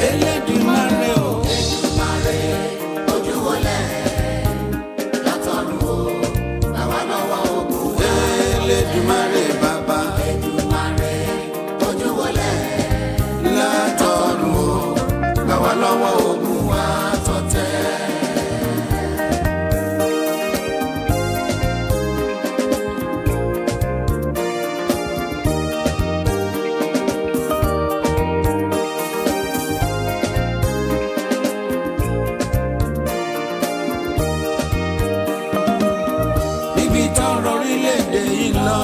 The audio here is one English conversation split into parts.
Elédùmarè o. Èdùmàrè ojú wọlé látọ̀run o, gbà wá lọ́wọ́ ogun wa. Elédùmarè bàbá. Èdùmàrè ojú wọlé látọ̀run o, gbà wá lọ́wọ́ ogun wa tọ̀tẹ̀. Níbi tọ́rọ̀ orílẹ̀-èdè yìí lọ,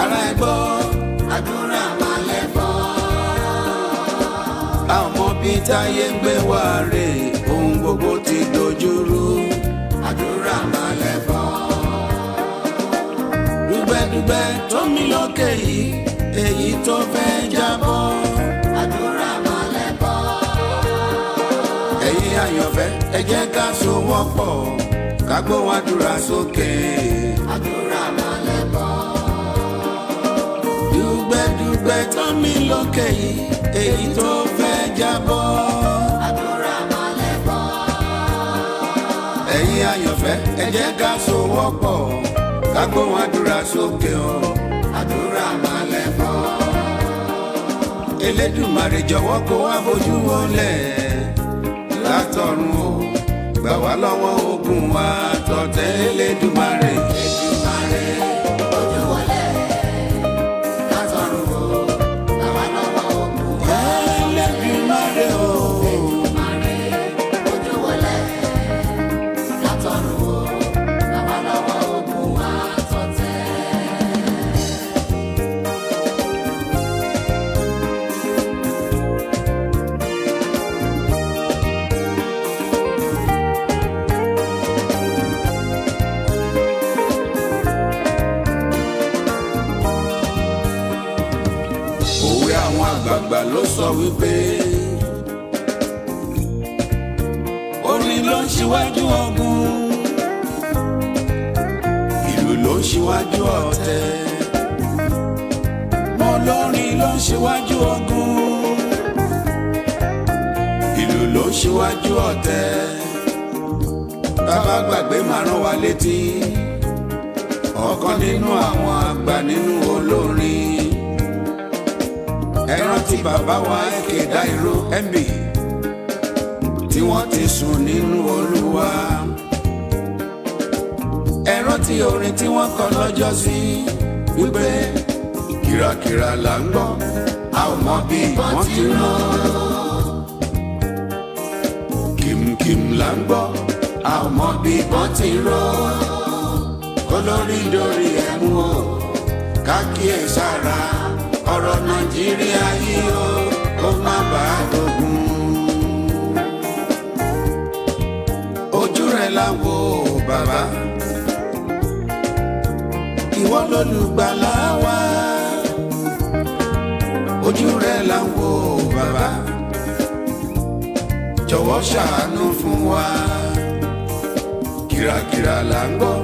ará ẹ gbọ́, àdúrà máa lẹ́bọ̀. a ò mọ bí táyé ń gbé wá rè, ohun gbogbo ti dojúrú. Àdúrà máa lẹ́bọ̀. Dùgbẹ̀dùgbẹ̀ tó mì lókè yìí, èyí tó fẹ́ jábọ́. Àdúrà máa lẹ́bọ̀. Ẹ̀yin àyànfẹ́, ẹ jẹ́ ká sowọ́pọ̀, ká gbóhùn àdúrà sókè. Àdúrà máa lẹ́bọ̀. Dùgbẹ̀dùgbẹ̀ tó mì lókè yìí, èyí tó fẹ́ jábọ́. Àdúrà máa lẹ́bọ̀. Ẹ̀yin àyànfẹ́, ẹ jẹ́ ká sowọ́pọ̀, ká gbóhùn àdúrà sókè o. Àdúrà máa lẹ́bọ̀. Elédùmarè jọ̀wọ́ kó wá fojú wọlé látọ̀run o, gbà wá lọ́wọ́ ogun wa tọ̀tẹ̀. Elédùmarè. Èdùmàrè ojú wọlé látọ̀run o, gbà wá lọ́wọ́ ogun wa. Elédùmarè o. Èdùmàrè ojú wọlé látọ̀run o, gbà wá lọ́wọ́ ogun wa tọ̀tẹ̀. Òwe àwọn àgbààgbà ló sọ wípé orin ló ń ṣíwájú ogun, ìlú ló ń ṣíwájú ọ̀tẹ̀. Olórin ló ń ṣíwájú ogun, ìlú ló ń ṣíwájú ọ̀tẹ̀. Bàbá gbàgbé máa rán wa létí ọ̀kan nínú àwọn àgbà nínú olórin. Ẹ rántí bàbá wa Èkè Dáìró MB tí wọ́n ti sùn nínú Olúwa. Ẹ rántí orin tí wọ́n kọ lọ́jọ́ sí wípé kìràkìrà là ń gbọ́, a ò mọ bí wọ́n ti rán. Kìmkìm là ń gbọ́, a ò mọ bí wọ́n ti rán. Olórí dorí ẹ̀mú o, ká kíyèsára ọ̀rọ̀ Nàìjíríà yìí o, kó má bàa dógun. Ojú rẹ̀ là ń wò bàbá, ìwọ lolùgbàlà wa. Ojú rẹ̀ là ń wò bàbá, jọ̀wọ́ ṣàánú fún wa. Kìràkìrà là ń gbọ́,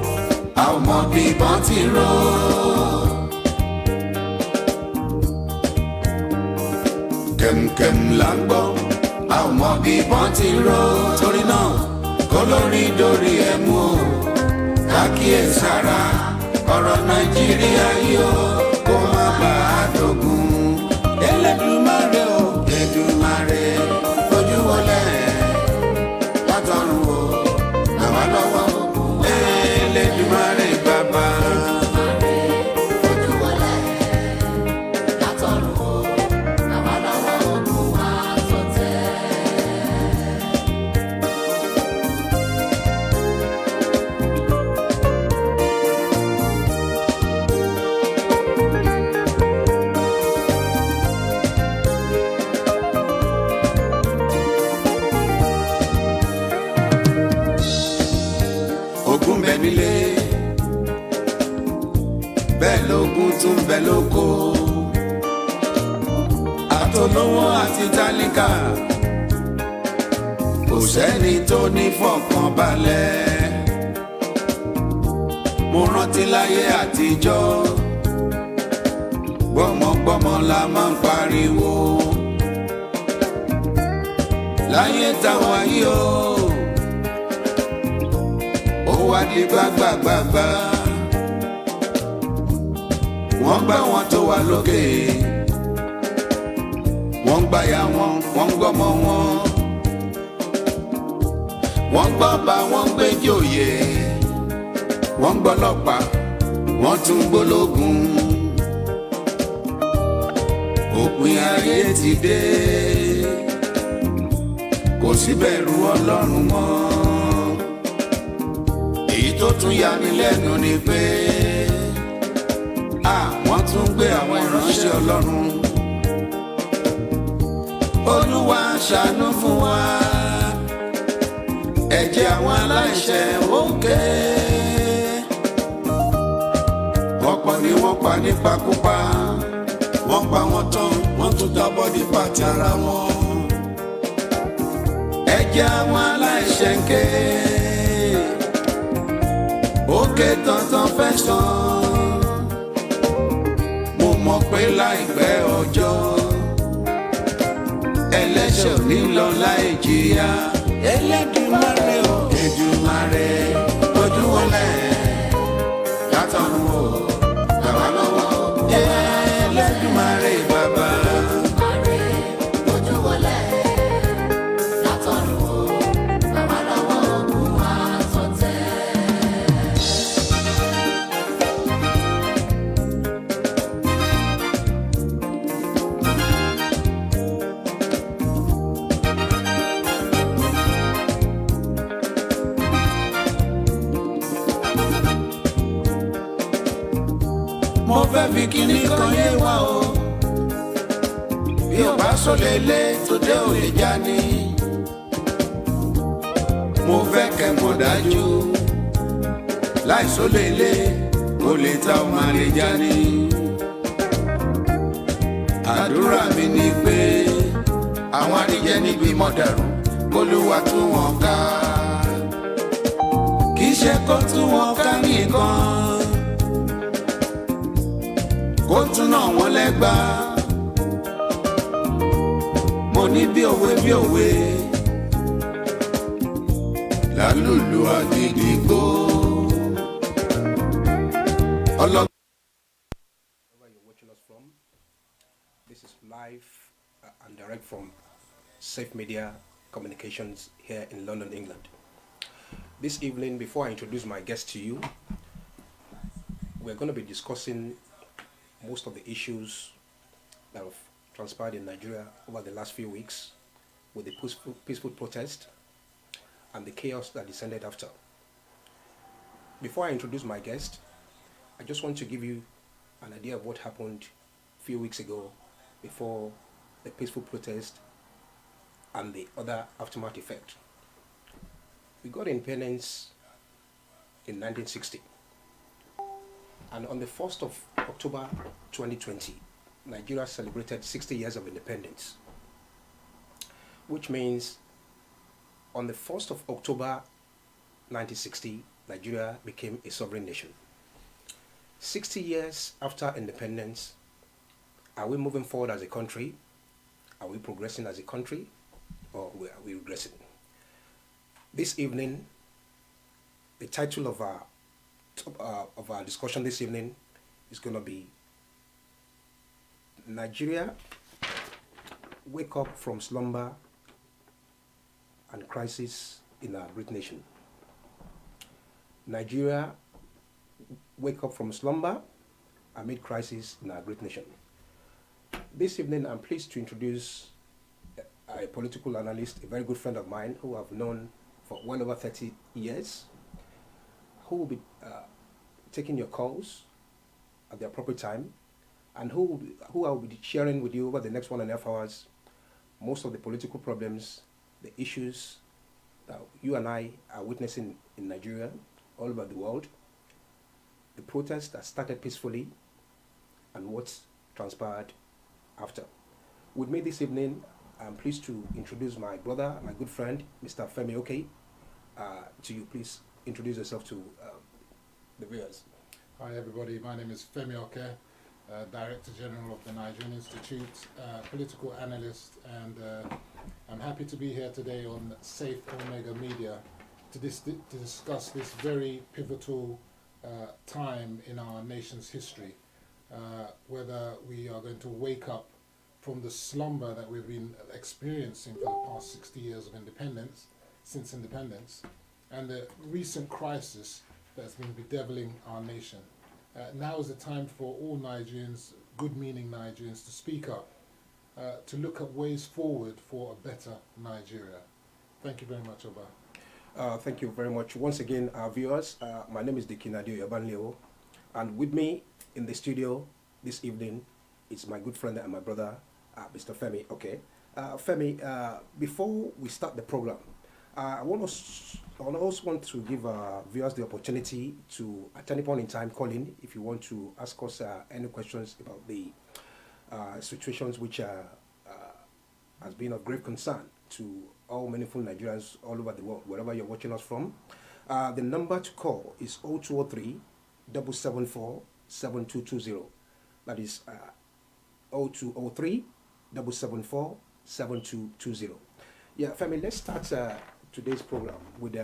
a ò mọ bí wọ́n ti ró. Kẹ̀mkẹ̀m là ń gbọ́, a ò mọ bí wọ́n ti ró. Torí náà, kó lórí dorí ẹ̀mú o, ká kíyèsára ọ̀rọ̀ Nàìjíríà yìí o, kó má bàa dógun. Elédùmarè o. Èdùmàrè fojú wọlé látọ̀run o, gbà wá lọ́wọ́ ogun wa. Elédùmarè bàbá. Èdùmàrè ojú wọlé látọ̀run o, gbà wá lọ́wọ́ ogun wa tọ̀tẹ̀. Ogun bẹ nílé, bẹ́ẹ̀ lógun tún bẹ lóko. Àtolówó àti tálíkà, kò sẹ́ni tó ní fọkànbalẹ̀. Mo rántí láyé àtijọ́, gbọ́mọgbọ́mọ la máa ń pariwo. láyé táwa yìí o ó wá di gbàgbàgbàgbà wọ́n gbá wọn tó wà lókè wọ́n gbáyà wọn wọ́n gbọ́mọ wọn wọ́n gbọ́ba wọ́n gbé jòyè wọ́n gbọ́lọ́pàá wọ́n tún gbólógun òpin ayé ti dé kò sí bẹ̀rù Ọlọ́run mọ́ èyí tó tún yà mí lẹ́nu ni pé wọ́n tún gbé àwọn ìránṣẹ́ Ọlọ́run Olúwa ṣàánú fún wa ẹ̀jẹ̀ àwọn aláìṣẹ̀ ó ń ké ọ̀pọ̀ ni wọ́n pa nípakúpa wọ́n pa wọ́n tán wọ́n tún dábọ́ ní pàtí ara wọn ẹ̀jẹ̀ àwọn aláìṣẹ̀ ń ké ó ké tán fẹ́ sàn mo mọ̀ pé láìpẹ́ ọjọ́ ẹlẹ́ṣẹ̀ ò ní lọ láì jìyà Elédùmarè o Èdùmarè ojú wọlé látọ̀run o bàbá lọ́wọ́ Elédùmarè bàbá. ojú wọlé látọ̀run o bàbá lọ́wọ́ ogun àtọ̀tẹ̀. Mo fẹ́ fi kíní kan yé wa o bí o bá sọlẹ̀ lé tó dé ò lè já ní mo fẹ́ kẹ́ mọ̀ dájú láì sọlẹ̀ lé o lè ta o máa lè já ní àdúrà mi ni pé àwọn àríjẹ níbi mọ̀dàrú k'Olúwa tú wọn ká kì í ṣe kó tú wọn ká nìkan kó tún náà wọ́n lẹ́gbàá mo ní bí òwe lálùlù àgídìgbò Wherever you're watching us from, this is live and direct from Safe Media Communications here in London, England. This evening, before I introduce my guest to you, we're going to be discussing most of the issues that have transpired in Nigeria over the last few weeks with the peaceful protest and the chaos that descended after. Before I introduce my guest, I just want to give you an idea of what happened a few weeks ago before the peaceful protest and the other aftermath effect. We got independence in 1960. And on the 1st of October 2020, Nigeria celebrated 60 years of independence, which means on the 1st of October 1960, Nigeria became a sovereign nation. 60 years after independence, are we moving forward as a country? Are we progressing as a country? Or are we regressing? This evening, the title of our discussion this evening is going to be Nigeria, Wake Up from Slumber and Crisis in Our Great Nation. Nigeria, Wake Up from Slumber amid crisis in our great nation. This evening, I'm pleased to introduce a political analyst, a very good friend of mine who I've known for well over 30 years, who will be taking your calls at the appropriate time, and who I will be sharing with you over the next 1.5 hours most of the political problems, the issues that you and I are witnessing in Nigeria, all over the world, the protests that started peacefully, and what transpired after. With me this evening, I'm pleased to introduce my brother, my good friend, Mr. FEMI. Okay, to you, please introduce yourself to the viewers. Hi everybody, my name is Femi Oke, Director General of the Nigerian Institute, political analyst and I'm happy to be here today on Safe Omega Media to discuss this very pivotal time in our nation's history, whether we are going to wake up from the slumber that we've been experiencing for the past 60 years of independence, since independence, and the recent crisis that's been bedeviling our nation. Now is the time for all Nigerians, good-meaning Nigerians, to speak up, to look at ways forward for a better Nigeria. Thank you very much, Oba. Thank you very much. Once again, our viewers, my name is Deacon ADEOYE, and with me in the studio this evening is my good friend and my brother, Mr. Femi. Okay, Femi, before we start the program, I also want to give viewers the opportunity to, at any point in time, call in if you want to ask us any questions about the situations which has been of great concern to all meaningful Nigerians all over the world, wherever you're watching us from. The number to call is 0203 774 7220. That is 0203 774 7220. Yeah, Femi, let's start today's program with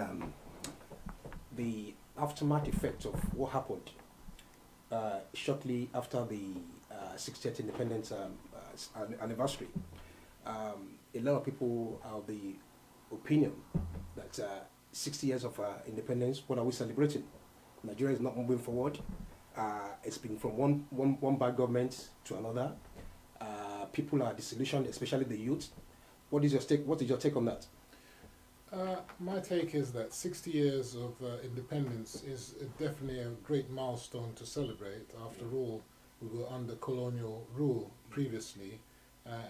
the aftermath effect of what happened shortly after the 60th independence anniversary. A lot of people are of the opinion that 60 years of independence, what are we celebrating? Nigeria is not moving forward. It's been from one bad government to another. People are disillusioned, especially the youth. What is your take on that? My take is that 60 years of independence is definitely a great milestone to celebrate. After all, we were under colonial rule previously,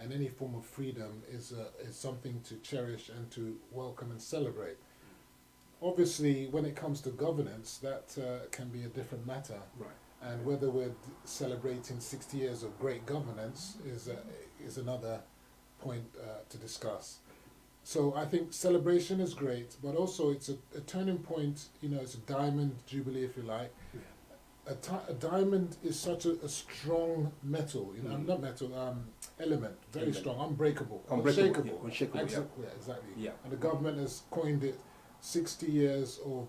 and any form of freedom is something to cherish and to welcome and celebrate. Obviously, when it comes to governance, that can be a different matter. Right. And whether we're celebrating 60 years of great governance is another point to discuss. So I think celebration is great, but also it's a turning point. It's a diamond jubilee, if you like. Yeah. A diamond is such a strong metal, not metal, element, very strong, unbreakable, unshakable. Yeah, unshakable. Yeah, exactly. Yeah. And the government has coined it 60 years of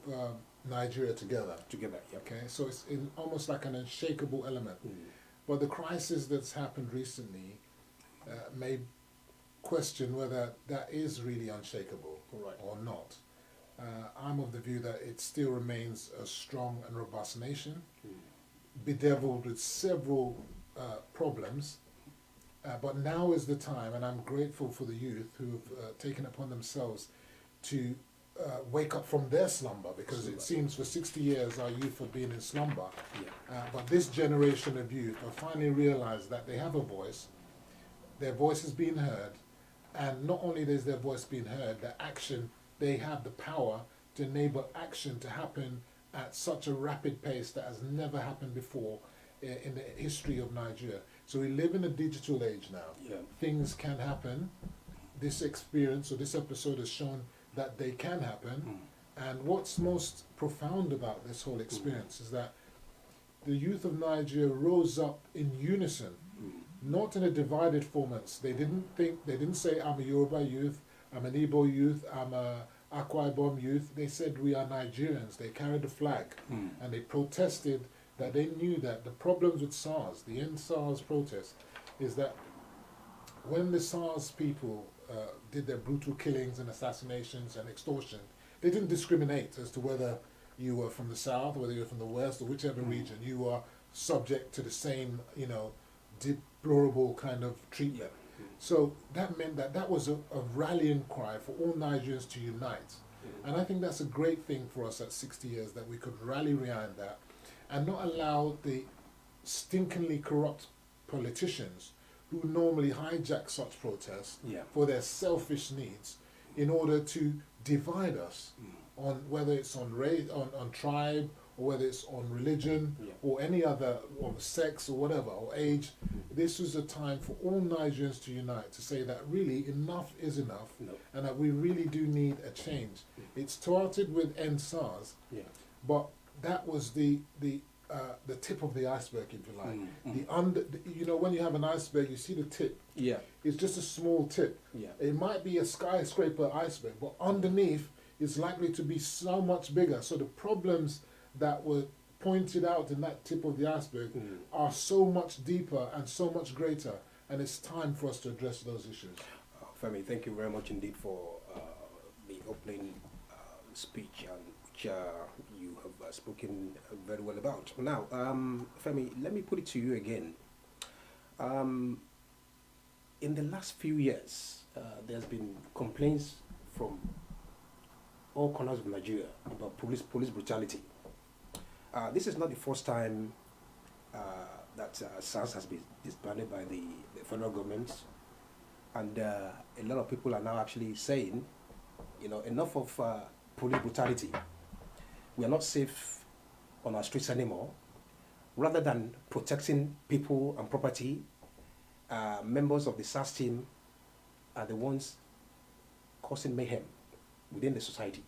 Nigeria together. Together, yeah. Okay, so it's almost like an unshakable element. But the crisis that's happened recently may question whether that is really unshakable or not. I'm of the view that it still remains a strong and robust nation, bedeviled with several problems, but now is the time, and I'm grateful for the youth who have taken upon themselves to wake up from their slumber, because it seems for 60 years our youth have been in slumber. But this generation of youth have finally realized that they have a voice, their voice is being heard, and not only is their voice being heard, the action, they have the power to enable action to happen at such a rapid pace that has never happened before in the history of Nigeria. So we live in a digital age now. Yeah. Things can happen. This experience or this episode has shown that they can happen. And what's most profound about this whole experience is that the youth of Nigeria rose up in unison, not in a divided format. They didn't say, I'm a Yoruba youth, I'm an Igbo youth, I'm a Akwa Ibom youth. They said, we are Nigerians. They carried the flag, and they protested that they knew that the problems with SARS, the end SARS protest, is that when the SARS people did their brutal killings and assassinations and extortion, they didn't discriminate as to whether you were from the south, whether you were from the west, or whichever region. You were subject to the same, deplorable kind of treatment. So that meant that was a rallying cry for all Nigerians to unite. And I think that's a great thing for us at 60 years, that we could rally behind that and not allow the stinkingly corrupt politicians who normally hijack such protests for their selfish needs in order to divide us on whether it's on race, on tribe, or whether it's on religion, or any other, or sex, or whatever, or age. This was a time for all Nigerians to unite, to say that really enough is enough, and that we really do need a change. It started with End SARS, but that was the the tip of the iceberg, if you like. You know, when you have an iceberg, you see the tip. Yeah. It's just a small tip. Yeah. It might be a skyscraper iceberg, but underneath is likely to be so much bigger. So the problems that were pointed out in that tip of the iceberg are so much deeper and so much greater, and it's time for us to address those issues. Femi, thank you very much indeed for the opening speech, and which you have spoken very well about. Now, Femi, let me put it to you again. In the last few years, there's been complaints from all corners of Nigeria about police brutality. This is not the first time that SARS has been disbanded by the federal government, and a lot of people are now actually saying, you know, enough of police brutality. We are not safe on our streets anymore. Rather than protecting people and property, members of the SARS team are the ones causing mayhem within the society.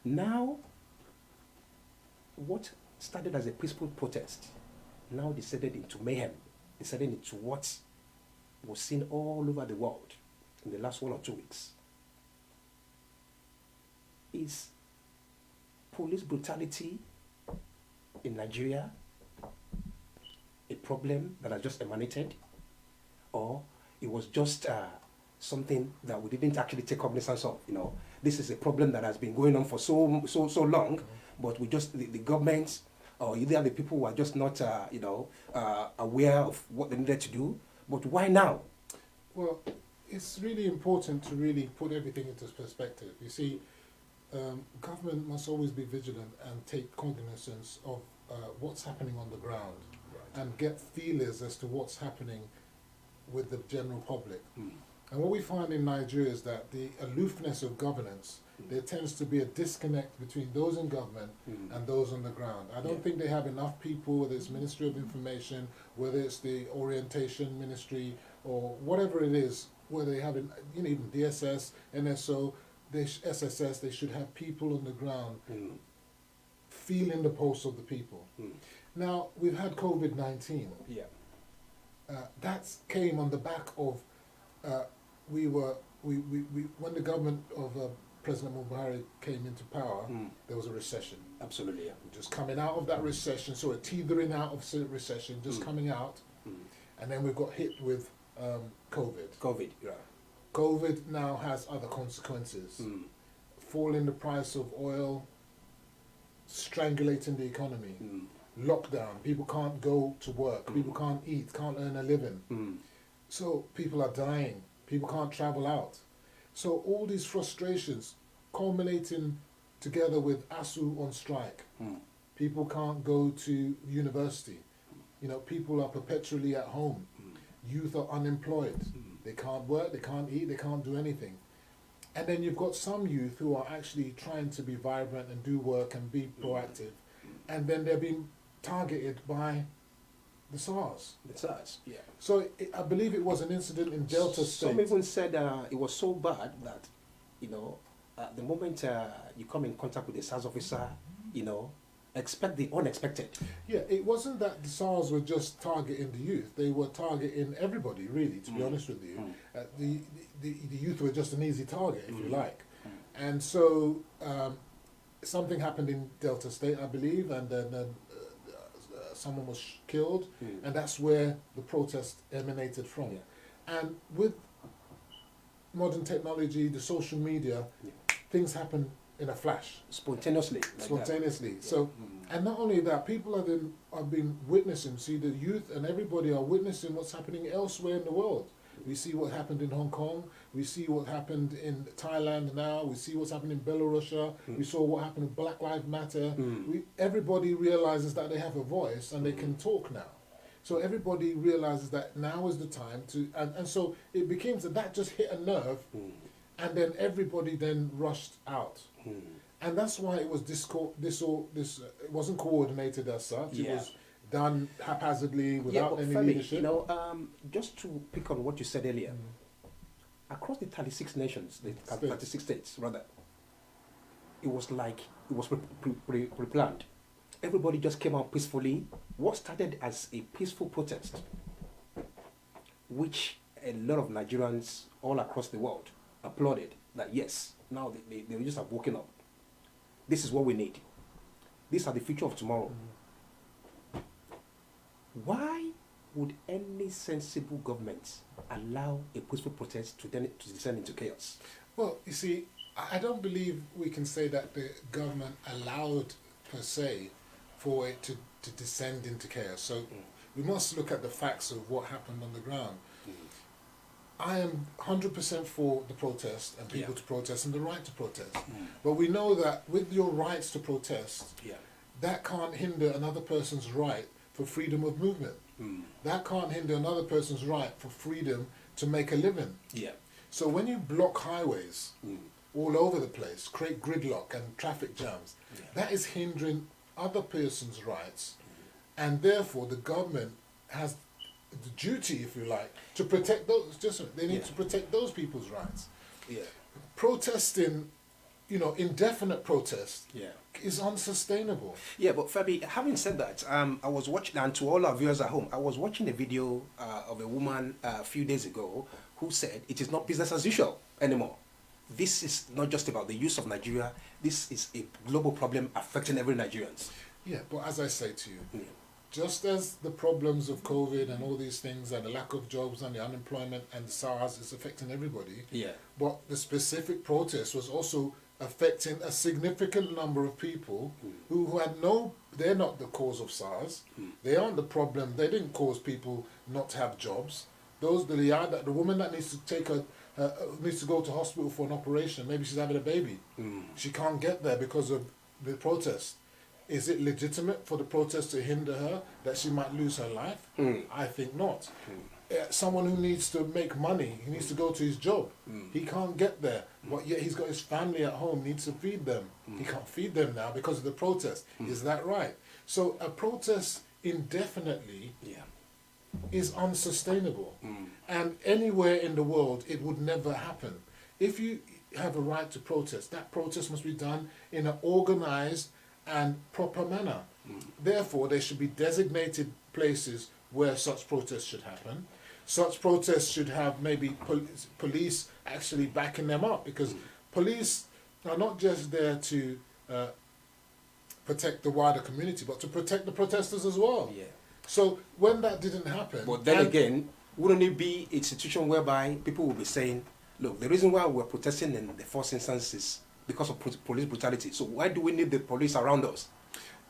Now, what started as a peaceful protest now descended into mayhem, descended into what was seen all over the world in the last 1 or 2 weeks. Is police brutality in Nigeria a problem that has just emanated, or it was just something that we didn't actually take cognizance of? You know, this is a problem that has been going on for so long, but we just the government or either the people who are just not aware of what they needed to do. But why now? Well, it's really important to really put everything into perspective. You see, government must always be vigilant and take cognizance of what's happening on the ground, and get feelers as to what's happening with the general public. And what we find in Nigeria is that the aloofness of governance, there tends to be a disconnect between those in government and those on the ground. I don't think they have enough people, whether it's Ministry of Information, whether it's the Orientation Ministry, or whatever it is, where they have, even DSS, NSO, SSS, they should have people on the ground feeling the pulse of the people. Now, we've had COVID-19. Yeah. That came on the back of, when the government of President Buhari came into power, there was a recession. Absolutely, yeah. Just coming out of that recession, so a teetering out of recession, just coming out, and then we've got hit with COVID. Yeah. COVID now has other consequences. Fall in the price of oil, strangulating the economy, lockdown, people can't go to work, people can't eat, can't earn a living. So people are dying, people can't travel out. So all these frustrations culminating together with ASU on strike. People can't go to university. You know, people are perpetually at home. Youth are unemployed. They can't work, they can't eat, they can't do anything. And then you've got some youth who are actually trying to be vibrant and do work and be proactive. And then they're being targeted by the SARS. The SARS, yeah. So I believe it was an incident in Delta State. Some even said it was so bad that, the moment you come in contact with a SARS officer, expect the unexpected. Yeah, it wasn't that the SARS were just targeting the youth. They were targeting everybody, really, to be honest with you. The youth were just an easy target, if you like. And so something happened in Delta State, I believe, and then someone was killed, and that's where the protest emanated from. Yeah. And with modern technology, the social media, things happen in a flash. Spontaneously. Spontaneously. Like So, and not only that, people have been witnessing, see, the youth and everybody are witnessing what's happening elsewhere in the world. We see what happened in Hong Kong, we see what happened in Thailand now, we see what's happening in Belarus, we saw what happened in Black Lives Matter. Everybody realizes that they have a voice and they can talk now. So everybody realizes that now is the time to, and so it became that just hit a nerve, and then everybody then rushed out. And that's why it was it wasn't coordinated as such. It was done haphazardly without any leadership. Just to pick on what you said earlier, across the 36 nations, the 36 states rather, it was like it was pre-planned. everybody just came out peacefully. What started as a peaceful protest, which a lot of Nigerians all across the world applauded, that yes, now they just have woken up. This is what we need. These are the future of tomorrow. Why would any sensible government allow a peaceful protest to descend into chaos? Well, you see, I don't believe we can say that the government allowed, per se, for it to descend into chaos. So we must look at the facts of what happened on the ground. I am 100% for the protest and people to protest and the right to protest. But we know that with your rights to protest, that can't hinder another person's right for freedom of movement. That can't hinder another person's right for freedom to make a living. So when you block highways all over the place, create gridlock and traffic jams, that is hindering other person's rights, and therefore the government has the duty, if you like, to protect those. They need to protect those people's rights. Protesting, indefinite protest, is unsustainable. But Fabi, having said that, I was watching, and to all our viewers at home, I was watching a video of a woman a few days ago who said it is not business as usual anymore. This is not just about the use of Nigeria. This is a global problem affecting every Nigerian. Yeah, but as I say to you, just as the problems of COVID and all these things and the lack of jobs and the unemployment and the SARS is affecting everybody, but the specific protest was also affecting a significant number of people who had they're not the cause of SARS. They aren't the problem. They didn't cause people not to have jobs. The woman that needs to needs to go to hospital for an operation, maybe she's having a baby. She can't get there because of the protest. Is it legitimate for the protest to hinder her, that she might lose her life? I think not. Someone who needs to make money, he needs to go to his job. He can't get there, but yet he's got his family at home, needs to feed them. He can't feed them now because of the protest. Is that right? So a protest indefinitely is unsustainable. And anywhere in the world, it would never happen. If you have a right to protest, that protest must be done in an organized and proper manner. Therefore, there should be designated places where such protests should happen. Such protests should have maybe police actually backing them up, because police are not just there to protect the wider community, but to protect the protesters as well. So when that didn't happen... But then again, wouldn't it be a situation whereby people will be saying, look, the reason why we're protesting in the first instance is because of police brutality. So why do we need the police around us?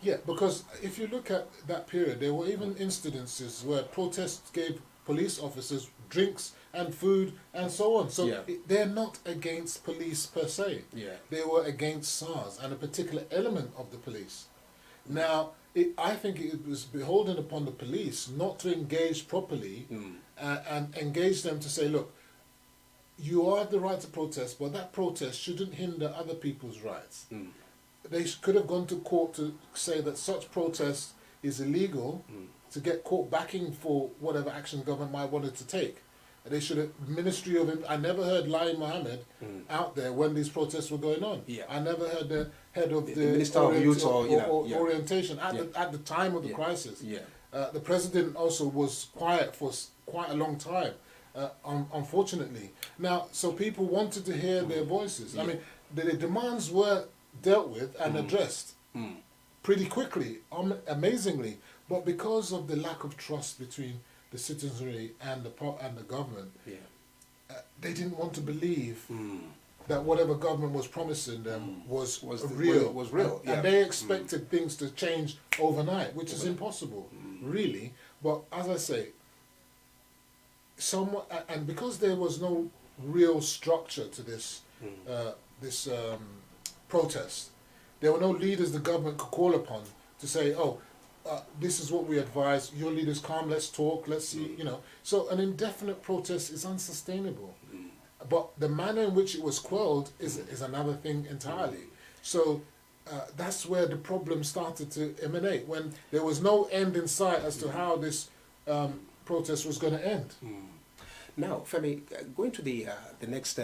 Yeah, because if you look at that period, there were even incidences where protests gave police officers drinks and food and so on. So they're not against police per se. They were against SARS and a particular element of the police. Now, I think it was beholden upon the police not to engage properly and engage them to say, look, you are the right to protest, but that protest shouldn't hinder other people's rights. They could have gone to court to say that such protest is illegal, to get court backing for whatever action the government might wanted to take. They should have, Ministry of... I never heard Lai Mohammed out there when these protests were going on. I never heard the head of the Minister of Youth orientation at the time of the crisis. The president also was quiet for quite a long time, unfortunately. Now, so people wanted to hear their voices. I mean, the demands were dealt with and addressed pretty quickly, amazingly. But because of the lack of trust between the citizenry and the government, they didn't want to believe that whatever government was promising them was real. And they expected things to change overnight, which is impossible, really. But as I say, and because there was no real structure to this protest, there were no leaders the government could call upon to say, this is what we advise, your leaders come, let's talk, let's see, So an indefinite protest is unsustainable. But the manner in which it was quelled is another thing entirely. So that's where the problem started to emanate, when there was no end in sight as to how this protest was going to end. Now, Femi, going to the next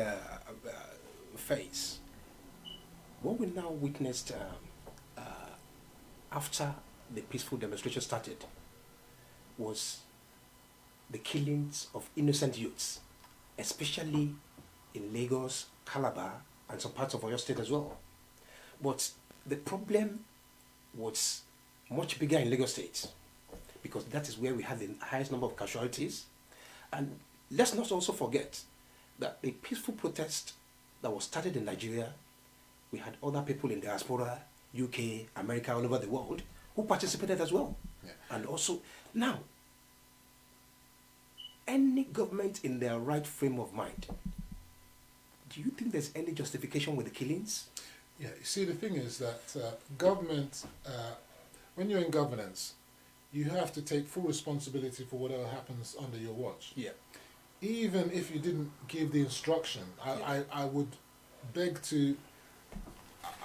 phase, what we now witnessed after the peaceful demonstration started was the killings of innocent youths, especially in Lagos, Calabar, and some parts of Oyo State as well. But the problem was much bigger in Lagos State because that is where we had the highest number of casualties. And let's not also forget that a peaceful protest that was started in Nigeria, we had other people in diaspora, UK, America, all over the world, who participated as well. Yeah. And also, now, any government in their right frame of mind, do you think there's any justification with the killings? Yeah, you see, the thing is that government, when you're in governance, you have to take full responsibility for whatever happens under your watch. Yeah. Even if you didn't give the instruction, I would beg to,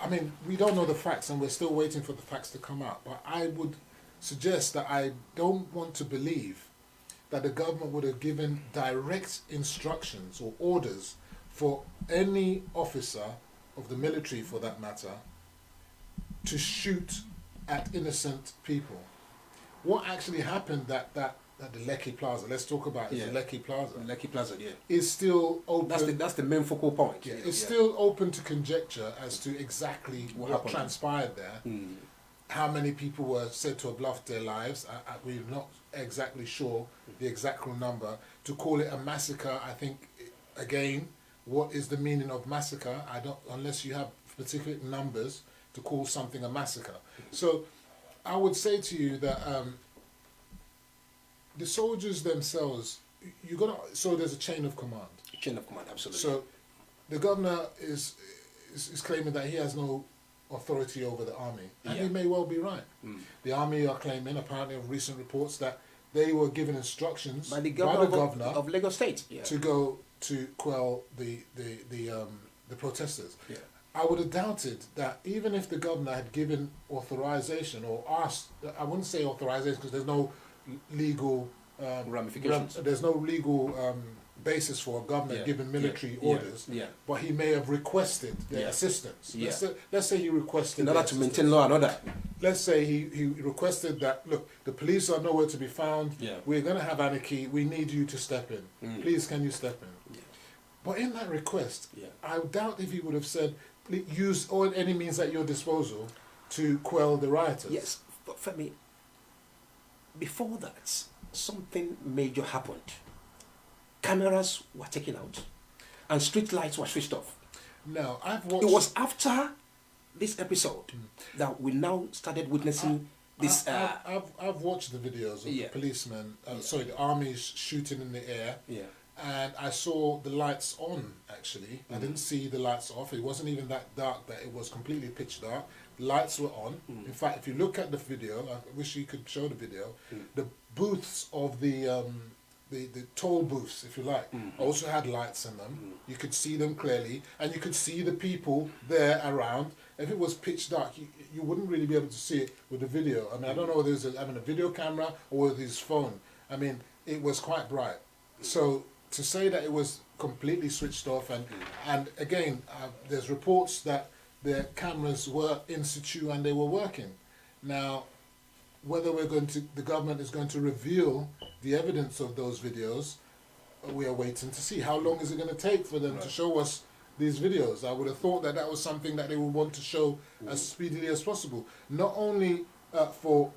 I mean, we don't know the facts and we're still waiting for the facts to come out, but I would suggest that I don't want to believe that the government would have given direct instructions or orders for any officer of the military, for that matter, to shoot at innocent people. What actually happened at the Lekki Plaza, let's talk about it, the Lekki Plaza, Lekki Plaza, yeah. is still open. That's the main focal point. Yeah, it's still open to conjecture as to exactly what happened. transpired there. How many people were said to have lost their lives? We're not exactly sure the exact number. To call it a massacre, I think, again, what is the meaning of massacre? I don't, unless you have specific numbers to call something a massacre. So I would say to you that the soldiers themselves, so there's a chain of command. Chain of command, absolutely. So the governor is claiming that he has no authority over the army, and he may well be right. The army are claiming, apparently of recent reports, that they were given instructions by the governor of Lagos State to go to quell the protesters. Yeah. I would have doubted that even if the governor had given authorization or asked, I wouldn't say authorization because there's no legal ramifications. There's no legal basis for a governor giving military orders, but he may have requested their assistance. Let's say he requested in order to maintain law and order. Let's say he requested that, look, the police are nowhere to be found, we're going to have anarchy, we need you to step in. Please, can you step in? But in that request, I doubt if he would have said, use all any means at your disposal to quell the rioters. Yes, but Femi, before that, something major happened. Cameras were taken out and street lights were switched off. Now, I've watched... It was after this episode that we now started witnessing this... I've watched the videos of the policemen, the armies shooting in the air. And I saw the lights on, actually. I didn't see the lights off. It wasn't even that dark that it was completely pitch dark. The lights were on. In fact, if you look at the video, I wish you could show the video, the booths of the toll booths, if you like, also had lights in them. You could see them clearly, and you could see the people there around. If it was pitch dark, you wouldn't really be able to see it with the video. I mean, I don't know whether it was a video camera or with his phone. I mean, it was quite bright. So to say that it was completely switched off, and again, there's reports that the cameras were in situ and they were working. Now, whether the government is going to reveal the evidence of those videos, we are waiting to see. How long is it going to take for them to show us these videos? I would have thought that was something that they would want to show as speedily as possible. Not only for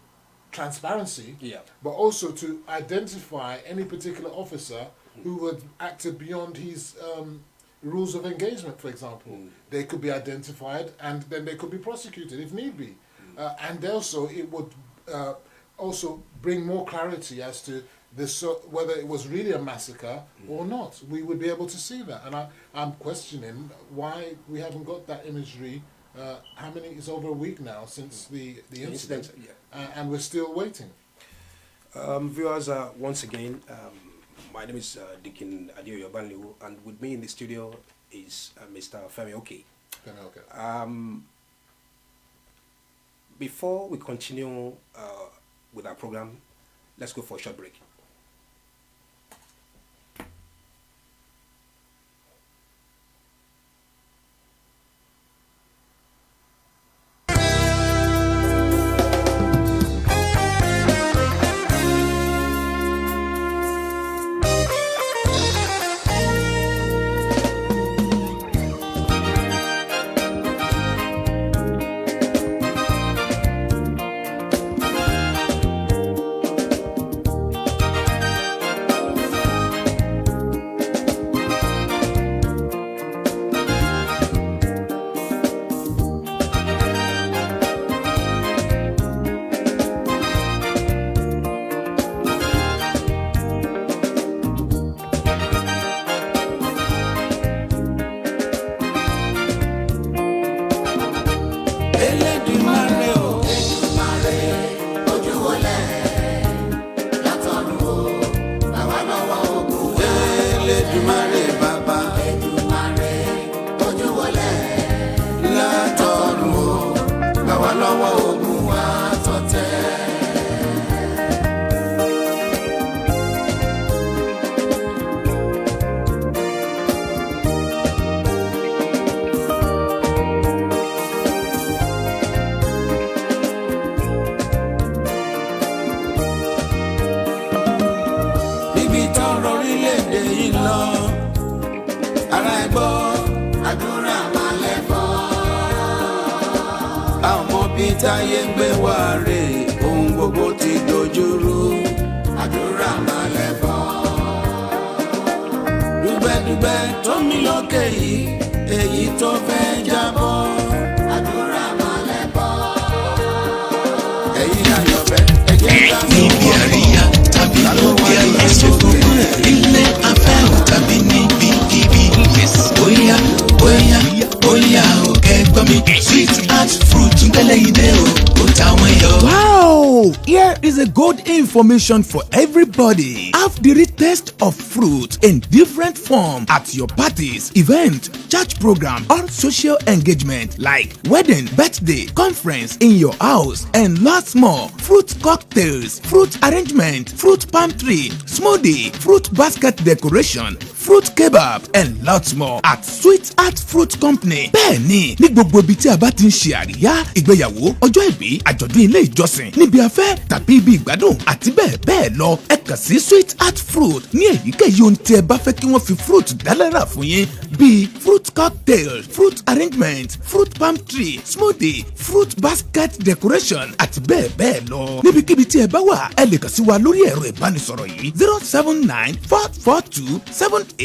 transparency, but also to identify any particular officer who had acted beyond his rules of engagement, for example. They could be identified and then they could be prosecuted if need be. And also it would also bring more clarity as to this, whether it was really a massacre or not. We would be able to see that. And I'm questioning why we haven't got that imagery. How many? It's over a week now since the incident, and we're still waiting. Viewers, once again, my name is Deacon ADEOYE, OBANLEOWO, and with me in the studio is Mr. FEMI. Before we continue with our program, let's go for a short break. Èdùmàrè bàbá Èdùmàrè ojú wọlé látọ̀run o, gbà wá lọ́wọ́ ogun wa àtọ̀tẹ̀. níbi tọ́rọ̀ orílẹ̀-èdè yìí lọ. Ará ẹ gbọ́, Àdúrà máa lẹ́bọ̀. a ò mọ bí táyé ń gbé wá rè, ohun gbogbo ti dojúrú. Àdúrà máa lẹ́bọ̀. Dùgbẹ́dùgbẹ́ tó mí lókè yìí, èyí tó fẹ́ jábọ́. Àdúrà máa lẹ́bọ̀. Ẹ̀yin àyànfẹ́, ẹ jẹ́ ká níbi àríyá tàbí lóde ayẹyẹ gbogbo ilé afẹ́ tàbí níbi kíbi bóyá bóyá bóyá ò kẹ́gbọ́n mi sweet heart fruit ń tẹ́lẹ̀ ìdè o kò táwọn yọ. Wow! Here is a good information for everybody. Have the taste of fruit in different form at your parties, event, church program, or social engagement like wedding, birthday, conference in your house, and lots more. Fruit cocktails, fruit arrangement, fruit palm tree, smoothie, fruit basket decoration, fruit kebab, and lots more at Sweet Heart Fruit Company. Bẹ́ẹ̀ni, ní gbogbo ibi tí a bá ti ń ṣe àríyá, ìgbéyàwó, ọjọ́ ìbí, àjọ̀dún ilé ìjọsìn, níbi afẹ́ tàbí ibi ìgbádùn àti bẹ́ẹ̀ bẹ́ẹ̀ lọ, ẹ kàn sí Sweet Heart Fruit ní èyíkéyìí ohun tí ẹ bá fẹ́ kí wọ́n fi fruit dálẹ́rà fún yín bíi fruit cocktail, fruit arrangement, fruit palm tree, smoothie, fruit basket decoration àti bẹ́ẹ̀ bẹ́ẹ̀ lọ. Níbikíbi tí ẹ bá wà, ẹ lè kàn sí wa lórí ẹ̀rọ ìbánisọ̀rọ̀ yìí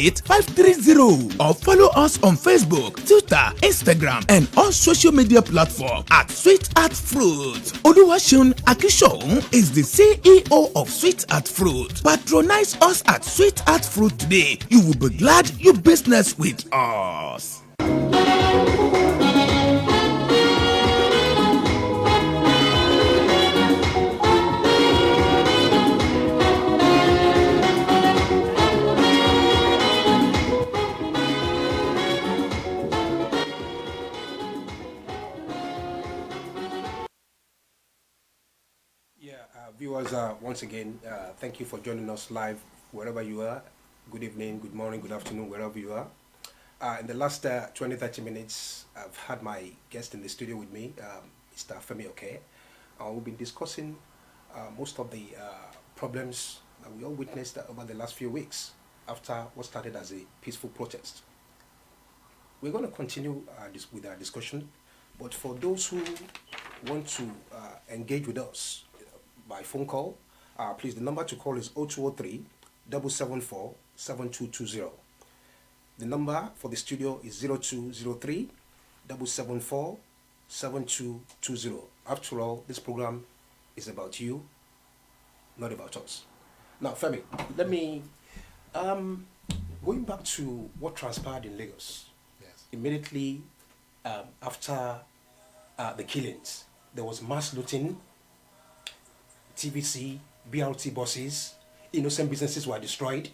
079-442-78530 or follow us on Facebook, Twitter, Instagram and all social media platforms at Sweet Heart Fruit. Oluwaseun Akishoun is the CEO of Sweet Heart Fruit. Patronize us at Sweet Heart Fruit today. You will be glad you business with us. Viewers, once again, thank you for joining us live wherever you are. Good evening, good morning, good afternoon, wherever you are. In the last 20-30 minutes, I've had my guest in the studio with me, Mr. FEMI. We've been discussing most of the problems that we all witnessed over the last few weeks after what started as a peaceful protest. We're going to continue with our discussion, but for those who want to engage with us by phone call, please, the number to call is 0203-774-7220. The number for the studio is 0203-774-7220. After all, this program is about you, not about us. Now, Femi, let me, going back to what transpired in Lagos. Yes. Immediately after the killings, there was mass looting, TVC, BRT buses, innocent businesses were destroyed,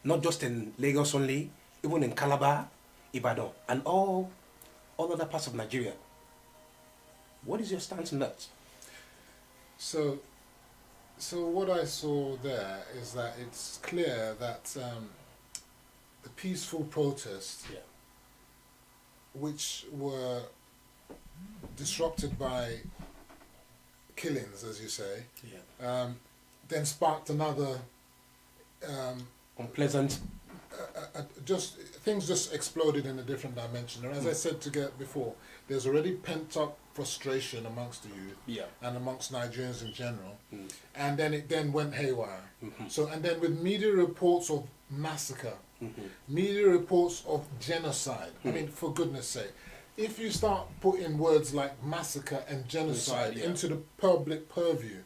not just in Lagos only, even in Calabar, Ibadan, and all other parts of Nigeria. What is your stance on that? So what I saw there is that it's clear that the peaceful protests, Yeah. which were disrupted by killings, as you say, Yeah. then sparked another. Unpleasant. Things just exploded in a different dimension. And as I said before, there's already pent up frustration amongst the youth, Yeah. and amongst Nigerians in general, and then it went haywire. Mm-hmm. So, and then with media reports of massacre, media reports of genocide. I mean, for goodness sake, if you start putting words like massacre and genocide Yeah. into the public purview,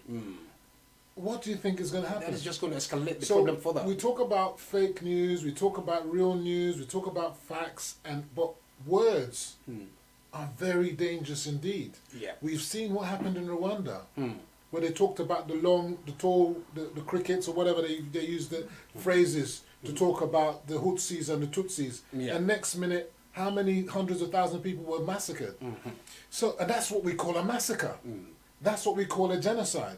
what do you think is going to happen? That is just going to escalate the So problem further. we talk about fake news, we talk about real news, we talk about facts, but words are very dangerous indeed. Yeah. We've seen what happened in Rwanda, where they talked about the crickets or whatever they use the phrases. to talk about the Hutsis and the Tutsis, and next minute, how many hundreds of thousands of people were massacred? So, and that's what we call a massacre. That's what we call a genocide.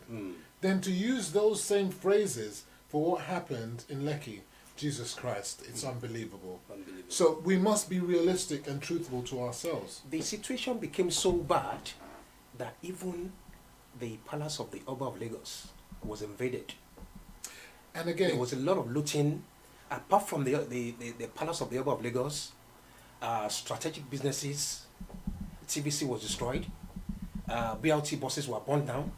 Then to use those same phrases for what happened in Lekki, Jesus Christ, it's unbelievable. So we must be realistic and truthful to ourselves. The situation became so bad that even the palace of the Oba of Lagos was invaded. And again, there was a lot of looting. Apart from the palace of the Oba of Lagos, strategic businesses, TVC was destroyed, BLT buses were burned down.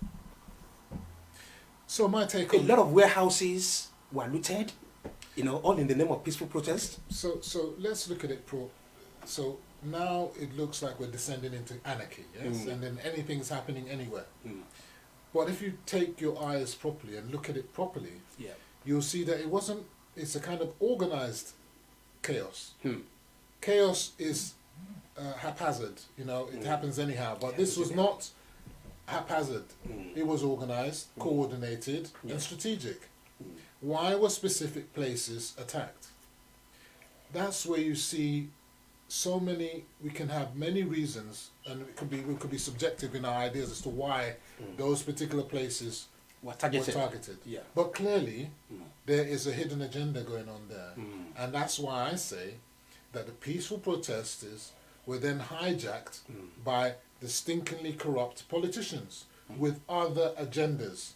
So my take a on lot of warehouses were looted, all in the name of peaceful protest. So let's look at it so now it looks like we're descending into anarchy, yes? And then anything's happening anywhere. But if you take your eyes properly and look at it properly, you'll see that it's a kind of organized chaos. Chaos is haphazard, it happens anyhow. But this was not haphazard. It was organized, coordinated, and strategic. Why were specific places attacked? That's where you see so many, we can have many reasons, and we could be subjective in our ideas as to why those particular places were targeted. But clearly, there is a hidden agenda going on there. And that's why I say that the peaceful protesters were then hijacked by the stinkingly corrupt politicians with other agendas,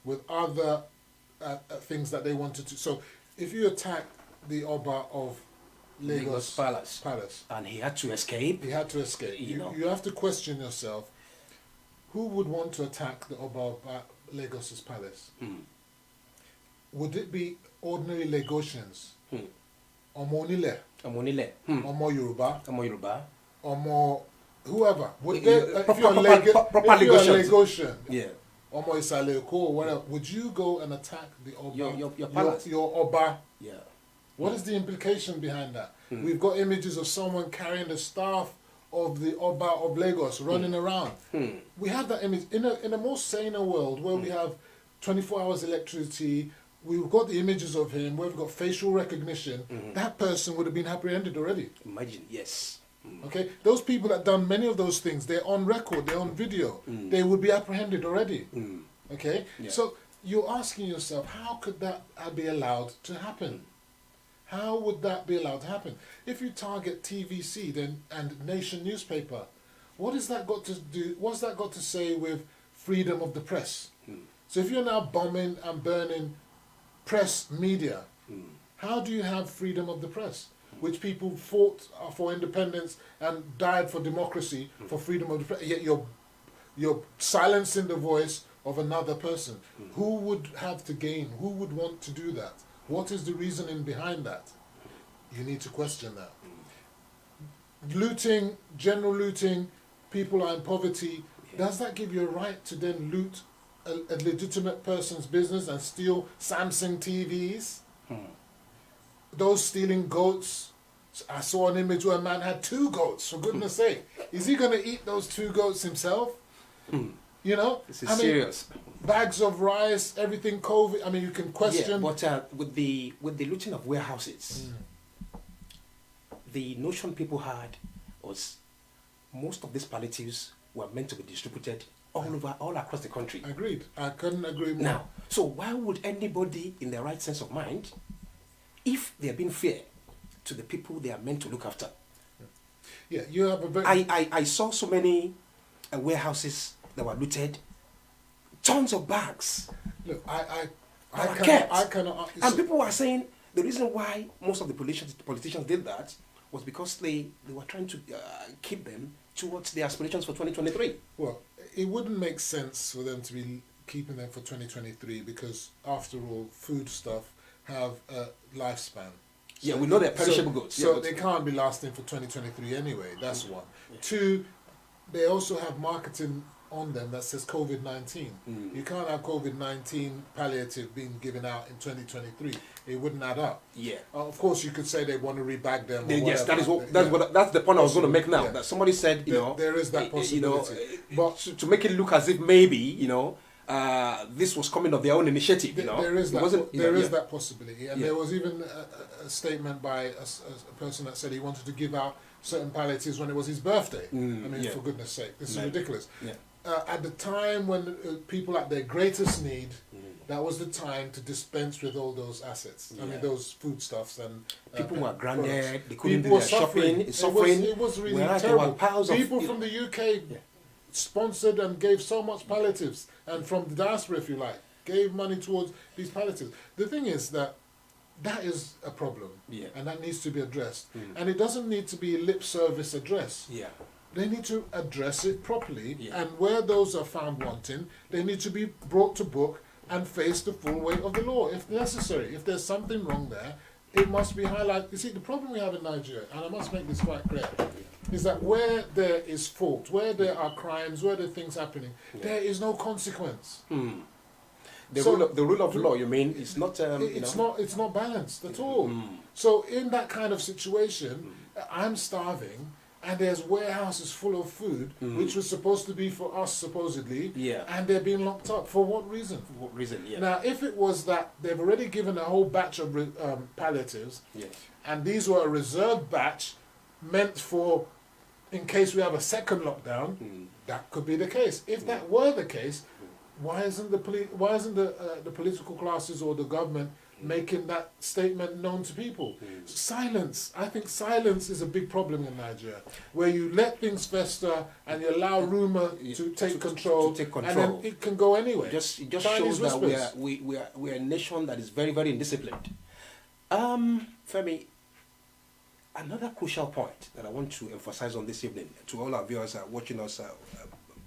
with other things that they wanted to. So if you attack the Oba of Lagos Palace, and he had to escape. You have to question yourself, who would want to attack the Oba of Lagos's palace? Would it be ordinary Lagosians? Omo Onile? Omo Yoruba? Omo whoever? Would they, if you're a Lagosian, Omo Isale Eko, whatever, would you go and attack the Oba? Your palace. Your Oba? What is the implication behind that? We've got images of someone carrying the staff of the Oba of Lagos running around. We have that image in a more saner world where we have 24 hours electricity. We've got the images of him, where we've got facial recognition. That person would have been apprehended already. Imagine, yes. Okay, those people that done many of those things, they're on record, they're on video. They would be apprehended already. Okay, so you're asking yourself, how could that be allowed to happen? How would that be allowed to happen? If you target TVC then and Nation newspaper, what has that got to do? What's that got to say with freedom of the press? So if you're now bombing and burning press media, how do you have freedom of the press? Which people fought for independence and died for democracy, for freedom of the press. Yet you're silencing the voice of another person. Who would have to gain? Who would want to do that? What is the reasoning behind that? You need to question that. Looting, general looting, people are in poverty. Does that give you a right to then loot a legitimate person's business and steal Samsung TVs? Those stealing goats. I saw an image where a man had 2 goats, for goodness sake. Is he going to eat those 2 goats himself? This is serious. Bags of rice, everything COVID. I mean, you can question. Yeah, but with the looting of warehouses, the notion people had was most of these palliatives were meant to be distributed all across the country. Agreed. I couldn't agree more. Now, so why would anybody in their right sense of mind, if they are being fair to the people they are meant to look after? Yeah, you have a very... I saw so many warehouses that were looted, tons of bags. Look, I cannot. And people were saying the reason why most of the politicians did that was because they were trying to keep them towards their aspirations for 2023. Well, it wouldn't make sense for them to be keeping them for 2023 because, after all, food stuff have a lifespan. So we know they're perishable goods. So they can't be lasting for 2023 anyway. That's one. 2, they also have marketing on them that says COVID-19. You can't have COVID-19 palliative being given out in 2023. It wouldn't add up. Yeah. Of course, you could say they want to rebag them. Yes, that's the point I was going to make now. That somebody said, there is that possibility. But to make it look as if maybe this was coming of their own initiative. You know, There is It that. wasn't- you know, There is yeah. that possibility, and Yeah. there was even a statement by a person that said he wanted to give out certain palliatives when it was his birthday. I mean, yeah. for goodness' sake, this is Right. ridiculous. Yeah. At the time when people at their greatest need, that was the time to dispense with all those assets. I Yeah. mean, those foodstuffs and People were grounded. products. They couldn't People do were their shopping. suffering. Suffering. It was really whereas there were terrible. piles of- People from the UK sponsored and gave so much palliatives, and from the diaspora, if you like, gave money towards these palliatives. The thing is that is a problem, Yeah. and that needs to be addressed. And it doesn't need to be a lip service address. Yeah. They need to address it properly, Yeah. and where those are found wanting, they need to be brought to book and face the full weight of the law if necessary. If there's something wrong there, it must be highlighted. You see, the problem we have in Nigeria, and I must make this quite clear, is that where there is fault, where there are crimes, where there are things happening, there is no consequence. The So- rule of law, you mean, is not. It's not balanced at all. So in that kind of situation, I'm starving, and there's warehouses full of food, which was supposed to be for us supposedly, Yeah. and they're being locked up. For what reason? For what reason? Yeah. Now, if it was that they've already given a whole batch of palliatives, Yes. and these were a reserved batch meant for in case we have a second lockdown, that could be the case. If that were the case, why isn't the the political classes or the government making that statement known to people? Silence. I think silence is a big problem in Nigeria, where you let things fester and you allow rumor to take control, to take and control. then it can go anywhere. It just Chinese shows that whispers. we are a nation that is very, very indisciplined. Femi, another crucial point that I want to emphasize on this evening to all our viewers watching us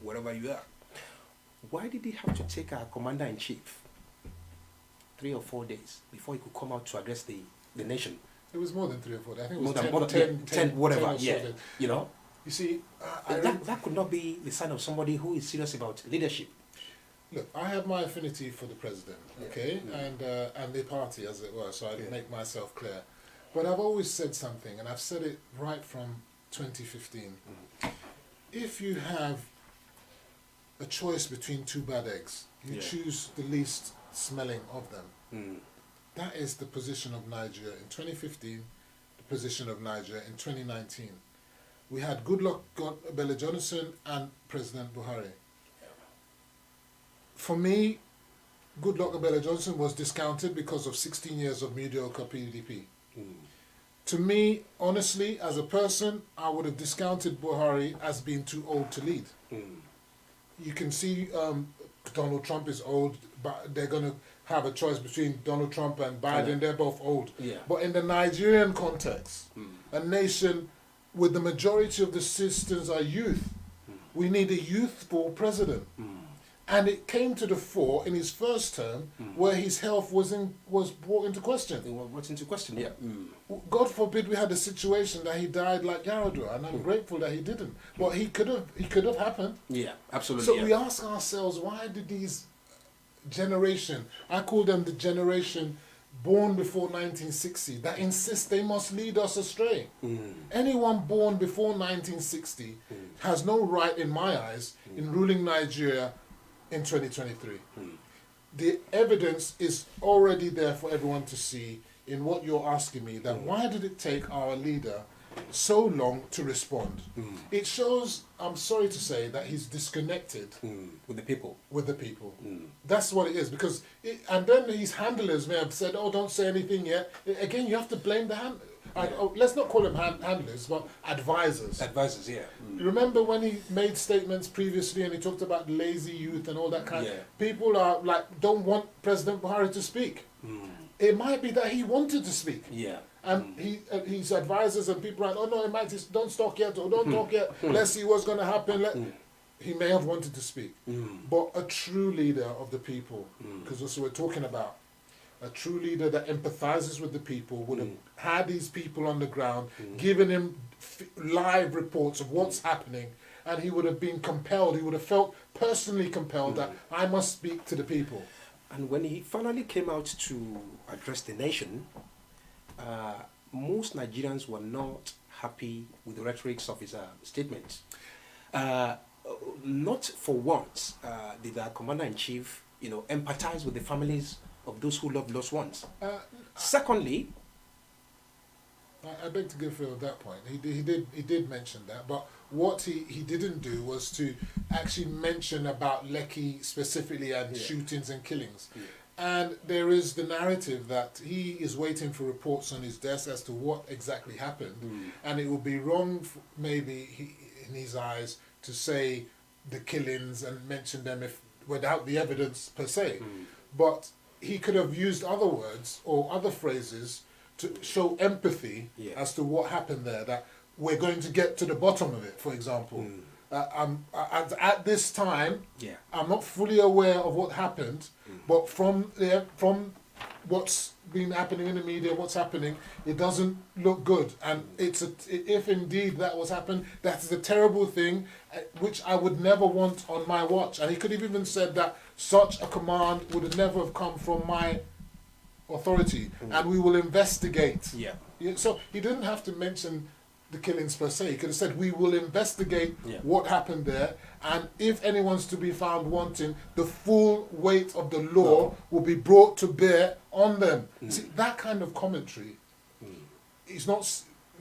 wherever you are. Why did he have to take our commander-in-chief 3 or 4 days before he could come out to address the nation? It was more than 3 or 4 days. I think it was More than 10, whatever. 10 or so Yeah, days. you know. You see, That could not be the sign of somebody who is serious about leadership. look, I have my affinity for the president, okay, and the party, as it were, so I make myself clear. But I've always said something, and I've said it right from 2015. If you have a choice between 2 bad eggs, you choose the least smelling of them. That is the position of Nigeria in 2015, the position of Nigeria in 2019. We had Goodluck Ebele Jonathan and President Buhari. For me, Goodluck Ebele Jonathan was discounted because of 16 years of mediocre PDP. To me, honestly, as a person, I would have discounted Buhari as being too old to lead. You can see Donald Trump is old, but they're going to have a choice between Donald Trump and Biden. They're both old. Yeah. But in the Nigerian context, a nation with the majority of the citizens are youth, we need a youthful president. And it came to the fore in his first term, where his health was brought into question. What's into question? Yeah. God forbid we had a situation that he died like Yaradua, and I'm grateful that he didn't. But he could have happened. Yeah, absolutely. So yeah. we ask ourselves, why did these generation, I call them the generation born before 1960, that insist they must lead us astray? Anyone born before 1960 has no right, in my eyes, in ruling Nigeria in 2023. The evidence is already there for everyone to see in what you're asking me, that why did it take our leader so long to respond? It shows, I'm sorry to say, that he's disconnected with the people. with the people. That's what it is. Because and then his handlers may have said, oh, don't say anything yet. Again, you have to blame the let's not call them handlers, but advisors. Advisors, yeah. Remember when he made statements previously and he talked about lazy youth and all that kind Yeah. people are like, don't want President Buhari to speak. It might be that he wanted to speak. Yeah. And his advisors and people are like, oh no, it might just, don't talk yet, or don't talk yet, let's see what's going to happen. He may have wanted to speak. But a true leader of the people, because that's what we're talking about, a true leader that empathizes with the people would have had these people on the ground, given him live reports of what's happening, and he would have been compelled, he would have felt personally compelled that I must speak to the people. And when he finally came out to address the nation, most Nigerians were not happy with the rhetorics of his statements. not for once did our commander-in-chief, empathize with the families of those who loved lost ones. Secondly, I beg to differ on that point. He did mention that, but what he didn't do was to actually mention about Lekki specifically and shootings and killings. Yeah. And there is the narrative that he is waiting for reports on his desk as to what exactly happened, and it would be wrong, maybe in his eyes, to say the killings and mention them without the evidence per se. But he could have used other words or other phrases to show empathy as to what happened there, that we're going to get to the bottom of it, for example. At this time, I'm not fully aware of what happened, but from what's been happening in the media, what's happening, it doesn't look good. And if indeed that was happened, that's a terrible thing, which I would never want on my watch. And he could have even said that such a command would have never have come from my authority, and we will investigate. So he didn't have to mention the killings per se. He could have said, we will investigate what happened there, and if anyone's to be found wanting, the full weight of the law will be brought to bear on them. See, that kind of commentary is not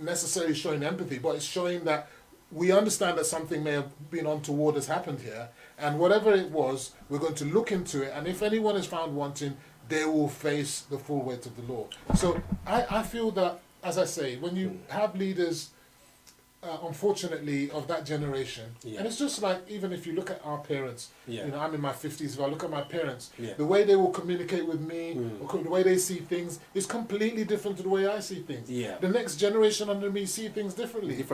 necessarily showing empathy, but it's showing that we understand that something may have been untoward has happened here, and whatever it was, we're going to look into it, and if anyone is found wanting, they will face the full weight of the law. So I feel that, as I say, when you have leaders, unfortunately, of that generation, and it's just like, even if you look at our parents, I'm in my 50s, if I look at my parents, the way they will communicate with me, or the way they see things, is completely different to the way I see things. The next generation under me see things differently.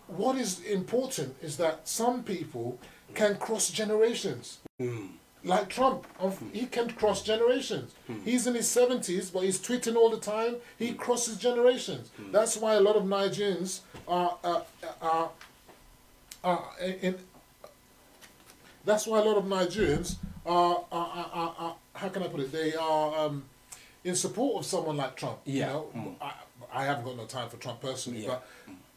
What is important is that some people can cross generations. Like Trump, he can cross generations. He's in his 70s, but he's tweeting all the time. He crosses generations. That's why a lot of Nigerians That's why a lot of Nigerians are how can I put it? They are in support of someone like Trump. You know, I haven't got no time for Trump personally, but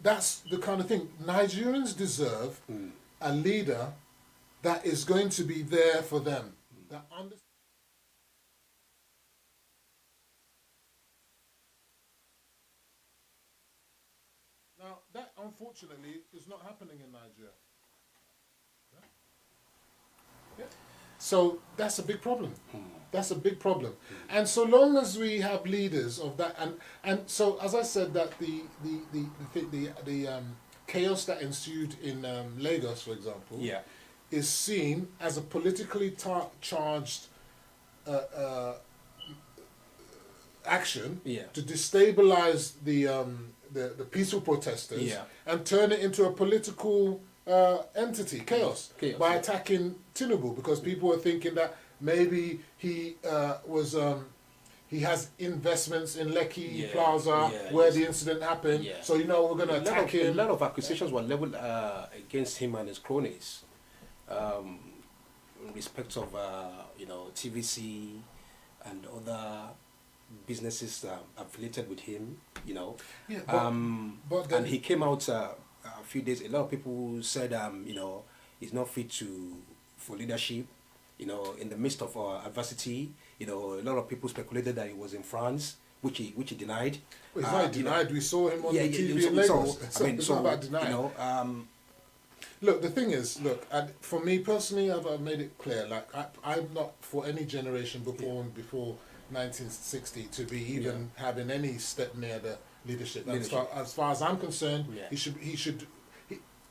that's the kind of thing. Nigerians deserve a leader that is going to be there for them. That Now, that unfortunately is not happening in Nigeria. So that's a big problem. That's a big problem. And so long as we have leaders of that, and so as I said, that the chaos that ensued in Lagos, for example, is seen as a politically charged action to destabilize the peaceful protesters and turn it into a political entity, chaos, by attacking Tinubu, because people were thinking that maybe he has investments in Lekki Plaza where the incident happened, so we're going to attack him. A lot of accusations were leveled against him and his cronies, in respect of TVC and other businesses affiliated with him, but and he came out a few days. A lot of people said, he's not fit for leadership. In the midst of adversity, a lot of people speculated that he was in France, which he denied. Well, he's not denied. We saw him on the TV in Lagos. It's not about denying. Look, the thing is, for me personally, I've made it clear. Like, I'm not for any generation born before 1960 to be even having any step near the leadership. As far as I'm concerned, he should.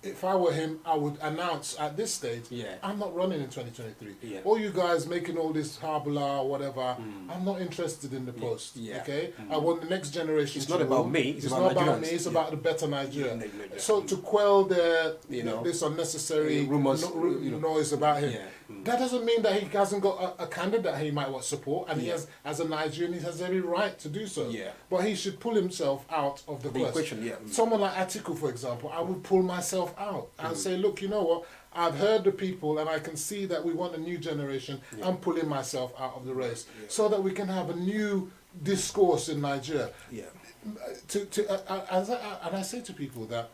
If I were him, I would announce at this stage, I'm not running in 2023. All you guys making all this harbala or whatever, I'm not interested in the post. Okay, I want the next generation. It's not about me. It's not about me. It's about the better Nigeria. So to quell their this unnecessary noise about him, that doesn't mean that he hasn't got a candidate he might want support, and he has, as a Nigerian, he has every right to do so. But he should pull himself out of the question. Someone like Atiku, for example, I would pull myself out and say, look, you know what? I've heard the people, and I can see that we want a new generation. I'm pulling myself out of the race so that we can have a new discourse in Nigeria. And I say to people that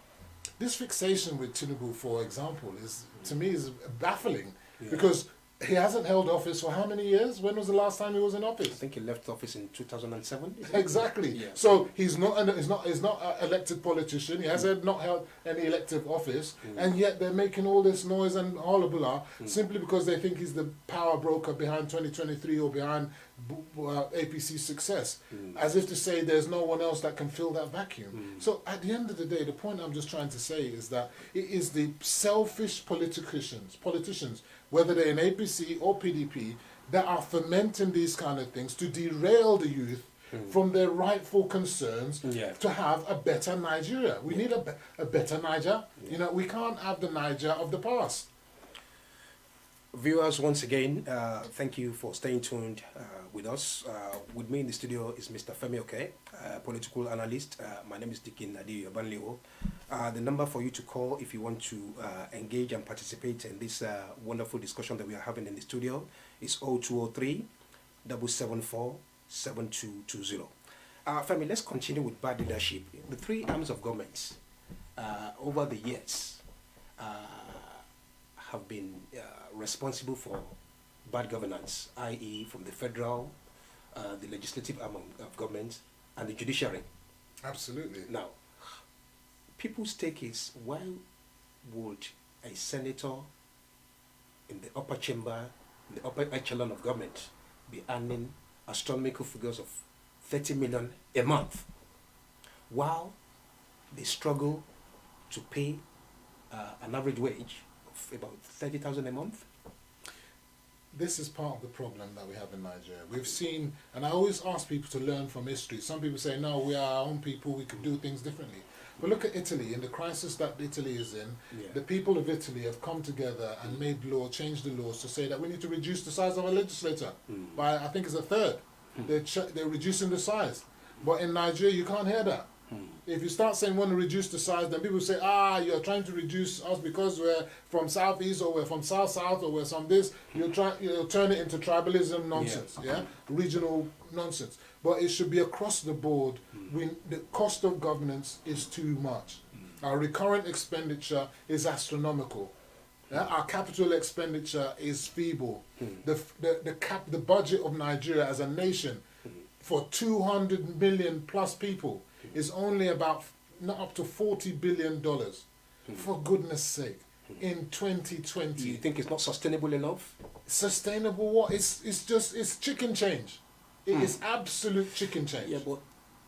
this fixation with Tinubu, for example, is to me is baffling because he hasn't held office for how many years? When was the last time he was in office? I think he left office in 2007. Exactly. Yeah. So he's not an elected politician. He hasn't not held any elective office, and yet they're making all this noise and hullabaloo simply because they think he's the power broker behind 2023 or behind APC's success, as if to say there's no one else that can fill that vacuum. So at the end of the day, the point I'm just trying to say is that it is the selfish politicians, whether they're in APC or PDP, that are fomenting these kind of things to derail the youth from their rightful concerns to have a better Nigeria. We need a better Niger. You know, we can't have the Niger of the past. Viewers, once again, thank you for staying tuned with us. With me in the studio is Mr. FEMI, political analyst. My name is Deacon, OBANLEOWO. The number for you to call if you want to engage and participate in this wonderful discussion that we are having in the studio is 0203 774 7220. Femi, let's continue with bad leadership. The three arms of government over the years have been responsible for bad governance, i.e. from the federal, the legislative arm of government, and the judiciary. Absolutely. Now, people's take is, why would a senator in the upper chamber, in the upper echelon of government, be earning astronomical figures of 30 million a month, while they struggle to pay an average wage of about 30,000 a month? This is part of the problem that we have in Nigeria. We've seen, and I always ask people to learn from history. Some people say, no, we are our own people, we can do things differently. But look at Italy, in the crisis that Italy is in, the people of Italy have come together and made law, changed the laws to say that we need to reduce the size of our legislature by, I think it's a third. They're reducing the size. But in Nigeria, you can't hear that. If you start saying want to reduce the size, then people say, you're trying to reduce us because we're from southeast or we're from south or we're from this. You'll turn it into tribalism nonsense, regional nonsense. But it should be across the board. The cost of governance is too much. Our recurrent expenditure is astronomical. Our capital expenditure is feeble. The budget of Nigeria as a nation for 200 million plus people is only about not up to $40 billion. For goodness sake, in 2020. Do you think it's not sustainable enough? Sustainable what? It's chicken change. It is absolute chicken change. Yeah, but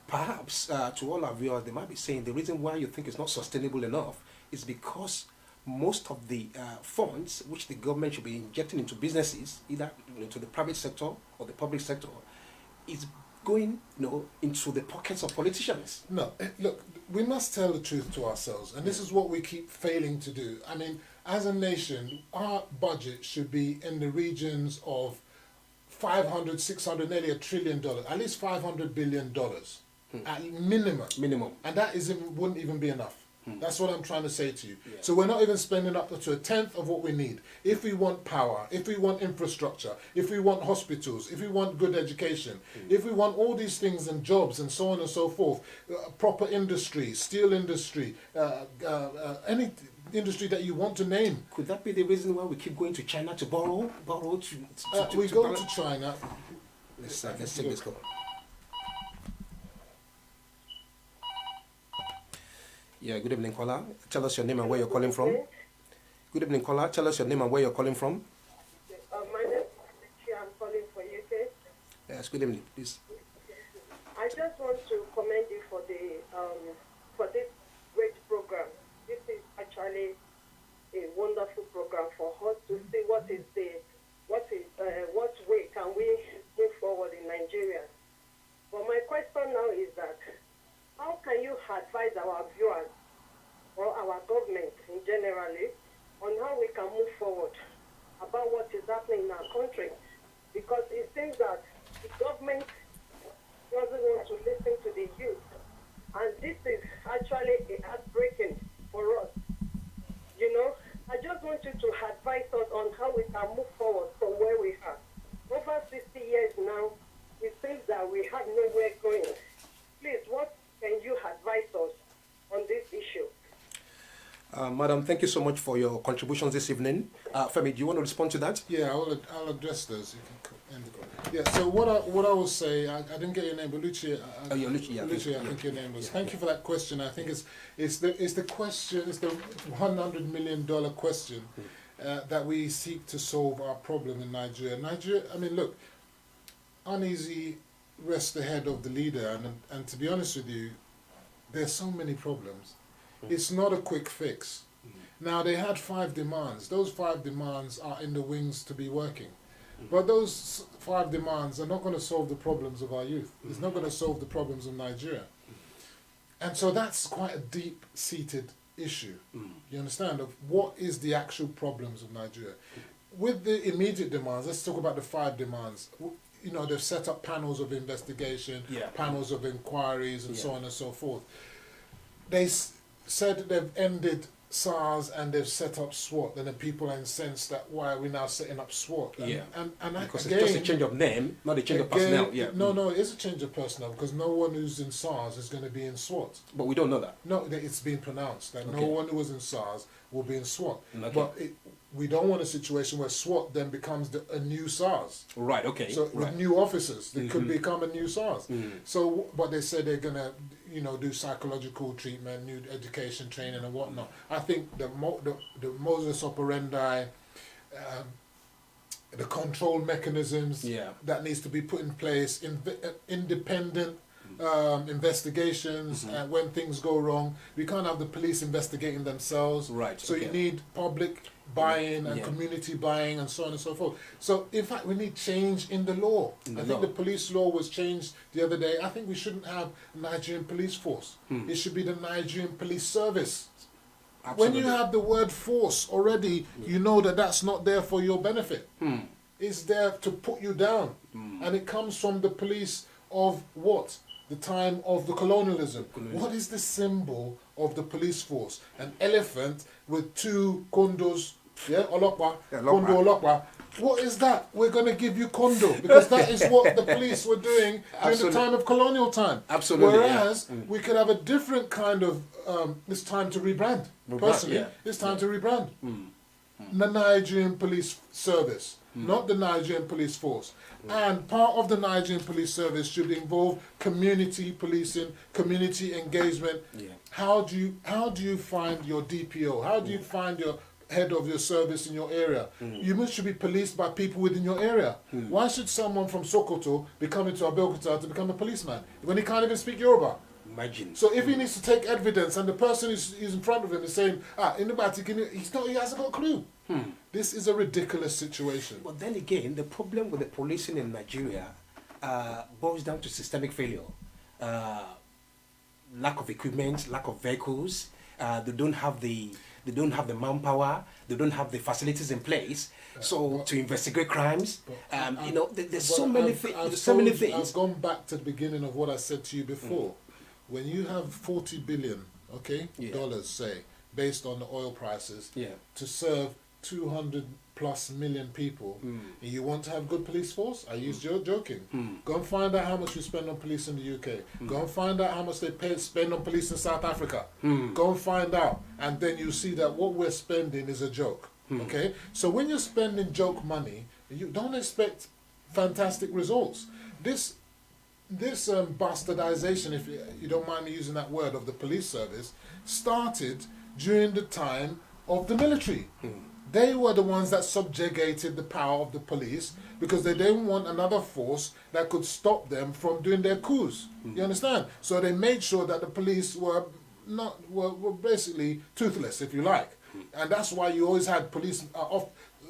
perhaps to all our viewers, they might be saying the reason why you think it's not sustainable enough is because most of the funds which the government should be injecting into businesses, either into the private sector or the public sector, is going into the pockets of politicians. No, look, we must tell the truth to ourselves, and this is what we keep failing to do. I mean, as a nation, our budget should be in the regions of 500, 600, nearly $1 trillion, at least $500 billion, at minimum. And that wouldn't even be enough. That's what I'm trying to say to you. Yeah. So we're not even spending up to 1/10 of what we need. If we want power, if we want infrastructure, if we want hospitals, if we want good education, if we want all these things and jobs and so on and so forth, proper industry, steel industry, any industry that you want to name. Could that be the reason why we keep going to China to borrow we go to China. Let's take this call. Yeah, good evening, caller. Tell us your name and where you're calling from. Good evening, caller. Tell us your name and where you're calling from. My name is Richie. I'm calling for UK. Yes, good evening, please. I just want to commend you for this great program. This is actually a wonderful program for us to see what way can we move forward in Nigeria. But my question now is that, how can you advise our viewers or our government in generally on how we can move forward about what is happening in our country? Because it seems that the government doesn't want to listen to the youth. And this is actually heartbreaking for us. I just want you to advise us on how we can move forward from where we are. Over 60 years now, it seems that we have nowhere going. Please, what can you advise us on this issue? Madam, thank you so much for your contributions this evening. Femi, do you want to respond to that? Yeah, I'll address those. You can end the call. Yeah. So what I will say, I didn't get your name, but Lucia. Lucia, Lucia, I think your name was. Thank you for that question. I think it's the question. It's the $100 million question that we seek to solve our problem in Nigeria. I mean, look, uneasy rests the head of the leader, and to be honest with you, there's so many problems. It's not a quick fix. Now, they had 5 demands. Those 5 demands are in the wings to be working. But those 5 demands are not going to solve the problems of our youth. It's not going to solve the problems of Nigeria. And so that's quite a deep-seated issue. You understand? Of what is the actual problems of Nigeria. With the immediate demands, let's talk about the 5 demands. You know, they've set up panels of investigation, panels of inquiries, and so on and so forth. They said they've ended SARS and they've set up SWAT, and then people are incensed that why are we now setting up SWAT? And Because again, it's just a change of name, not a change of personnel. No, it is a change of personnel because no one who's in SARS is going to be in SWAT. But we don't know that. No, it's been pronounced that no one who was in SARS will be in SWAT. Okay. But we don't want a situation where SWAT then becomes a new SARS. Right, okay. So with new officers, they could become a new SARS. So, but they said they're going to, do psychological treatment, new education training and whatnot. I think the modus operandi, the control mechanisms that needs to be put in place, independent investigations, and when things go wrong, we can't have the police investigating themselves. Right. So you need public buy-in and community buy-in and so on and so forth. So in fact, we need change in the law. I think the police law was changed the other day. I think we shouldn't have a Nigerian police force. It should be the Nigerian Police Service. Absolutely. When you have the word force already, you know that that's not there for your benefit. It's there to put you down. And it comes from the police of what? The time of the colonialism. What is the symbol of the police force? An elephant with 2 condos, olokpa, kondo olokpa. What is that? We're going to give you condo because that is what the police were doing during the time of colonial time. Absolutely. Whereas we could have a different kind of, it's time to rebrand. Personally, it's time to rebrand. The Nigerian Police Service, not the Nigerian Police Force. And part of the Nigerian Police Service should involve community policing, community engagement. How do you find your DPO? How do you find your head of your service in your area? You should be policed by people within your area. Why should someone from Sokoto be coming to Abeokuta to become a policeman when he can't even speak Yoruba? Imagine. So if he needs to take evidence and the person is in front of him is saying, he hasn't got a clue. This is a ridiculous situation. But then again, the problem with the policing in Nigeria boils down to systemic failure. Lack of equipment, lack of vehicles. They don't have the manpower. They don't have the facilities in place. To investigate crimes, there's so many things. I've gone back to the beginning of what I said to you before. When you have $40 billion, dollars, say, based on the oil prices, to serve 200+ million people, and you want to have good police force? I used your joking. Go and find out how much we spend on police in the UK. Go and find out how much they spend on police in South Africa. Go and find out, and then you see that what we're spending is a joke. Okay, so when you're spending joke money, you don't expect fantastic results. This bastardization, if you don't mind me using that word, of the police service started during the time of the military. They were the ones that subjugated the power of the police because they didn't want another force that could stop them from doing their coups. You understand? So they made sure that the police were basically toothless, if you like. And that's why you always had police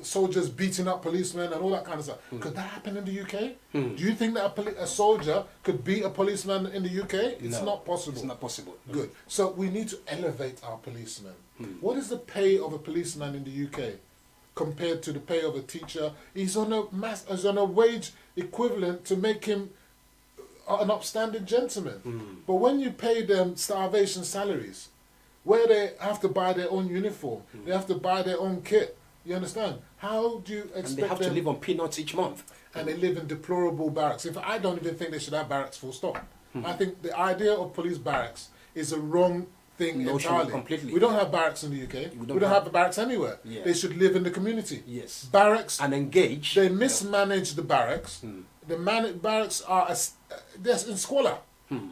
soldiers beating up policemen and all that kind of stuff. Could that happen in the UK? Do you think that a soldier could beat a policeman in the UK? It's not possible. It's not possible. Good. So we need to elevate our policemen. What is the pay of a policeman in the UK compared to the pay of a teacher? He's on a wage equivalent to make him an upstanding gentleman. But when you pay them starvation salaries, where they have to buy their own uniform, they have to buy their own kit, you understand? How do you expect them... And they have to live on peanuts each month. And they live in deplorable barracks. In fact, I don't even think they should have barracks full stop. I think the idea of police barracks is a wrong thing notion entirely. completely. We don't have barracks in the UK. We don't have barracks anywhere. Yeah. They should live in the community. Yes. Barracks. And engage. They mismanage the barracks. The barracks are they're in squalor.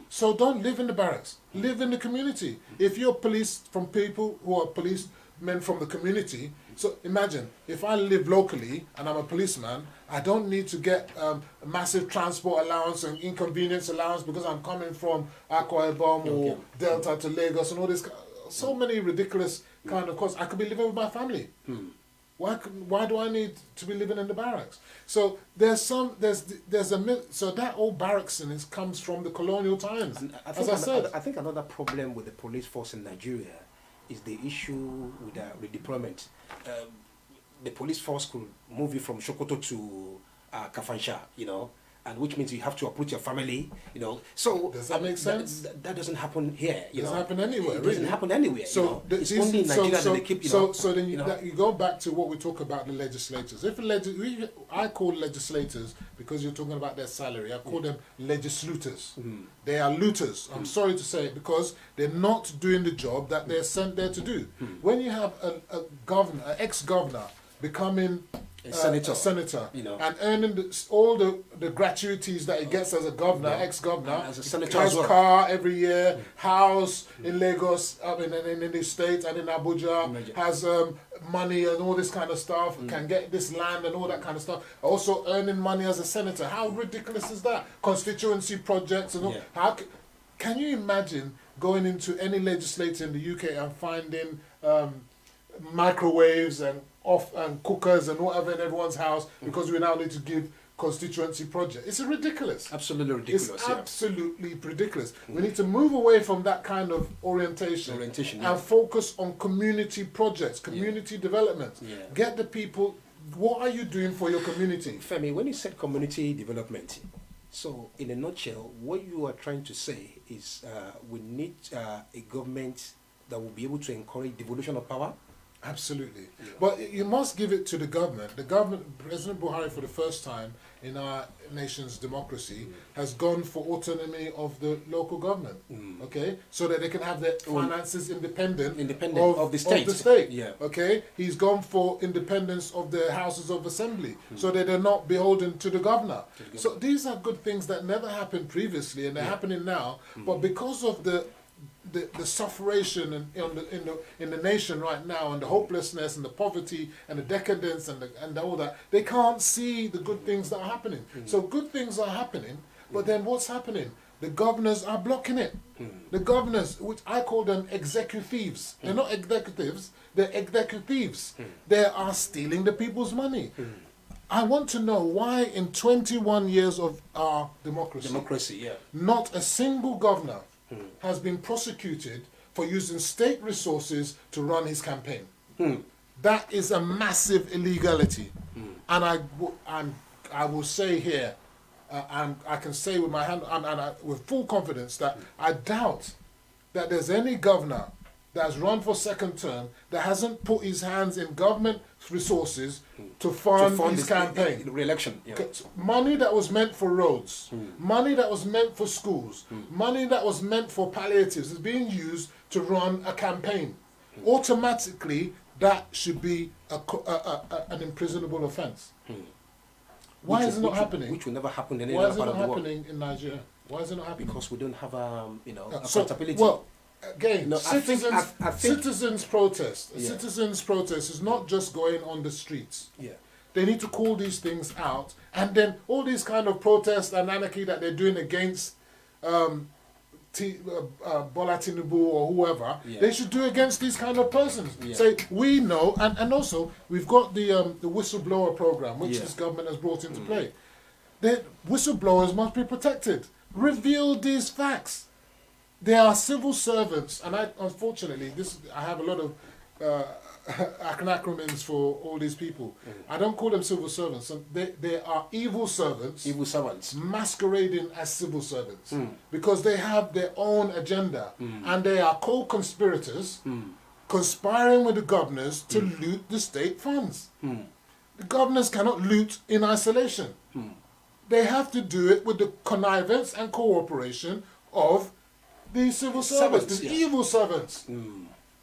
So don't live in the barracks. Live in the community. If you're policed from people who are policemen from the community, so imagine if I live locally and I'm a policeman, I don't need to get a massive transport allowance and inconvenience allowance because I'm coming from Akwa Ibom or Delta to Lagos and all this. So many ridiculous kind of costs. I could be living with my family. Why do I need to be living in the barracks? So so that old barracks comes from the colonial times. As I said, I think another problem with the police force in Nigeria is the issue with redeployment. The police force could move you from Sokoto to Kafansha, and which means you have to uproot your family, So does that make sense? That doesn't happen here. It doesn't happen anywhere. It doesn't happen anywhere. So it's only in Nigeria that they keep. So then you go back to what we talk about the legislators. I call legislators because you're talking about their salary. I call them legislators. They are looters. I'm sorry to say it because they're not doing the job that they're sent there to do. When you have a governor, an ex-governor, becoming a senator, and earning all the gratuities that he gets as a governor, ex-governor, as a senator has as well. Car every year, house in Lagos, in the States and in Abuja, has money and all this kind of stuff, can get this land and all that kind of stuff. Also earning money as a senator. How ridiculous is that? Constituency projects and all. Can you imagine going into any legislature in the UK and finding microwaves and cookers and whatever in everyone's house because we now need to give constituency project? It's ridiculous. Absolutely ridiculous. It's absolutely ridiculous. We need to move away from that kind of orientation and focus on community projects, community development. Get the people. What are you doing for your community? Femi, when you said community development, so in a nutshell, what you are trying to say is we need a government that will be able to encourage devolution of power. Absolutely. But you must give it to the government. The government, President Buhari, for the first time in our nation's democracy, has gone for autonomy of the local government, okay? So that they can have their finances independent of the state. Okay? He's gone for independence of the houses of assembly, so that they're not beholden to the governor. So these are good things that never happened previously, and they're happening now, but because of the sufferation in the nation right now, and the hopelessness and the poverty and the decadence and all that, they can't see the good things that are happening. So good things are happening, but then what's happening? The governors are blocking it. The governors, which I call them executives, they're not executives, they're executives. They are stealing the people's money. I want to know why in 21 years of our democracy, not a single governor has been prosecuted for using state resources to run his campaign. That is a massive illegality. And I will say here, and I can say with my hand, with full confidence, that I doubt that there's any governor that has run for second term that hasn't put his hands in government resources to fund his campaign. Re-election. Money that was meant for roads, money that was meant for schools, money that was meant for palliatives is being used to run a campaign. Automatically, that should be an imprisonable offence. Why is it not happening? Which will never happen in any other part of the world. Why is it not happening in Nigeria? Why is it not happening? Because we don't have accountability. Again, citizens protest. Yeah. Citizens protest is not just going on the streets. Yeah. They need to call these things out, and then all these kind of protests and anarchy that they're doing against Bola Tinubu or whoever, they should do against these kind of persons. Say, we know, and also we've got the whistleblower program, which this government has brought into play. The whistleblowers must be protected. Reveal these facts. They are civil servants, and unfortunately, I have a lot of acronyms for all these people. I don't call them civil servants. They are evil servants. Evil servants. Masquerading as civil servants. Because they have their own agenda. And they are co-conspirators, conspiring with the governors to loot the state funds. The governors cannot loot in isolation. They have to do it with the connivance and cooperation of the civil servants, the evil servants.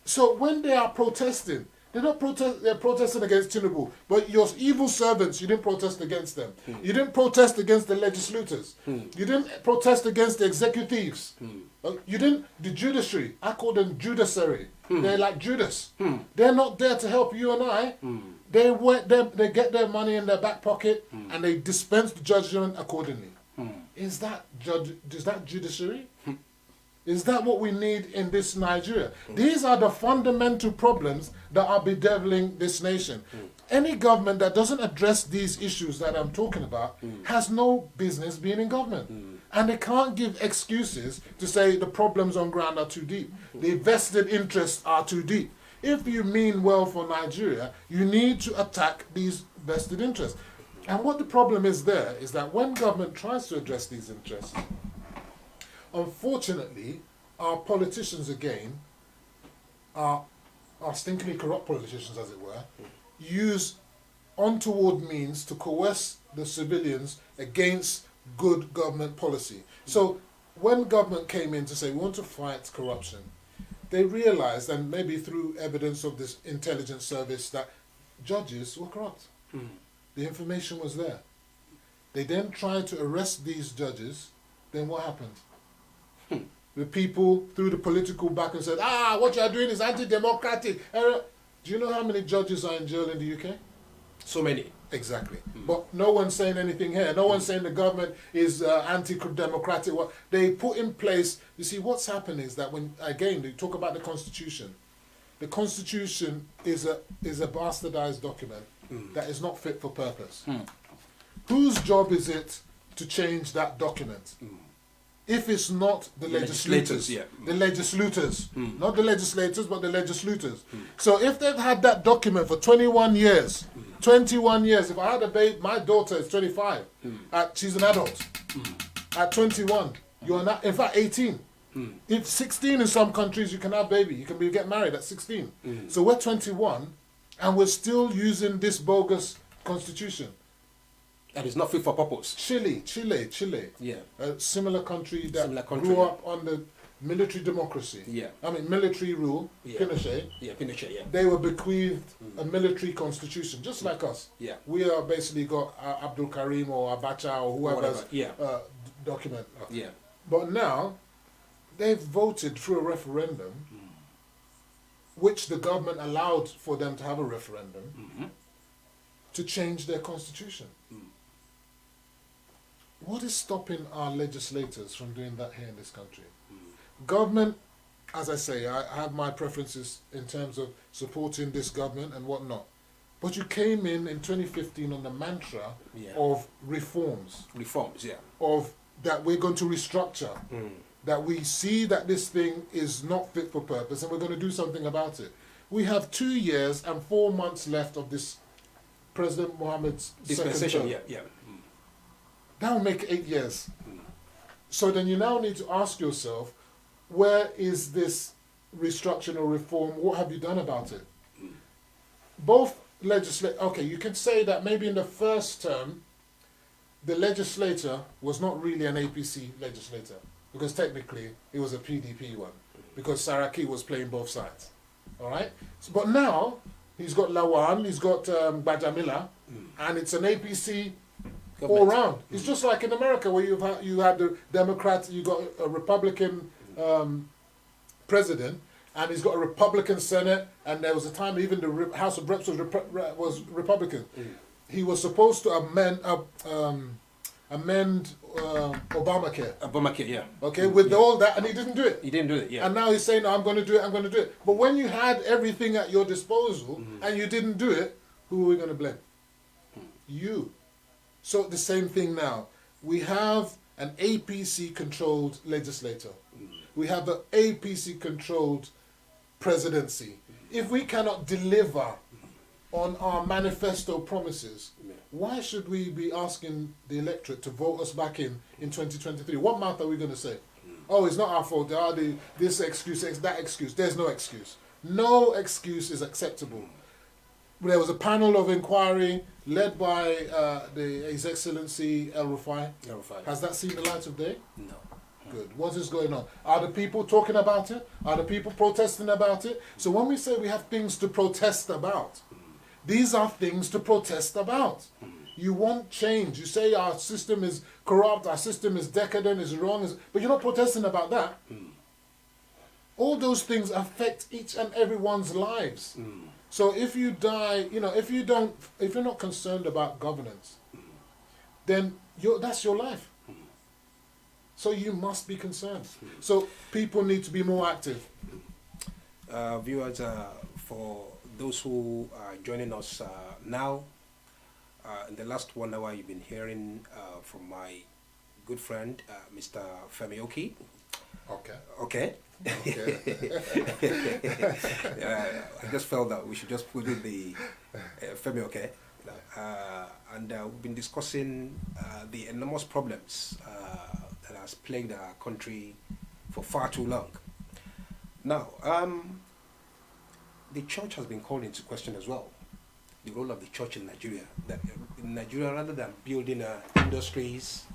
So when they are protesting, they're protesting against Tinubu, but your evil servants, you didn't protest against them. You didn't protest against the legislators. You didn't protest against the executives. You didn't, the judiciary, I call them judiciary. They're like Judas. They're not there to help you and I. They get their money in their back pocket and they dispense the judgment accordingly. Is that judiciary? Is that what we need in this Nigeria? These are the fundamental problems that are bedeviling this nation. Any government that doesn't address these issues that I'm talking about has no business being in government. And they can't give excuses to say the problems on ground are too deep. The vested interests are too deep. If you mean well for Nigeria, you need to attack these vested interests. And what the problem is there is that when government tries to address these interests, unfortunately, our politicians again, our stinkingly corrupt politicians as it were, use untoward means to coerce the civilians against good government policy. So when government came in to say we want to fight corruption, they realized, and maybe through evidence of this intelligence service, that judges were corrupt. The information was there. They then tried to arrest these judges. Then what happened? The people threw the political back and said, what you are doing is anti-democratic. Do you know how many judges are in jail in the UK? So many. Exactly. But no one's saying anything here. No one's saying the government is anti-democratic. What they put in place, you see, what's happened is that when, again, they talk about the Constitution. The Constitution is a bastardized document that is not fit for purpose. Whose job is it to change that document? If it's not the legislators, the legislators, not the legislators, but the legislators. So if they've had that document for 21 years, 21 years, if I had a baby, my daughter is 25, she's an adult. At 21, you're not, in fact 18. If 16 in some countries, you can have baby, you can get married at 16. So we're 21, and we're still using this bogus constitution. And it's not fit for purpose. Chile. Yeah. A similar country that grew up under military democracy. Yeah. I mean, military rule, Pinochet. Yeah, Pinochet, yeah. They were bequeathed a military constitution, just like us. Yeah. We are basically got Abdul Karim or Abacha or whoever's document. Yeah. But now, they've voted through a referendum, which the government allowed for them to have a referendum, to change their constitution. What is stopping our legislators from doing that here in this country? Government, as I say, I have my preferences in terms of supporting this government and whatnot. But you came in 2015 on the mantra of reforms. Reforms, yeah. Of that we're going to restructure. That we see that this thing is not fit for purpose and we're going to do something about it. We have 2 years and 4 months left of this President Mohammed's dispensation, second term. That will make 8 years. So then you now need to ask yourself, where is this restructuring or reform? What have you done about it? Both okay, you can say that maybe in the first term, the legislator was not really an APC legislator, because technically it was a PDP one, because Saraki was playing both sides. All right? So, but now, he's got Lawan, he's got Bajamila, and it's an APC all round. It's just like in America where you had the Democrats, you got a Republican president, and he's got a Republican Senate, and there was a time even the House of Reps was Republican. He was supposed to amend Obamacare. Obamacare, yeah. Okay, with all that, and he didn't do it. He didn't do it, yeah. And now he's saying, no, I'm going to do it, I'm going to do it. But when you had everything at your disposal, and you didn't do it, who are we going to blame? You. So the same thing now. We have an APC-controlled legislator. We have an APC-controlled presidency. If we cannot deliver on our manifesto promises, why should we be asking the electorate to vote us back in 2023? What mouth are we going to say? Oh, it's not our fault. There are this excuse, that excuse. There's no excuse. No excuse is acceptable. There was a panel of inquiry led by His Excellency El Rufai. Has that seen the light of day? No. Good. What is going on? Are the people talking about it? Are the people protesting about it? So when we say we have things to protest about, these are things to protest about. You want change. You say our system is corrupt, our system is decadent, is wrong, but you're not protesting about that. All those things affect each and everyone's lives. So if you die, if you're not concerned about governance, then that's your life. So you must be concerned. So people need to be more active. Viewers, for those who are joining us now, in the last 1 hour, you've been hearing from my good friend, Mr. FEMI. Okay. Okay. I just felt that we should just put in the FEMI. Okay. And we've been discussing the enormous problems that has plagued our country for far too long. Now, the church has been called into question as well. The role of the church in Nigeria. That in Nigeria, rather than building industries,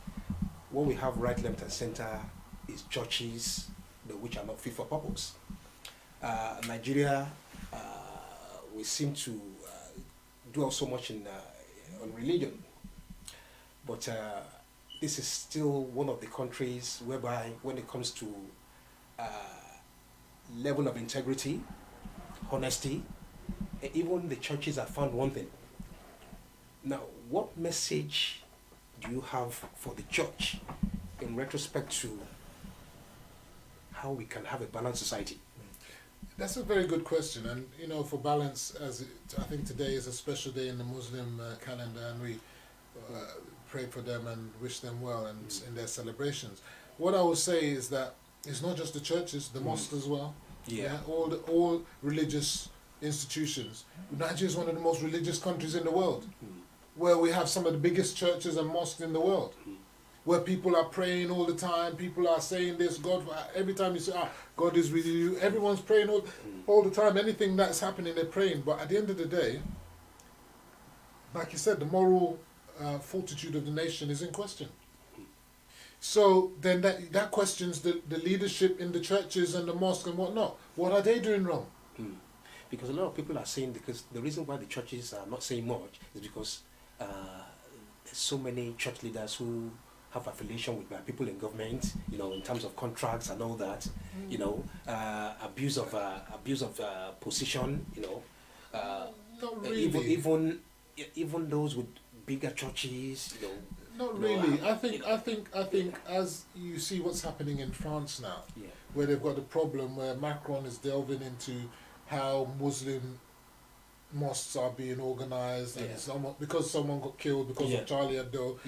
what we have right, left, and center is churches, which are not fit for purpose. Nigeria, we seem to dwell so much on religion, but this is still one of the countries whereby, when it comes to level of integrity, honesty, even the churches have found one thing. Now, what message do you have for the church in retrospect to how we can have a balanced society? That's a very good question, and for balance, I think today is a special day in the Muslim calendar, and we pray for them and wish them well and in their celebrations. What I would say is that it's not just the churches, the mosques as well. All religious institutions. Nigeria is one of the most religious countries in the world, where we have some of the biggest churches and mosques in the world, where people are praying all the time, people are saying this, God, every time you say, God is with you, everyone's praying all the time, anything that's happening, they're praying. But at the end of the day, like you said, the moral fortitude of the nation is in question. So then that questions the leadership in the churches and the mosque and whatnot. What are they doing wrong? Because a lot of people are saying, because the reason why the churches are not saying much is because there's so many church leaders who have affiliation with people in government, in terms of contracts and all that, abuse of position, Not really. even those with bigger churches, Not really. I think as you see what's happening in France now, where they've got a problem where Macron is delving into how Muslim mosques are being organized, and it's almost because someone got killed because of Charlie Hebdo,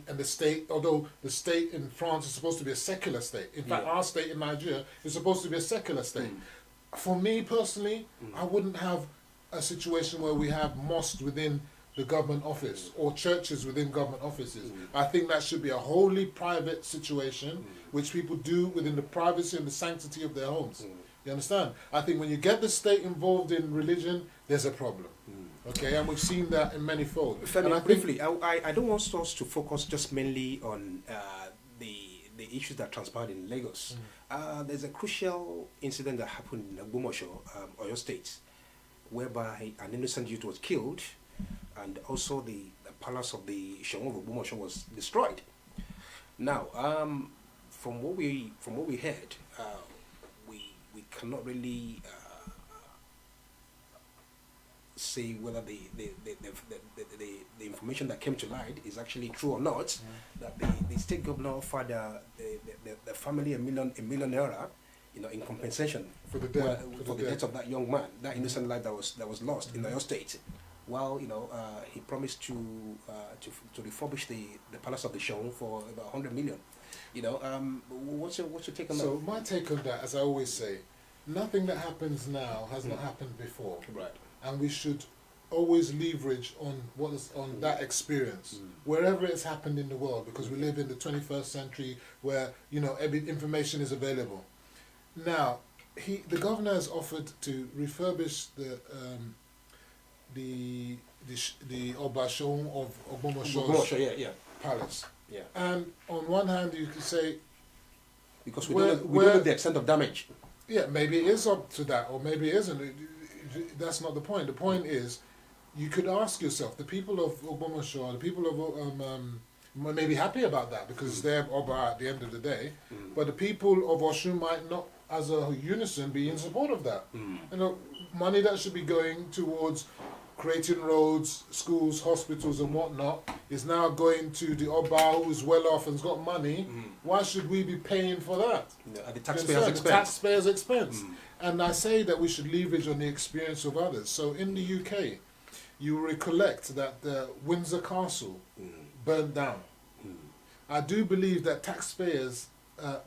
and the state, although the state in France is supposed to be a secular state. In fact, our state in Nigeria is supposed to be a secular state. For me personally, I wouldn't have a situation where we have mosques within the government office or churches within government offices. I think that should be a wholly private situation, which people do within the privacy and the sanctity of their homes. You understand? I think when you get the state involved in religion, there's a problem. Okay, and we've seen that in many folds. Briefly, I don't want us to focus just mainly on the issues that transpired in Lagos. There's a crucial incident that happened in Ogbomoso, Oyo State, whereby an innocent youth was killed, and also the palace of the Shon of Ogbomoso was destroyed. Now, from what we heard, we cannot really say whether the information that came to light is actually true or not. That the state governor offered the family a million naira, in compensation for the death of that young man, that innocent life that was lost in Oyo State. While he promised to refurbish the palace of the Shon for about 100 million. What's your take on that? So my take on that, as I always say, nothing that happens now has not happened before. Right. And we should always leverage on what is on that experience wherever it's happened in the world, because we live in the 21st century where every information is available. Now, the governor has offered to refurbish the Obashon of Ogbomoso's palace. Yeah. And on one hand, you could say Because we don't know the extent of damage. Yeah, maybe it is up to that, or maybe it isn't. That's not the point. The point is, you could ask yourself, the people of Ogbomoso, the people of may be happy about that because they're Oba at the end of the day, but the people of Oshun might not, as a unison, be in support of that. You know, money that should be going towards creating roads, schools, hospitals and whatnot is now going to the Oba who's well off and's got money. Why should we be paying for that? At the taxpayer's expense. The taxpayer's expense. And I say that we should leverage on the experience of others. So in the UK, you recollect that the Windsor Castle burned down. I do believe that taxpayers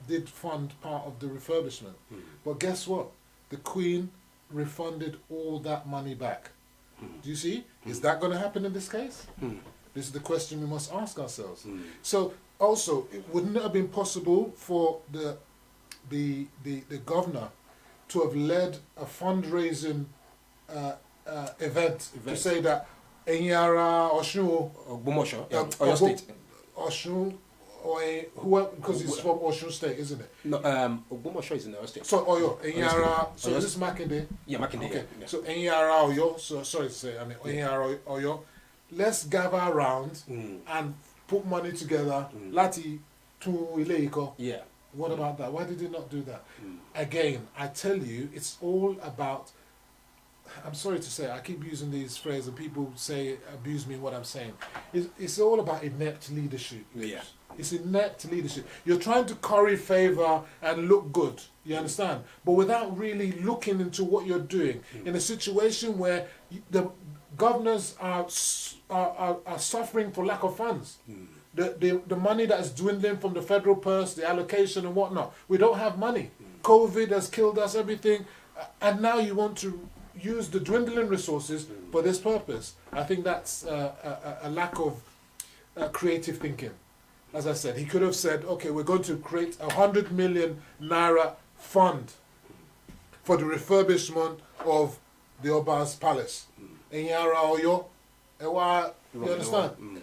did fund part of the refurbishment. But guess what? The Queen refunded all that money back. Do you see? Is that going to happen in this case? This is the question we must ask ourselves. So also, wouldn't it have been possible for the governor to have led a fundraising event to say that Enyara Oshun Ogbomoso, Oyo State. Oshun or whoever, because it's from Oshun State, isn't it? No, Ogbomoso is in Oyo State. So Oyo, Enyara. So Oyo this is Makinde. Yeah, Makinde. Okay. Yeah. So Enyara Oyo. So sorry to say, I mean Enyara Oyo. Let's gather around and put money together. Lati tu Ileiko. Yeah. What about that? Why did you not do that? Again, I tell you, it's all about. I'm sorry to say, I keep using these phrases, and people say abuse me what I'm saying. It's all about inept leadership. Yeah. It's inept leadership. You're trying to curry favor and look good. You understand? But without really looking into what you're doing in a situation where the governors are suffering for lack of funds. The money that is dwindling from the federal purse, the allocation and whatnot. We don't have money. COVID has killed us, everything. And now you want to use the dwindling resources for this purpose. I think that's a lack of creative thinking. As I said, he could have said, okay, we're going to create 100 million naira fund for the refurbishment of the Oba's palace. Enyara Oyo, you understand?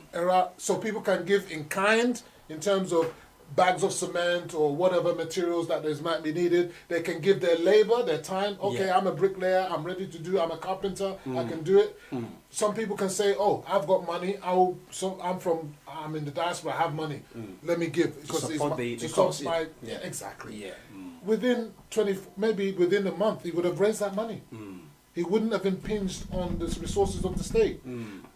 So people can give in kind in terms of bags of cement or whatever materials that might be needed. They can give their labor, their time. Okay, Yeah. I'm a bricklayer, I'm ready to do, I'm a carpenter, I can do it. Some people can say, oh, I've got money, I'm in the diaspora, I have money. Let me give. Because support the to cause, my, yeah. exactly. Yeah. Within maybe within a month, he would have raised that money. He wouldn't have impinged on the resources of the state.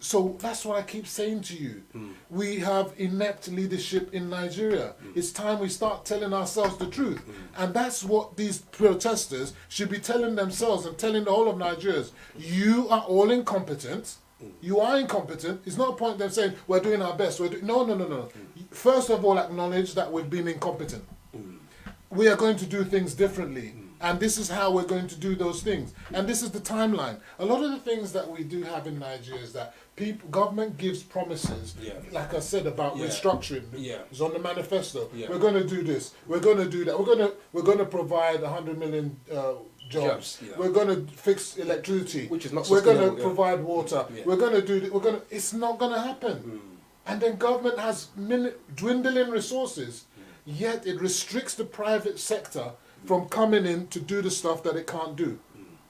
So that's what I keep saying to you. We have inept leadership in Nigeria. It's time we start telling ourselves the truth. And that's what these protesters should be telling themselves and telling the whole of Nigerians. You are all incompetent. You are incompetent. It's not a point them saying, we're doing our best. No. First of all, acknowledge that we've been incompetent. We are going to do things differently. And this is how we're going to do those things. And this is the timeline. A lot of the things that we do have in Nigeria is that government gives promises, like I said, about restructuring. It's on the manifesto. We're going to do this. We're going to do that. We're going to provide 100 million jobs. We're going to fix electricity. Which is not We're going to sustainable, provide water. We're going to do. It's not going to happen. And then government has dwindling resources, yet it restricts the private sector from coming in to do the stuff that it can't do.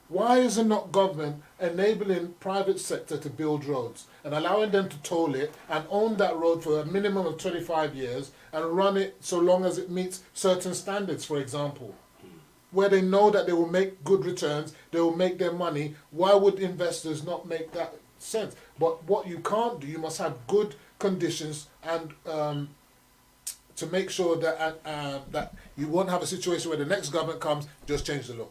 Why is it not government enabling private sector to build roads and allowing them to toll it and own that road for a minimum of 25 years and run it so long as it meets certain standards, for example, where they know that they will make good returns, they will make their money? Why would investors not make that sense? But what you can't do, you must have good conditions and to make sure that that you won't have a situation where the next government comes, just change the law.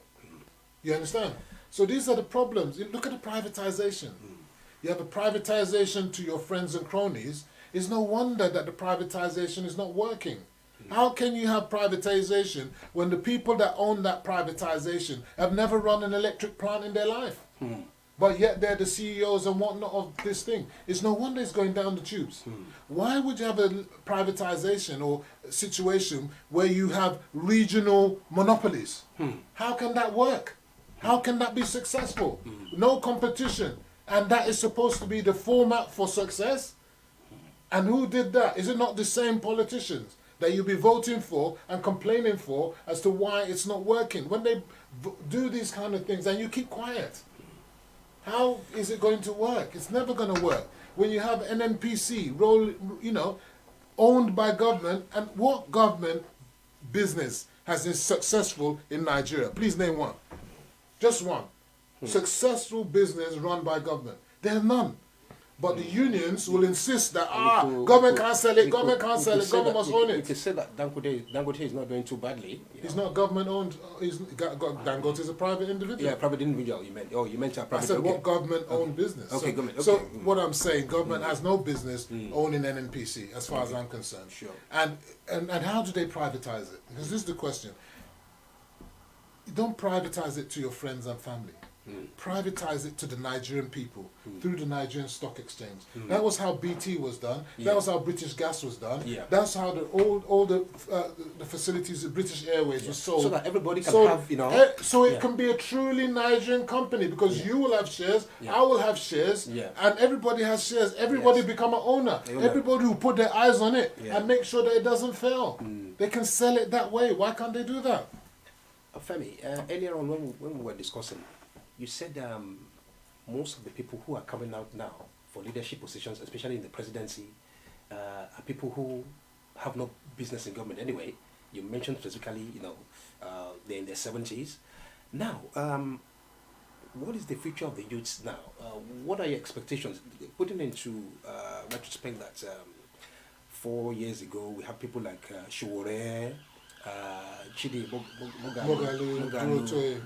You understand? So these are the problems. Look at the privatization. You have a privatization to your friends and cronies. It's no wonder that the privatization is not working. How can you have privatization when the people that own that privatization have never run an electric plant in their life? But yet they're the CEOs and whatnot of this thing. It's no wonder it's going down the tubes. Why would you have a privatization or a situation where you have regional monopolies? How can that work? How can that be successful? No competition. And that is supposed to be the format for success? And who did that? Is it not the same politicians that you'll be voting for and complaining for as to why it's not working. When they do these kind of things and you keep quiet, how is it going to work? It's never going to work. When you have NNPC owned by government, and what government business has been successful in Nigeria? Please name one. Just one. Successful business run by government. There are none. But the unions will insist that government can't sell it, government can't sell it, government must own it. You can say that Dangote is not doing too badly. He's not government owned. Dangote is a private individual. Yeah, private individual. You meant a private. I said what government owned business. Okay, government. So what I'm saying, government has no business owning NNPC, as far as I'm concerned. Sure. And how do they privatize it? Because this is the question. You don't privatize it to your friends and family. Privatize it to the Nigerian people through the Nigerian Stock Exchange. That was how BT was done. That was how British Gas was done. That's how all the facilities of British Airways were sold. So that everybody can have, So it can be a truly Nigerian company, because you will have shares, I will have shares, and everybody has shares. Everybody become an owner. Everybody will put their eyes on it and make sure that it doesn't fail. They can sell it that way. Why can't they do that? Femi, earlier on when we were discussing, you said most of the people who are coming out now for leadership positions, especially in the presidency, are people who have no business in government anyway. You mentioned specifically, they're in their 70s. Now, what is the future of the youths now? What are your expectations? Putting into retrospect that 4 years ago, we have people like Shore, Chidi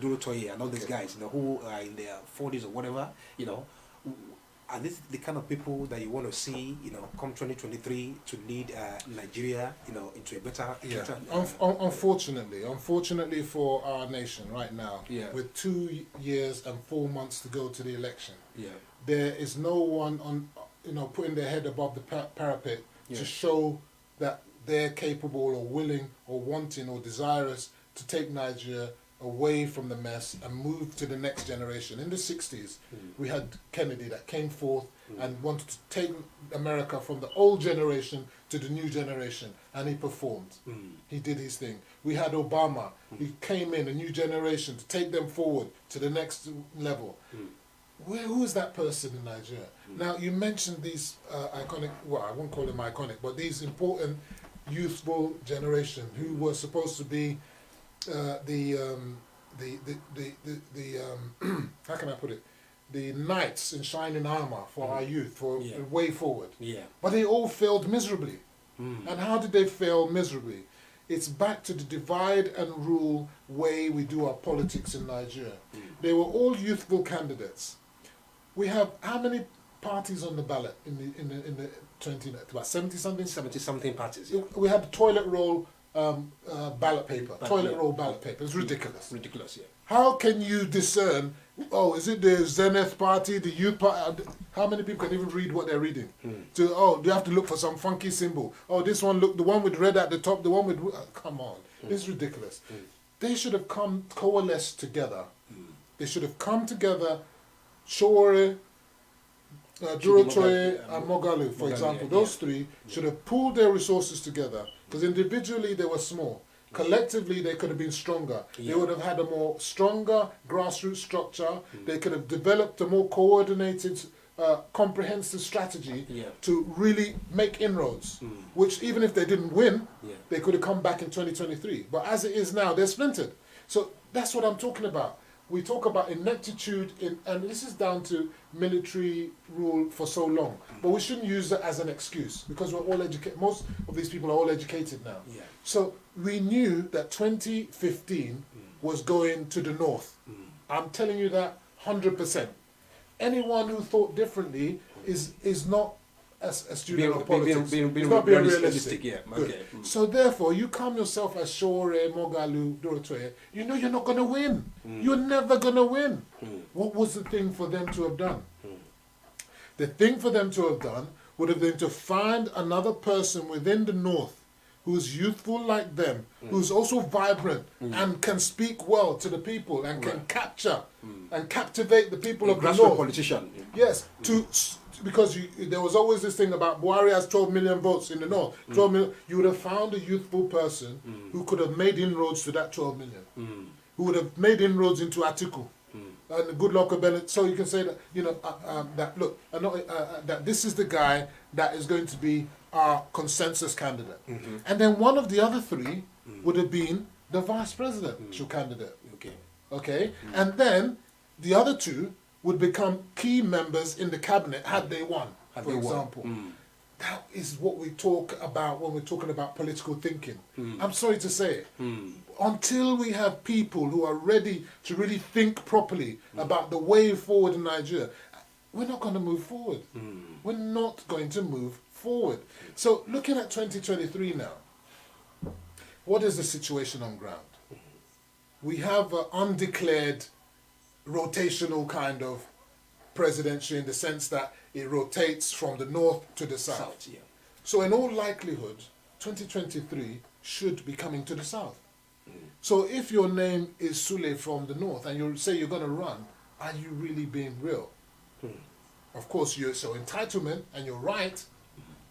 Durotoye, and all these guys, who are in their 40s or whatever, are these the kind of people that you want to see, come 2023 to lead Nigeria, into a better future? Unfortunately for our nation right now, with 2 years and 4 months to go to the election, there is no one on, putting their head above the parapet to show that they're capable or willing or wanting or desirous to take Nigeria away from the mess and move to the next generation. In the 60s, we had Kennedy that came forth and wanted to take America from the old generation to the new generation, and he performed. He did his thing. We had Obama. He came in, a new generation, to take them forward to the next level. Who is that person in Nigeria? Now, you mentioned these iconic, I won't call them iconic, but these important youthful generation who were supposed to be the how can I put it, the knights in shining armor for our youth, for the way forward. But they all failed miserably. And how did they fail miserably? It's back to the divide and rule way we do our politics in Nigeria. They were all youthful candidates. We have how many parties on the ballot in the 20, about 70-something parties. We had the toilet roll ballot paper. Roll ballot paper. It's ridiculous. Ridiculous, yeah. How can you discern, is it the Zenith party, the youth party? How many people can even read what they're reading? Do you have to look for some funky symbol? The one with red at the top, the one with... come on. This is ridiculous. They should have coalesced together. They should have come together, Shore, Durotoye and Mogalu, for example. Those three should have pooled their resources together, because individually they were small. Collectively, they could have been stronger. They would have had a more stronger grassroots structure. They could have developed a more coordinated, comprehensive strategy to really make inroads, which even if they didn't win, they could have come back in 2023. But as it is now, they're splintered. So that's what I'm talking about. We talk about ineptitude, and this is down to military rule for so long. But we shouldn't use that as an excuse, because we're all educated. Most of these people are all educated now. So we knew that 2015 was going to the north. I'm telling you that 100%. Anyone who thought differently is not a student of politics. It's not being realistic. So therefore, you come yourself as Shore, Mogalu, Durotoye, you know you're not going to win. You're never going to win. What was the thing for them to have done? The thing for them to have done would have been to find another person within the north who's youthful like them, who's also vibrant and can speak well to the people and can capture and captivate the people of the grassroots North. politician. Yes, because there was always this thing about Buhari has 12 million votes in the North. 12 million. You would have found a youthful person who could have made inroads to that 12 million, who would have made inroads into Atiku. And good luck with Bennett. So you can say that, you know, that look, that this is the guy that is going to be our consensus candidate. And then one of the other three would have been the vice presidential candidate. Okay? And then the other two would become key members in the cabinet had they won, for example. That is what we talk about when we're talking about political thinking. I'm sorry to say it. Until we have people who are ready to really think properly about the way forward in Nigeria, we're not going to move forward. We're not going to move forward. So looking at 2023 now, what is the situation on ground? We have an undeclared rotational kind of presidency in the sense that it rotates from the north to the south. So in all likelihood, 2023 should be coming to the south. So if your name is Sule from the north and you say you're going to run, are you really being real? Of course, you're so entitlement and you're right,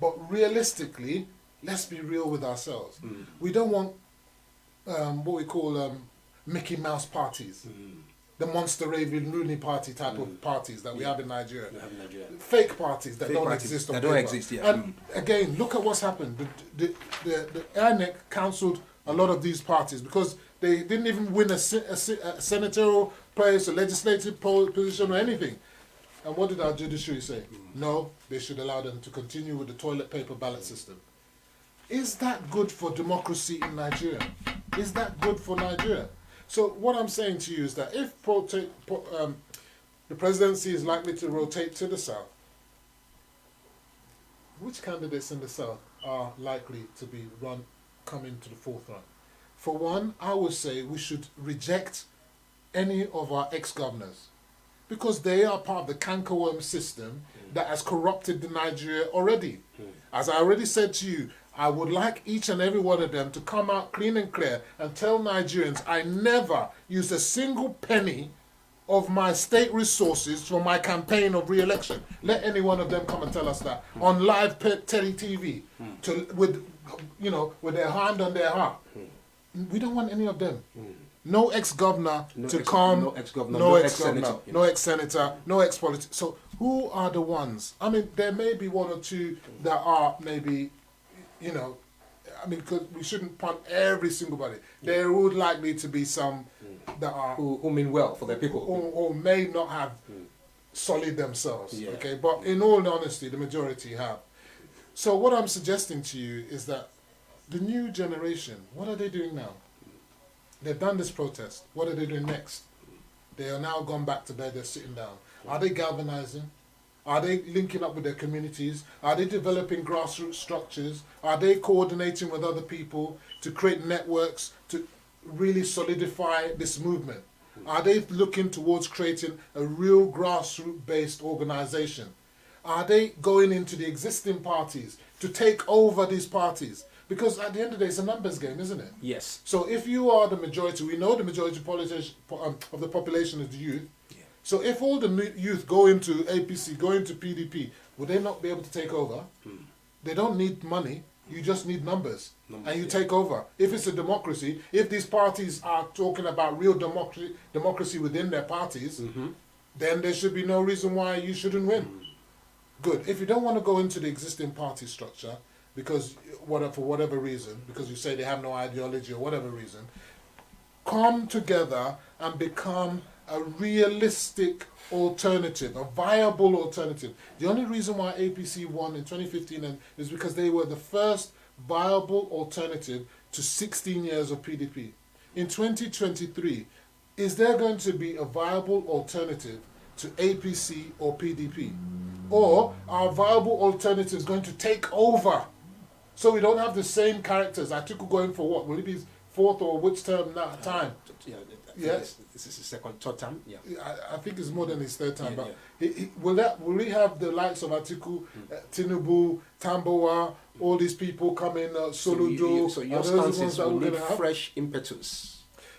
but realistically, let's be real with ourselves. We don't want what we call Mickey Mouse parties. The Monster Raven Rooney party type of parties that we have in Nigeria. Fake parties that don't exist on paper. And again, look at what's happened. The INEC cancelled a lot of these parties because they didn't even win a senatorial place, a legislative position or anything. And what did our judiciary say? No, they should allow them to continue with the toilet paper ballot system. Is that good for democracy in Nigeria? Is that good for Nigeria? So what I'm saying to you is that if the presidency is likely to rotate to the south, which candidates in the south are likely to be coming to the forefront? For one, I would say we should reject any of our ex-governors because they are part of the cankerworm system that has corrupted the Nigeria already. As I already said to you, I would like each and every one of them to come out clean and clear and tell Nigerians I never used a single penny of my state resources for my campaign of re-election. Let any one of them come and tell us that on live telly TV, with their hand on their heart. We don't want any of them. No ex-governor to come, no ex-governor, no ex-senator, no ex-politician. So who are the ones? I mean, there may be one or two that are maybe, because we shouldn't punt every single body. There would likely to be some that are who mean well for their people, or may not have solid themselves. Okay, but in all honesty, the majority have. So what I'm suggesting to you is that the new generation, what are they doing now? They've done this protest. What are they doing next? They are now gone back to bed. They're sitting down. Are they galvanizing? Are they linking up with their communities? Are they developing grassroots structures? Are they coordinating with other people to create networks to really solidify this movement? Are they looking towards creating a real grassroots-based organization? Are they going into the existing parties to take over these parties? Because at the end of the day, it's a numbers game, isn't it? Yes. So if you are the majority, we know the majority of the population is the youth. So if all the youth go into APC, go into PDP, would they not be able to take over? They don't need money. You just need numbers and you take over. If it's a democracy, if these parties are talking about real democracy within their parties, then there should be no reason why you shouldn't win. Good. If you don't want to go into the existing party structure, because for whatever reason, because you say they have no ideology or whatever reason, come together and become a realistic alternative, a viable alternative. The only reason why APC won in 2015 is because they were the first viable alternative to 16 years of PDP. In 2023, is there going to be a viable alternative to APC or PDP? Or are viable alternatives going to take over? So we don't have the same characters. Atiku going for what? Will it be fourth or which term that time? Yeah. This is his third term. Yeah. I think it's more than his third time, Yeah, but will we have the likes of Atiku, Tinubu, Tamboa, all these people coming, Soludo? So your stance is we need fresh impetus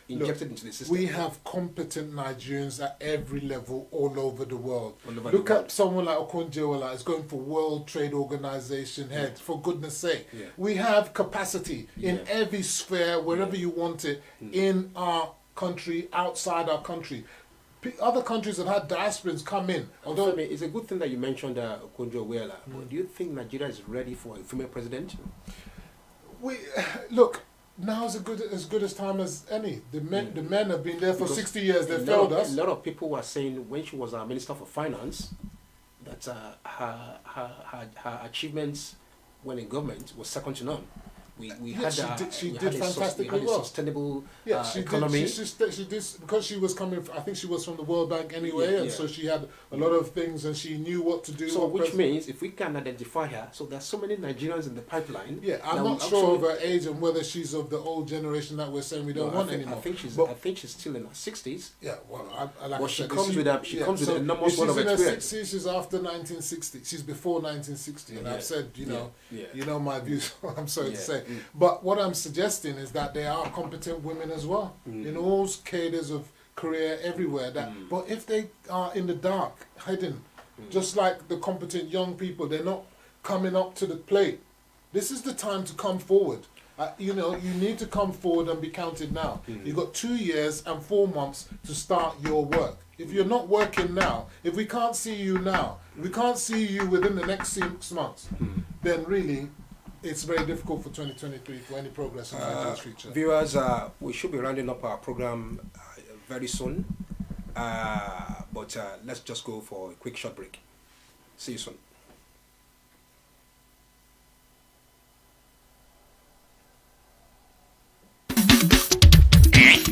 injected into the system. We have competent Nigerians at every level all over the world. Look at someone like Okonjo-Iweala is going for World Trade Organization head, for goodness sake. Yeah. We have capacity in every sphere, wherever you want it, in our country, outside our country. Other countries have had diasporans come in. Although it's a good thing that you mentioned Okonjo-Iweala. But do you think Nigeria is ready for a female president? Look. Now is as good as time as any. The men have been there for 60 years. They failed us. A lot of people were saying when she was our Minister for Finance that her achievements when in government was second to none. She did fantastically well. Sustainable she economy. She did because she was coming. I think she was from the World Bank anyway, and so she had a lot of things, and she knew what to do. So, which means if we can identify her, so there's so many Nigerians in the pipeline. Yeah, I'm not sure of her age and whether she's of the old generation that we're saying we don't want anymore. I think she's still in her 60s. Yeah, well, she comes with an enormous one of experience. She's after 1960. She's before 1960, and I've said, you know my views. I'm sorry to say. But what I'm suggesting is that there are competent women as well in all cadres of career everywhere. But if they are in the dark, hidden, just like the competent young people, they're not coming up to the plate. This is the time to come forward. You need to come forward and be counted now. You've got 2 years and 4 months to start your work. If you're not working now, if we can't see you now, we can't see you within the next 6 months, then really it's very difficult for 2023 for any progress in Nigeria's future. Viewers, we should be rounding up our program very soon, but let's just go for a quick short break. See you soon.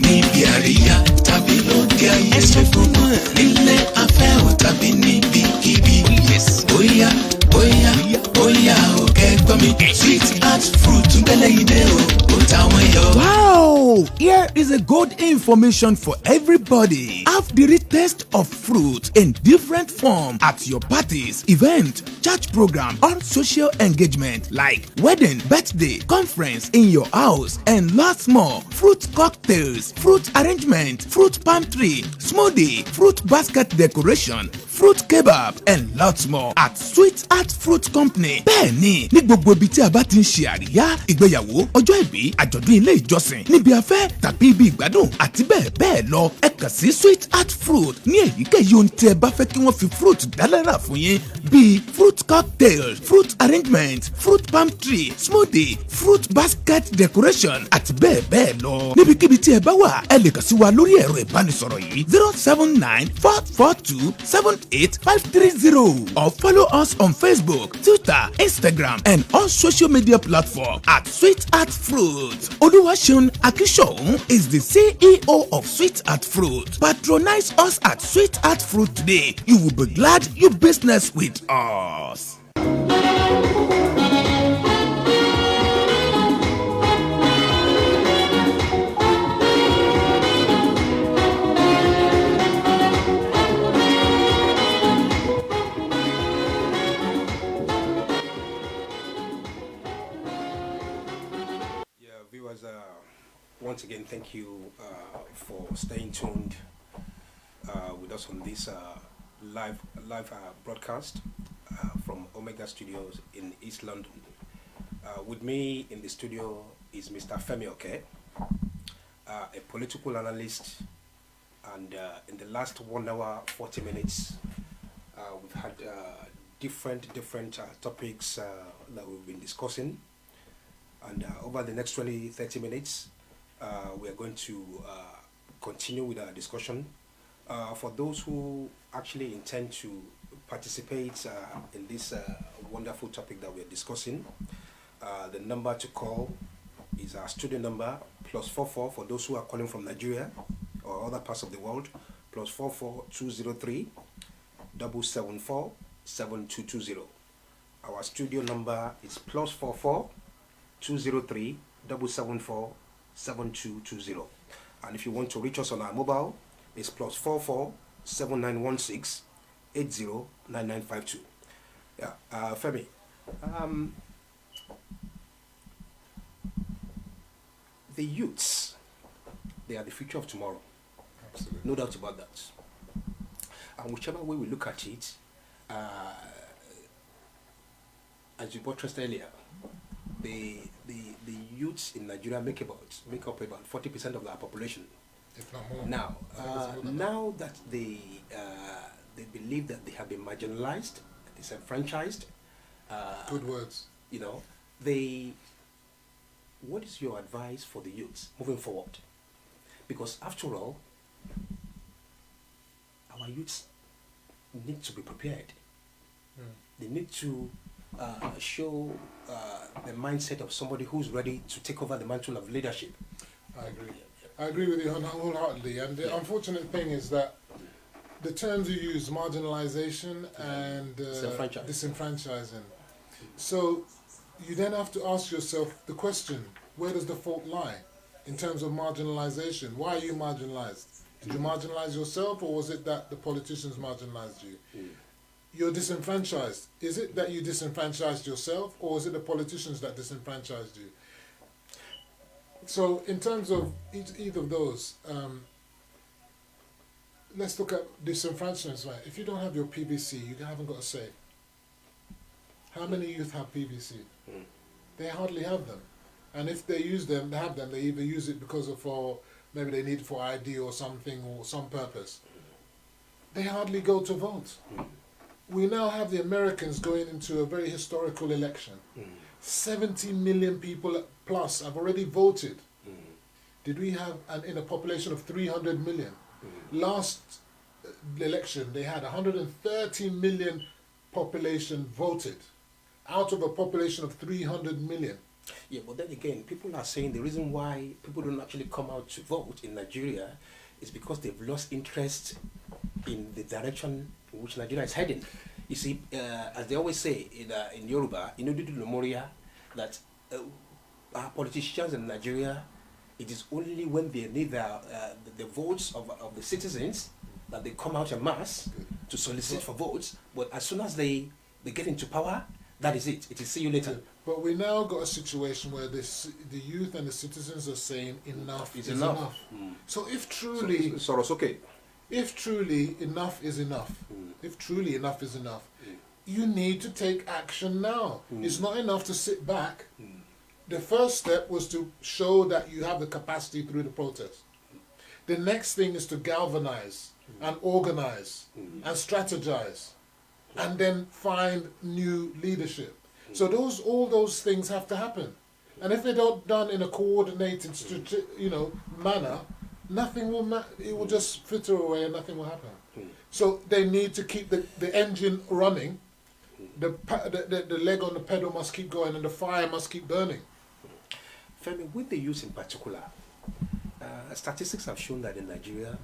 Níbi àríyá tàbí lóde ayé ẹsẹ̀ fún mọ́ nílé afẹ́ ò tàbí níbikíbi. Bóyá ò kẹ́gbọ́n mi sweet heart fruit ń bẹ́lẹ̀ yìí dé o táwọn yọ. Wow! Here is a good information for everybody. Have the taste of fruit in different form at your parties, event, church program, or social engagement like wedding, birthday, conference in your house, and lots more. Fruit cocktails, fruit arrangement, fruit palm tree, smoothie, fruit basket decoration, fruit kebab, and lots more at Sweet Heart Fruit Company. Bẹ́ẹ̀ni, ní gbogbo ibi tí a bá ti ń ṣe àríyá, ìgbéyàwó, ọjọ́ ìbí, àjọ̀dún ilé ìjọsìn, níbi afẹ́ tàbí ibi ìgbádùn àti bẹ́ẹ̀ bẹ́ẹ̀ lọ, ẹ kàn sí Sweet Heart Fruit ní èyíkéyìí ohun tí ẹ bá fẹ́ kí wọ́n fi fruit dálẹ́rà fún yín bíi fruit cocktail, fruit arrangement, fruit palm tree, smoothie, fruit basket decoration àti bẹ́ẹ̀ bẹ́ẹ̀ lọ. Níbikíbi tí ẹ bá wà, ẹ lè kàn sí wa lórí ẹ̀rọ ìbánisọ̀rọ̀ yìí 079-442-78530 or follow us on Facebook, Twitter, Instagram, and all social media platforms at Sweet Heart Fruit. Oluwaseun Akishoun is the CEO of Sweet Heart Fruit. Patronize us at Sweet Heart Fruit today. You will be glad you business with us. Once again, thank you for staying tuned with us on this live broadcast from Omega Studios in East London. With me in the studio is Mr. FEMI, a political analyst, and in the last 1 hour 40 minutes, we've had different topics that we've been discussing, and over the next 20-30 minutes. We are going to continue with our discussion. For those who actually intend to participate in this wonderful topic that we are discussing, the number to call is our studio number +44 for those who are calling from Nigeria or other parts of the world, +44 203 774 7220. Our studio number is +44 203 774 7220. And if you want to reach us on our mobile, it's +44 7916 809952. Yeah, Femi, the youths, they are the future of tomorrow. Absolutely. No doubt about that. And whichever way we look at it, as you buttressed earlier, the youths in Nigeria make up about 40% of our population. If not more. Now, I think it's more than now that they believe that they have been marginalized, disenfranchised, Good words. you know, what is your advice for the youths moving forward? Because after all, our youths need to be prepared. They need to show the mindset of somebody who's ready to take over the mantle of leadership. I agree. I agree with you wholeheartedly. And the unfortunate thing is that the terms you use, marginalization and disenfranchising. So you then have to ask yourself the question, where does the fault lie in terms of marginalization? Why are you marginalized? Did you marginalize yourself, or was it that the politicians marginalized you? You're disenfranchised. Is it that you disenfranchised yourself, or is it the politicians that disenfranchised you? So in terms of either of those, let's look at disenfranchisement. If you don't have your PVC, you haven't got a say. How many youth have PVC? They hardly have them. And if they use them, they have them, they either use it because of maybe they need it for ID or something or some purpose. They hardly go to vote. We now have the Americans going into a very historical election. 70 million people plus have already voted. Did we have, in a population of 300 million? Last election, they had 130 million population voted out of a population of 300 million. Yeah, but then again, people are saying the reason why people don't actually come out to vote in Nigeria is because they've lost interest in the direction in which Nigeria is heading. You see, as they always say in Yoruba, that our politicians in Nigeria, it is only when they need the votes of the citizens that they come out en masse to solicit for votes. But as soon as they get into power, that is it. It is see you later. But we now got a situation where the youth and the citizens are saying enough is enough. So if truly, okay. If truly enough is enough, if truly enough is enough, you need to take action now. It's not enough to sit back. The first step was to show that you have the capacity through the protest. The next thing is to galvanize and organize and strategize and then find new leadership. So all those things have to happen. And if they're not done in a coordinated manner, nothing will it will just fritter away and nothing will happen. So they need to keep the engine running, the leg on the pedal must keep going and the fire must keep burning. Femi, with the youth in particular, statistics have shown that in Nigeria,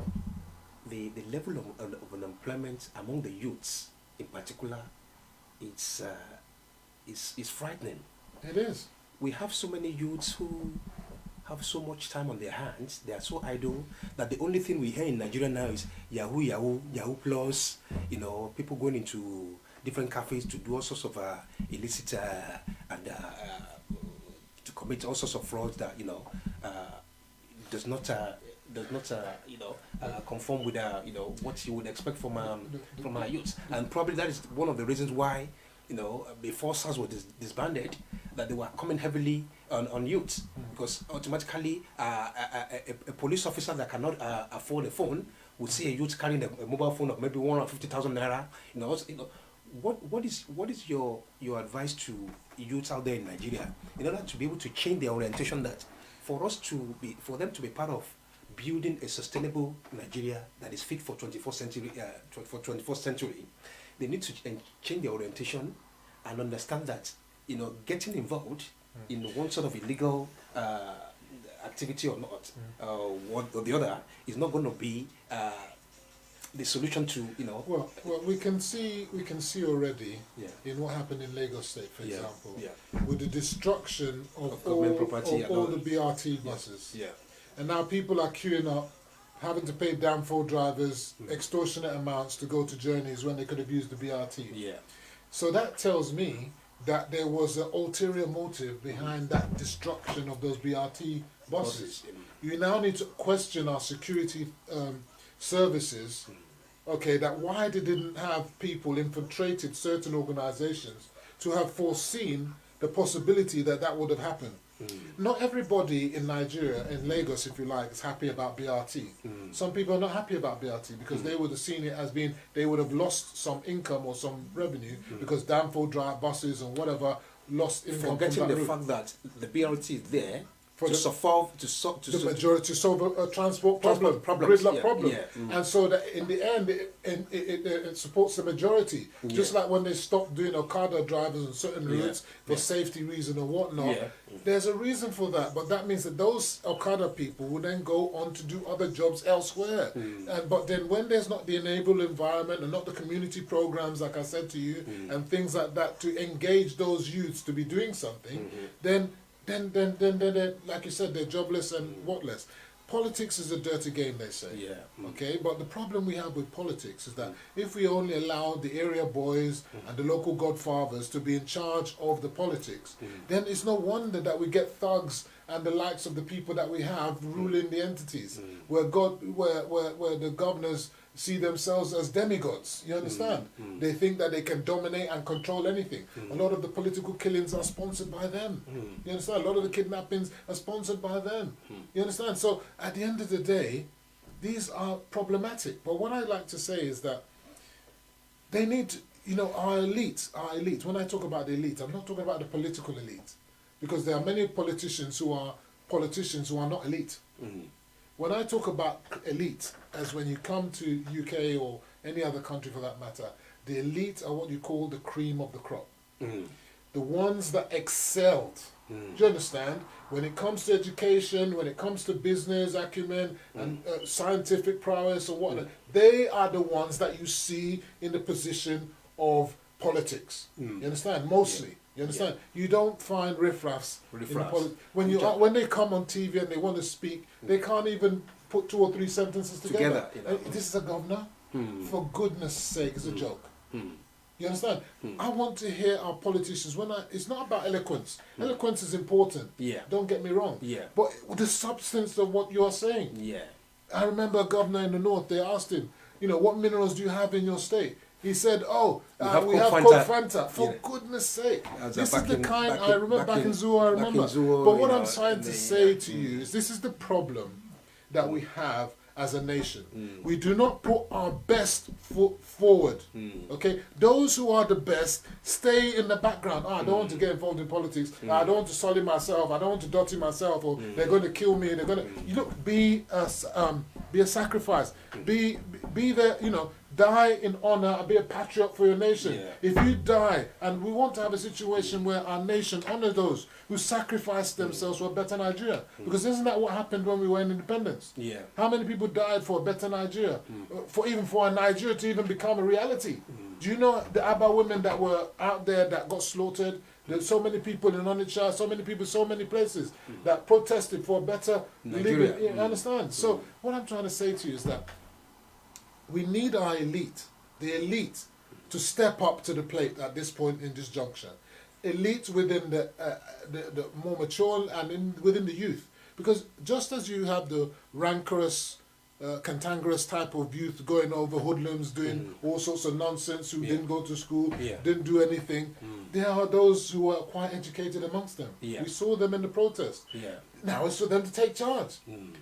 the level of unemployment among the youths in particular, is frightening. It is. We have so many youths who have so much time on their hands, they are so idle, that the only thing we hear in Nigeria now is Yahoo, Yahoo, Yahoo Plus, people going into different cafes to do all sorts of illicit and to commit all sorts of frauds that, does not conform with what you would expect from our youths. And probably that is one of the reasons why, before SARS was disbanded, that they were coming heavily on youths, because automatically a police officer that cannot afford a phone would see a youth carrying a mobile phone of maybe 150,000 naira. What is your advice to youths out there in Nigeria in order to be able to change their orientation, that for them to be part of building a sustainable Nigeria that is fit for 21st century, they need to change their orientation and understand that getting involved in one sort of illegal activity or not, one or the other, is not going to be the solution to Well, we can see already in what happened in Lagos State, for example, with the destruction of all the BRT buses. and now people are queuing up, having to pay damn full drivers extortionate amounts to go to journeys when they could have used the BRT. Yeah. So that tells me that there was an ulterior motive behind that destruction of those BRT buses. You now need to question our security services, okay, that why they didn't have people infiltrated certain organizations to have foreseen the possibility that that would have happened. Not everybody in Nigeria, in Lagos if you like, is happy about BRT. Some people are not happy about BRT because they would have seen it as being, they would have lost some income or some revenue because damn-full drive buses and whatever lost income. Forgetting from that the route. fact that the BRT is there For to solve the majority to solve a transport problem, problems, gridlock yeah, problem, yeah. and so that in the end it supports the majority. Just like when they stopped doing Okada drivers on certain routes for safety reason or whatnot. There's a reason for that, but that means that those Okada people will then go on to do other jobs elsewhere. But then when there's not the enable environment and not the community programs, like I said to you, and things like that to engage those youths to be doing something, then like you said, they're jobless and whatless. Politics is a dirty game, they say. Okay, but the problem we have with politics is that if we only allow the area boys and the local godfathers to be in charge of the politics, then it's no wonder that we get thugs and the likes of the people that we have ruling the entities, where the governors see themselves as demigods. You understand? They think that they can dominate and control anything. A lot of the political killings are sponsored by them. You understand? A lot of the kidnappings are sponsored by them. You understand? So at the end of the day, these are problematic. But what I like to say is that they need to, you know, our elite, when I talk about the elite, I'm not talking about the political elite, because there are many politicians who are not elite. When I talk about elite, as when you come to UK or any other country for that matter, the elite are what you call the cream of the crop. The ones that excelled. Do you understand? When it comes to education, when it comes to business acumen and scientific prowess and whatnot, they are the ones that you see in the position of politics. You understand? Mostly. You understand? You don't find riffraffs. When they come on TV and they want to speak, they can't even put 2 or 3 sentences together. You know. This is a governor? For goodness sake, it's a joke. You understand? I want to hear our politicians, it's not about eloquence. Eloquence is important. Don't get me wrong. But the substance of what you're saying. I remember a governor in the north, they asked him, you know, what minerals do you have in your state? He said, we have Coke Fanta. For goodness sake. This is the kind, I remember back in Zoo, I remember. But what I'm trying to say to you is this is the problem that we have as a nation. We do not put our best foot forward. Okay? Those who are the best stay in the background. I don't want to get involved in politics. I don't want to sully myself. I don't want to dirty myself. Or they're going to kill me. They're going to... You look, be a sacrifice. Be there, you know, die in honor and be a patriot for your nation. If you die, and we want to have a situation where our nation honor those who sacrificed themselves for a better Nigeria. Because isn't that what happened when we were in independence? How many people died for a better Nigeria? For a Nigeria to even become a reality? Do you know the Abba women that were out there that got slaughtered? There's so many people in Onitsha, so many people, so many places that protested for a better Nigeria. living. You understand? So what I'm trying to say to you is that we need our elite, the elite, to step up to the plate at this point in this juncture. Elite within the more mature and within the youth. Because just as you have the rancorous, cantankerous type of youth going over hoodlums, doing all sorts of nonsense, who didn't go to school, didn't do anything, there are those who are quite educated amongst them. We saw them in the protest. Now it's for them to take charge.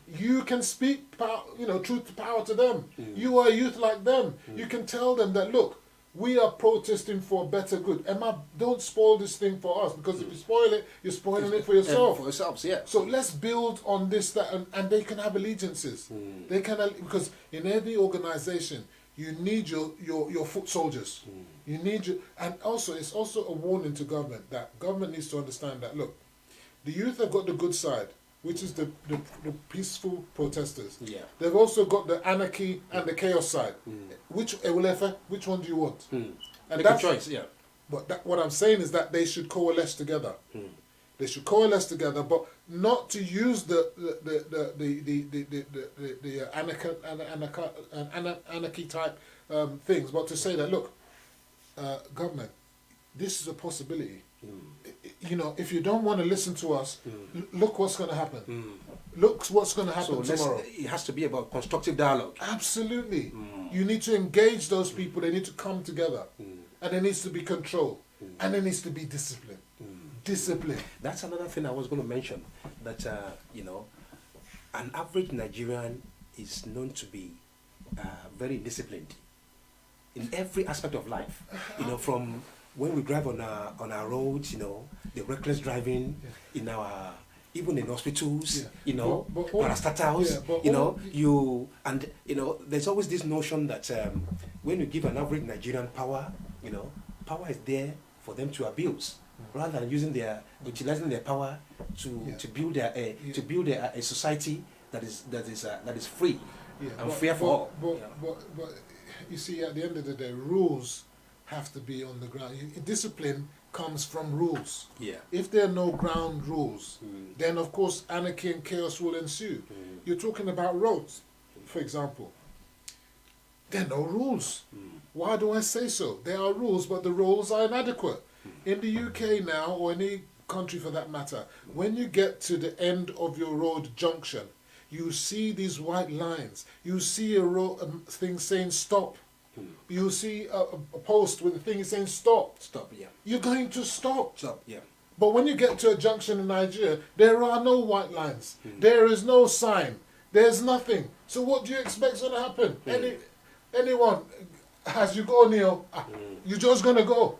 You can speak truth to power to them. You are a youth like them. You can tell them that, look, we are protesting for a better good. Emma, don't spoil this thing for us, because if you spoil it, you're spoiling it for yourself. For yourselves, yeah. So let's build on this, that, and they can have allegiances. They can, because in every organization, you need your foot soldiers. You need and also it's also a warning to government that government needs to understand that, look, the youth have got the good side, which is the peaceful protesters. They've also got the anarchy and the chaos side. Which one do you want? And Make a choice, But what I'm saying is that they should coalesce together. They should coalesce together, but not to use the anarchy type things, but to say that, look, government, this is a possibility. You know, if you don't want to listen to us, look what's going to happen. Look what's going to happen tomorrow. It has to be about constructive dialogue. Absolutely. You need to engage those people. They need to come together. And there needs to be control. And there needs to be discipline. Discipline. That's another thing I was going to mention. That, you know, an average Nigerian is known to be very disciplined in every aspect of life. You know, from when we drive on our roads, you know, the reckless driving, in our, even in hospitals, you know, parastatals, you know, you know, there's always this notion that when you give an average Nigerian power, you know, power is there for them to abuse, rather than utilizing their power to build a society that is free and fair for all. But you see, at the end of the day, rules have to be on the ground. Discipline comes from rules. If there are no ground rules, then of course anarchy and chaos will ensue. You're talking about roads, for example. There are no rules. Why do I say so? There are rules, but the rules are inadequate. In the UK now, or any country for that matter, when you get to the end of your road junction, you see these white lines. You see a thing saying stop. You see a post with a thing saying stop. Stop, yeah. You're going to stop. Stop, yeah. But when you get to a junction in Nigeria, there are no white lines. There is no sign. There's nothing. So what do you expect is going to happen? Anyone, as you go, Neil, you're just going to go.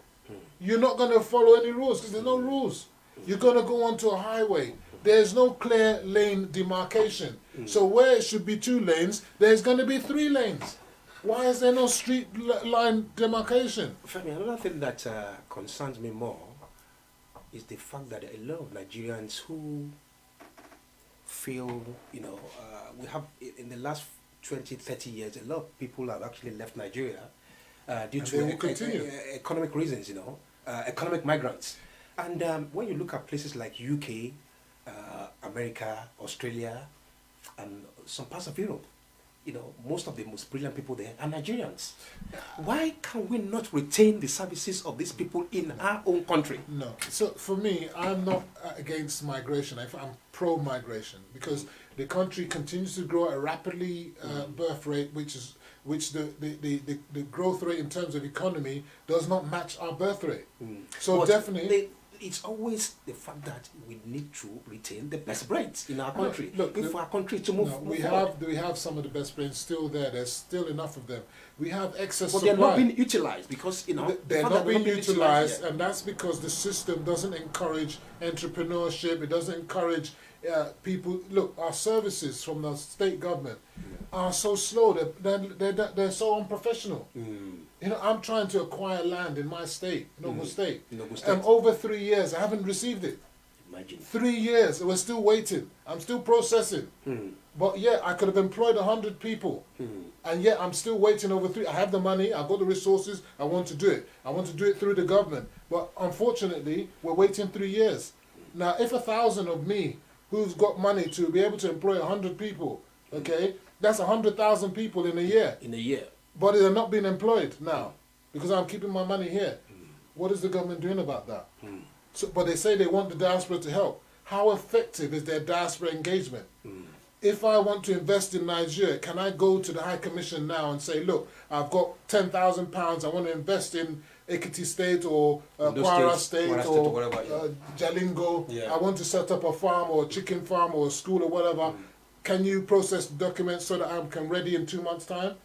You're not going to follow any rules because there's no rules. You're going to go onto a highway. There's no clear lane demarcation. So where it should be 2 lanes, there's going to be 3 lanes. Why is there no street line demarcation? Femi, another thing that concerns me more is the fact that a lot of Nigerians who feel, you know, we have in the last 20, 30 years, a lot of people have actually left Nigeria due to economic reasons, you know, economic migrants. And when you look at places like UK, America, Australia, and some parts of Europe, you know, most of the most brilliant people there are Nigerians. Why can we not retain the services of these people in our own country? No. So for me, I'm not against migration. I'm pro-migration because the country continues to grow at a rapidly birth rate, which the growth rate in terms of economy does not match our birth rate. So But definitely... it's always the fact that we need to retain the best brains in our country. Look, for our country to move, we have some of the best brains still there. There's still enough of them. We have excess but supply. they're not being utilized because, you know, they're not being utilized, yet. and that's because the system doesn't encourage entrepreneurship. It doesn't encourage people. Look, our services from the state government are so slow. They're so unprofessional. You know, I'm trying to acquire land in my state, in Ogun State. Over 3 years, I haven't received it. Imagine. 3 years, we're still waiting. I'm still processing. But yeah, I could have employed 100 people. And yet I'm still waiting over 3. I have the money, I've got the resources, I want to do it. I want to do it through the government. But unfortunately, we're waiting 3 years. Now, if 1,000 of me, who's got money to be able to employ 100 people, okay, that's 100,000 people in a year. In a year. But they're not being employed now because I'm keeping my money here. What is the government doing about that? So, but they say they want the diaspora to help. How effective is their diaspora engagement? If I want to invest in Nigeria, can I go to the High Commission now and say, look, I've got £10,000, I want to invest in Ekiti State or Kwara State or Jalingo. I want to set up a farm or a chicken farm or a school or whatever. Can you process documents so that I can ready in 2 months' time?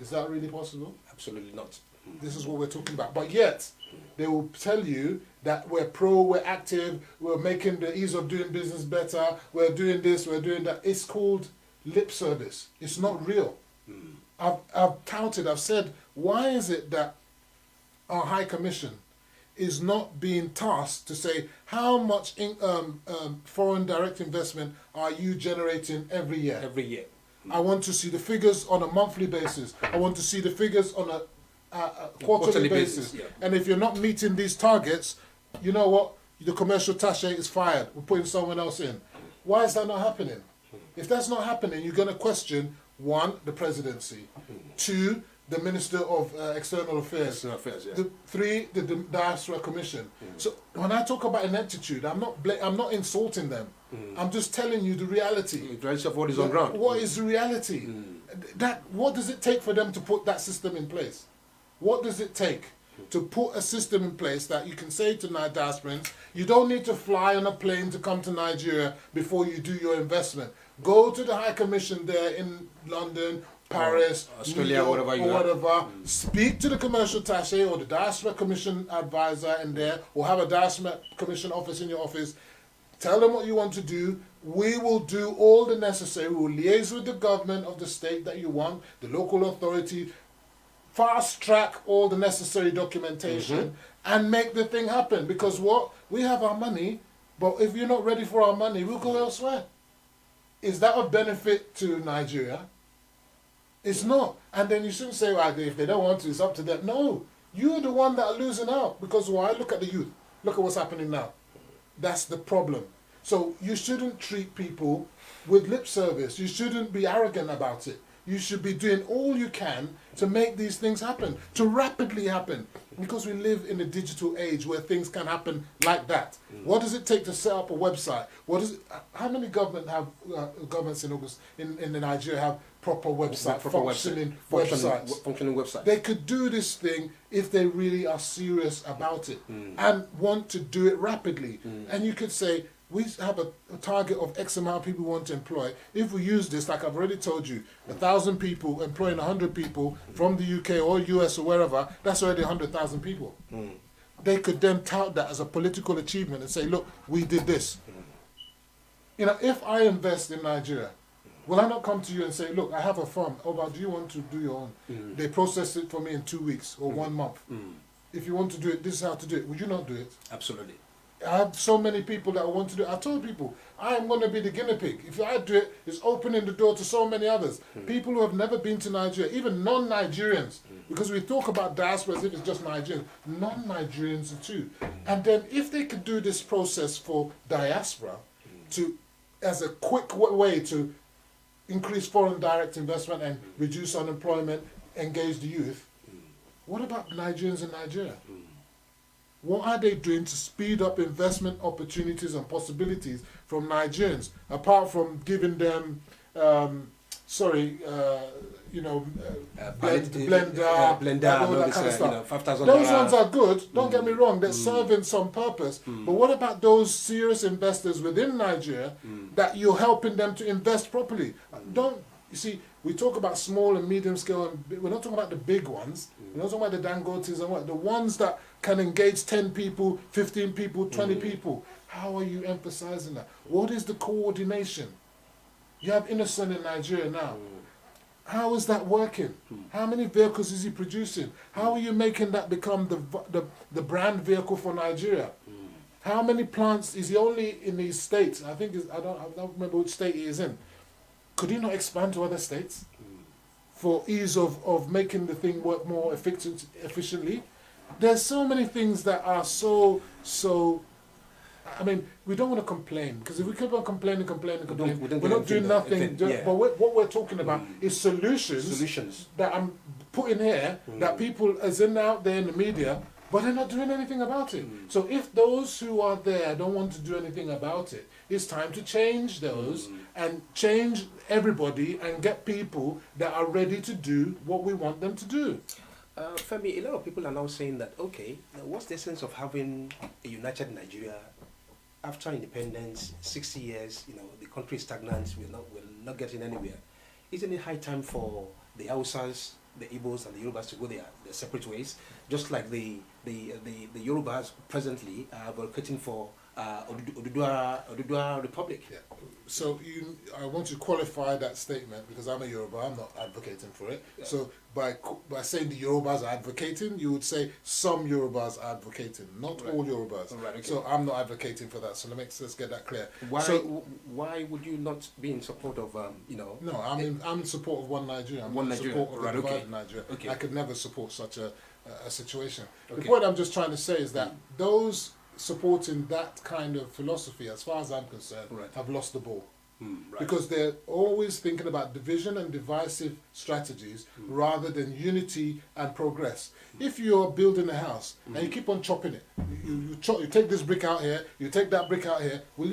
Is that really possible? Absolutely not. This is what we're talking about. But yet, they will tell you that we're pro, we're active, we're making the ease of doing business better, we're doing this, we're doing that. It's called lip service. It's not real. I've touted, I've said, why is it that our High Commission is not being tasked to say how much foreign direct investment are you generating every year? Every year. I want to see the figures on a monthly basis. I want to see the figures on a quarterly basis. Yeah. And if you're not meeting these targets, you know what? the commercial attaché is fired, we're putting someone else in. Why is that not happening? If that's not happening, you're going to question, one, the presidency, two, the Minister of External Affairs, three, the Diaspora Commission. So when I talk about ineptitude, I'm not insulting them. I'm just telling you the reality. The reality of what is on ground. What is the reality? What does it take for them to put that system in place? What does it take to put a system in place that you can say to diasporans, you don't need to fly on a plane to come to Nigeria before you do your investment. Go to the High Commission there in London, Paris, Australia, New York, whatever. Speak to the commercial attaché or the Diaspora Commission advisor in there, or have a Diaspora Commission office in your office. Tell them what you want to do. We will do all the necessary. We will liaise with the government of the state that you want, the local authority, fast track all the necessary documentation and make the thing happen. Because what? We have our money, but if you're not ready for our money, we'll go elsewhere. Is that of benefit to Nigeria? It's not. And then you shouldn't say, well, if they don't want to, it's up to them. No, you're the one that are losing out. Because why? Look at the youth. Look at what's happening now. That's the problem. So you shouldn't treat people with lip service. You shouldn't be arrogant about it. You should be doing all you can to make these things happen, to rapidly happen. Because we live in a digital age where things can happen like that. What does it take to set up a website? How many governments in Nigeria have proper website, functioning website? They could do this thing if they really are serious about it and want to do it rapidly. And you could say, we have a target of X amount of people we want to employ. If we use this, like I've already told you, 1,000 people employing 100 people from the UK or US or wherever, that's already 100,000 people. They could then tout that as a political achievement and say, look, we did this. You know, if I invest in Nigeria, will I not come to you and say, look, I have a farm. Oh, but do you want to do your own? They process it for me in 2 weeks or 1 month. If you want to do it, this is how to do it. Would you not do it? Absolutely. I have so many people that want to do it. I told people, I am going to be the guinea pig. If I do it, it's opening the door to so many others. People who have never been to Nigeria, even non-Nigerians, because we talk about diaspora as if it's just Nigerians. Non-Nigerians too. And then if they could do this process for diaspora as a quick way to increase foreign direct investment and reduce unemployment, engage the youth, what about Nigerians in Nigeria? What are they doing to speed up investment opportunities and possibilities from Nigerians, apart from giving them, blender, all that kind of stuff. $5,000. Those ones are good, don't get me wrong, they're serving some purpose. But what about those serious investors within Nigeria that you're helping them to invest properly? You see, we talk about small and medium scale, and we're not talking about the big ones. We're not talking about the Dangotes and what. The ones that can engage 10 people, 15 people, 20 people. How are you emphasizing that? What is the coordination? You have Innocent in Nigeria now. How is that working? How many vehicles is he producing? How are you making that become the brand vehicle for Nigeria? How many plants is he only in these states? I don't remember which state he is in. Could he not expand to other states for ease of making the thing work more efficiently? There's so many things that are so. I mean, we don't want to complain, because if we keep on complaining, we're not doing nothing. But what we're talking about is solutions that I'm putting here that people is out there in the media, but they're not doing anything about it. So if those who are there don't want to do anything about it, it's time to change those and change everybody and get people that are ready to do what we want them to do. Femi, a lot of people are now saying that, okay, now what's the sense of having a united Nigeria after independence, 60 years, the country is stagnant, we're not getting anywhere. Isn't it high time for the Hausas, the Igbos and the Yorubas to go their separate ways? Just like the Yorubas presently are advocating for Oduduwa Republic. Yeah. So I want to qualify that statement, because I'm a Yoruba, I'm not advocating for it. Yeah. So by saying the Yorubas are advocating, you would say some Yorubas are advocating, not all Yorubas. Right, okay. So I'm not advocating for that. So let's get that clear. Why would you not be in support of No, I'm in support of one Nigeria. I'm in support of the divided Nigeria. I could never support such a situation. Okay. The point I'm just trying to say is that those supporting that kind of philosophy, as far as I'm concerned, Right. have lost the ball. Right. Because they're always thinking about division and divisive strategies rather than unity and progress. If you're building a house and you keep on chopping it, you take this brick out here, you take that brick out here, will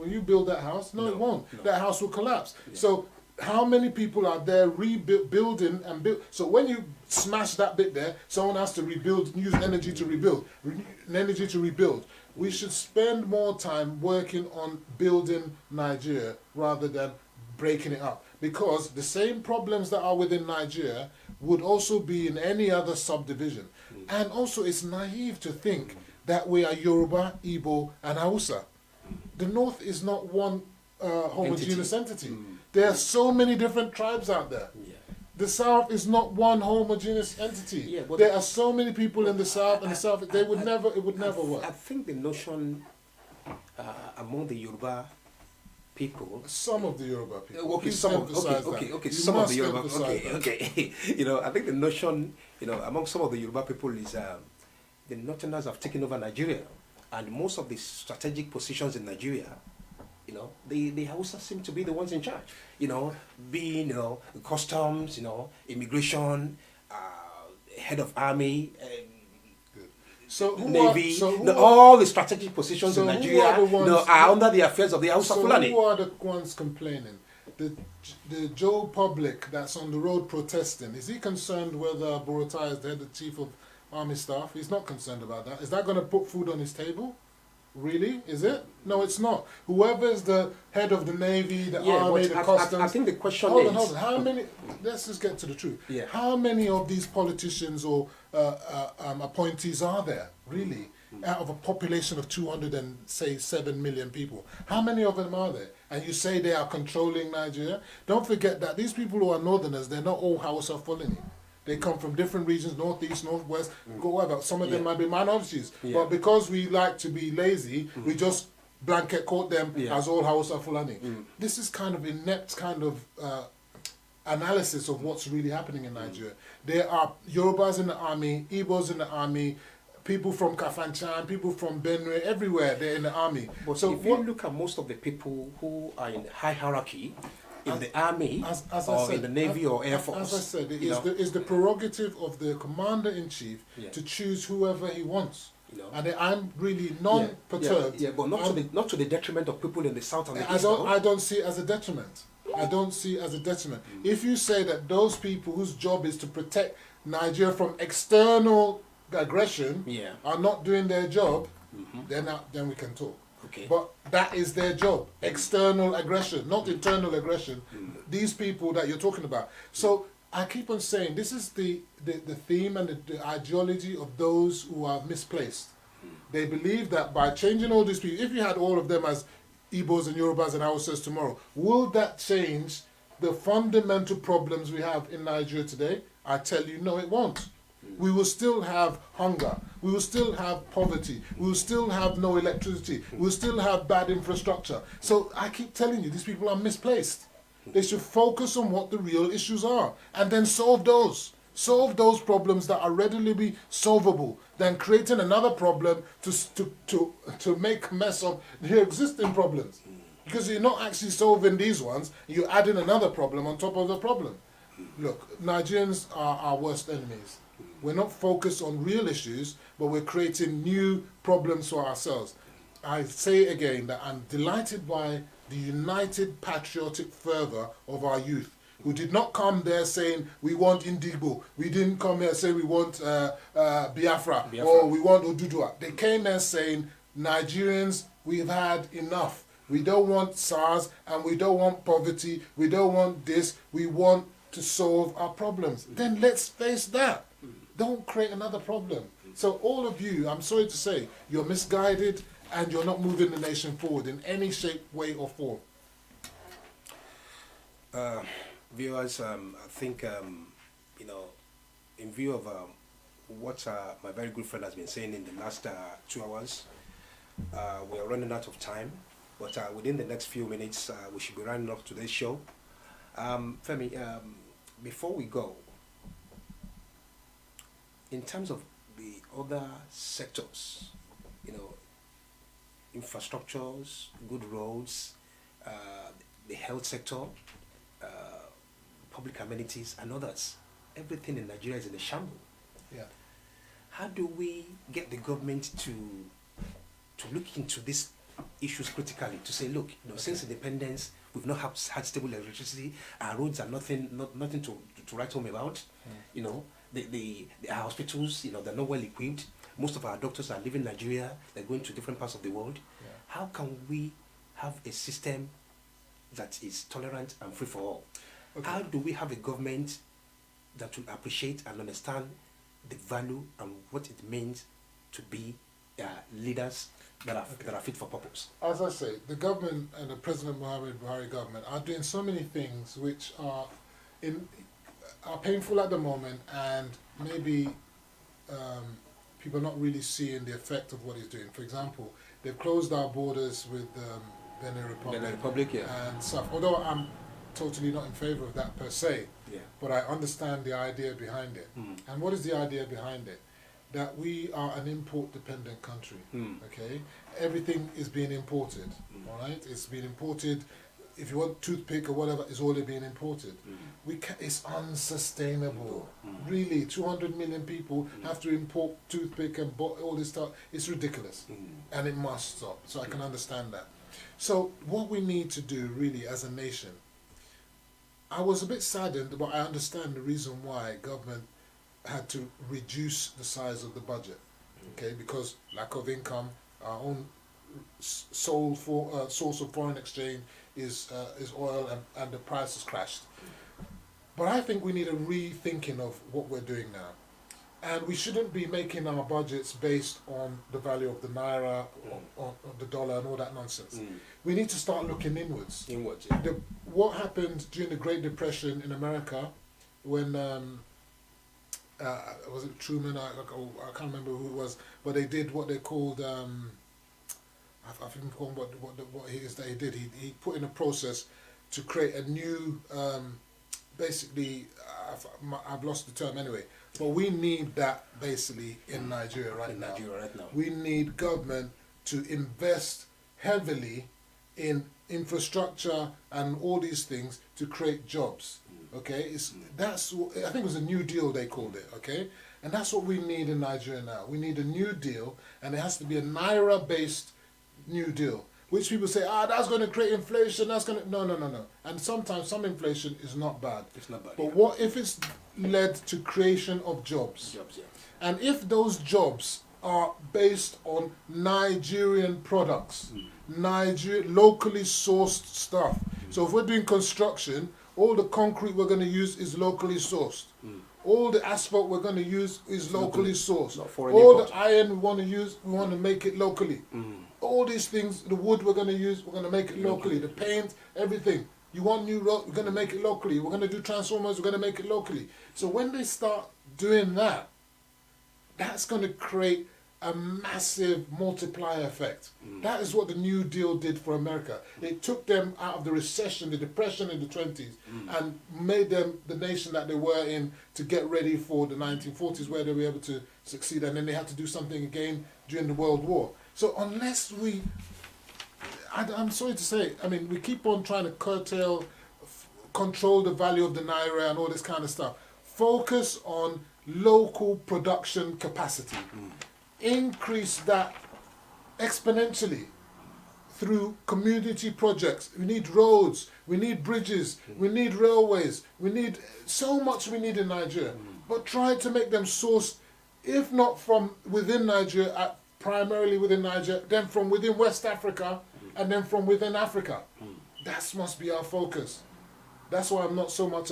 you build that house? No, it won't. No. That house will collapse. So how many people are there rebuilding and build? So when you smash that bit there, someone has to rebuild, use energy to rebuild, energy to rebuild. We should spend more time working on building Nigeria rather than breaking it up. Because the same problems that are within Nigeria would also be in any other subdivision. And also it's naive to think that we are Yoruba, Igbo and Hausa. The North is not one homogeneous entity. There are so many different tribes out there. The South is not one homogeneous entity. Yeah, but there are so many people in the South, and it would never work. I think the notion among the Yoruba people. Some of the Yoruba people. Okay, Please some of emphasize that. okay, You some of must the Yoruba. emphasize that. Okay. I think the notion, among some of the Yoruba people is the Northerners have taken over Nigeria, and most of the strategic positions in Nigeria, the Hausa seem to be the ones in charge. Being customs, immigration, head of army. So Navy, all the strategic positions in Nigeria are under the affairs of the Hausa Fulani. Who are the ones complaining? The Joe Public that's on the road protesting, is he concerned whether Borutai is the chief of army staff? He's not concerned about that. Is that going to put food on his table? Really? Is it? No, it's not. Whoever is the head of the Navy, the Army, the Customs... I think the question hold is... on. How many... Let's just get to the truth. Yeah. How many of these politicians or appointees are there, really? Out of a population of 7 million people. How many of them are there? And you say they are controlling Nigeria? Don't forget that these people who are northerners, they're not all Hausa Fulani. They come from different regions, northeast, northwest, whatever. Some of them might be minorities. But because we like to be lazy, we just blanket quote them as all Hausa Fulani. This is kind of inept kind of analysis of what's really happening in Nigeria. There are Yorubas in the army, Igbos in the army, people from Kafanchan, people from Benue, everywhere they're in the army. But so if you look at most of the people who are in high hierarchy, in the army, or in the Navy or Air Force. As I said, it's the prerogative of the Commander-in-Chief to choose whoever he wants. And I'm really non-perturbed. But not to the detriment of people in the South and the East. I don't see it as a detriment. I don't see it as a detriment. If you say that those people whose job is to protect Nigeria from external aggression are not doing their job, then we can talk. Okay. But that is their job. External aggression, not internal aggression. These people that you're talking about. So I keep on saying this is the theme and the ideology of those who are misplaced. They believe that by changing all these people, if you had all of them as Igbos and Yorubas and Hausas tomorrow, will that change the fundamental problems we have in Nigeria today? I tell you, no, it won't. We will still have hunger. We will still have poverty. We will still have no electricity. We will still have bad infrastructure. So I keep telling you, these people are misplaced. They should focus on what the real issues are and then solve those. Solve those problems that are readily solvable than creating another problem to make a mess of the existing problems. Because you're not actually solving these ones, you're adding another problem on top of the problem. Look, Nigerians are our worst enemies. We're not focused on real issues, but we're creating new problems for ourselves. I say again that I'm delighted by the united patriotic fervour of our youth, who did not come there saying we want Indigo. We didn't come here saying we want Biafra or we want Odudua. They came there saying, Nigerians, we've had enough. We don't want SARS and we don't want poverty. We don't want this. We want to solve our problems. Then let's face that. Don't create another problem. So all of you, I'm sorry to say, you're misguided and you're not moving the nation forward in any shape, way or form. Viewers, I think, in view of what my very good friend has been saying in the last 2 hours, we are running out of time, but within the next few minutes, we should be running off today's show. Femi, before we go, in terms of the other sectors, infrastructures, good roads, the health sector, public amenities, and others. Everything in Nigeria is in a shambles. Yeah. How do we get the government to look into these issues critically, to say, look, since independence, we've not had stable electricity, our roads are nothing to write home about. You know, our hospitals, they're not well equipped. Most of our doctors are leaving Nigeria, they're going to different parts of the world. Yeah. How can we have a system that is tolerant and free for all? Okay. How do we have a government that will appreciate and understand the value and what it means to be leaders that are fit for purpose? As I say, the government and the President Muhammad Buhari government are doing so many things which are painful at the moment, and maybe people are not really seeing the effect of what he's doing. For example, they've closed our borders with Benin Republic, and stuff. Although I'm totally not in favor of that per se, but I understand the idea behind it. And what is the idea behind it? That we are an import-dependent country. Okay, everything is being imported. All right, it's being imported. If you want toothpick or whatever, it's all being imported. It's unsustainable. Really, 200 million people have to import toothpick and all this stuff. It's ridiculous, and it must stop. So I can understand that. So what we need to do, really, as a nation, I was a bit saddened, but I understand the reason why government had to reduce the size of the budget. Okay, because lack of income, our own sole source of foreign exchange is oil, and the price has crashed. But I think we need a rethinking of what we're doing now. And we shouldn't be making our budgets based on the value of the naira, or the dollar, and all that nonsense. We need to start looking inwards. Inwards, yeah. What happened during the Great Depression in America, when was it Truman? I can't remember who it was, but they did what they called I've forgotten what it is that he did. He put in a process to create a new, basically, I've lost the term anyway, but we need that basically in Nigeria right now. We need government to invest heavily in infrastructure and all these things to create jobs. Okay, I think it was a New Deal they called it. Okay, and that's what we need in Nigeria now. We need a New Deal, and it has to be a naira-based New Deal. Which people say, that's going to create inflation. That's going to no. And sometimes some inflation is not bad. It's not bad. But what if it's led to creation of jobs? Jobs, yeah. And if those jobs are based on Nigerian products, locally sourced stuff. So if we're doing construction, all the concrete we're going to use is locally sourced. All the asphalt we're going to use is locally sourced. All the iron we want to use, we want to make it locally. All these things, the wood we're going to use, we're going to make it locally. The paint, everything. You want new road, we're going to make it locally. We're going to do transformers, we're going to make it locally. So when they start doing that, that's going to create a massive multiplier effect. That is what the New Deal did for America. It took them out of the recession, the depression in the 20s, and made them the nation that they were in to get ready for the 1940s, where they were able to succeed. And then they had to do something again during the World War. So unless I'm sorry to say, I mean, we keep on trying to curtail, control the value of the naira and all this kind of stuff. Focus on local production capacity. Increase that exponentially through community projects. We need roads, we need bridges, we need railways, we need so much we need in Nigeria. But try to make them sourced, if not from within Nigeria, primarily within Nigeria, then from within West Africa, and then from within Africa. That must be our focus. That's why I'm not so much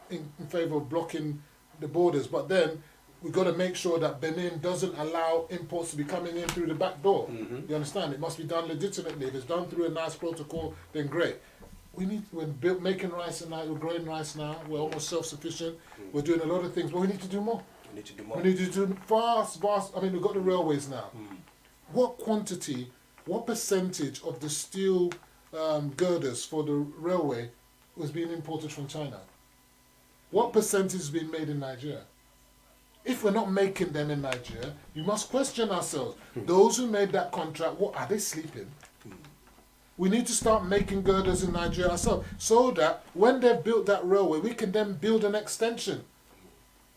in favor of blocking the borders, but then we've got to make sure that Benin doesn't allow imports to be coming in through the back door. You understand? It must be done legitimately. If it's done through a nice protocol, then great. We're making rice now, we're growing rice now, we're almost self-sufficient, we're doing a lot of things, but we need to do more. We need to do vast, I mean, we've got the railways now. What quantity, what percentage of the steel girders for the railway was being imported from China? What percentage is being made in Nigeria? If we're not making them in Nigeria, we must question ourselves. Those who made that contract, what are they sleeping? We need to start making girders in Nigeria ourselves, so that when they've built that railway, we can then build an extension.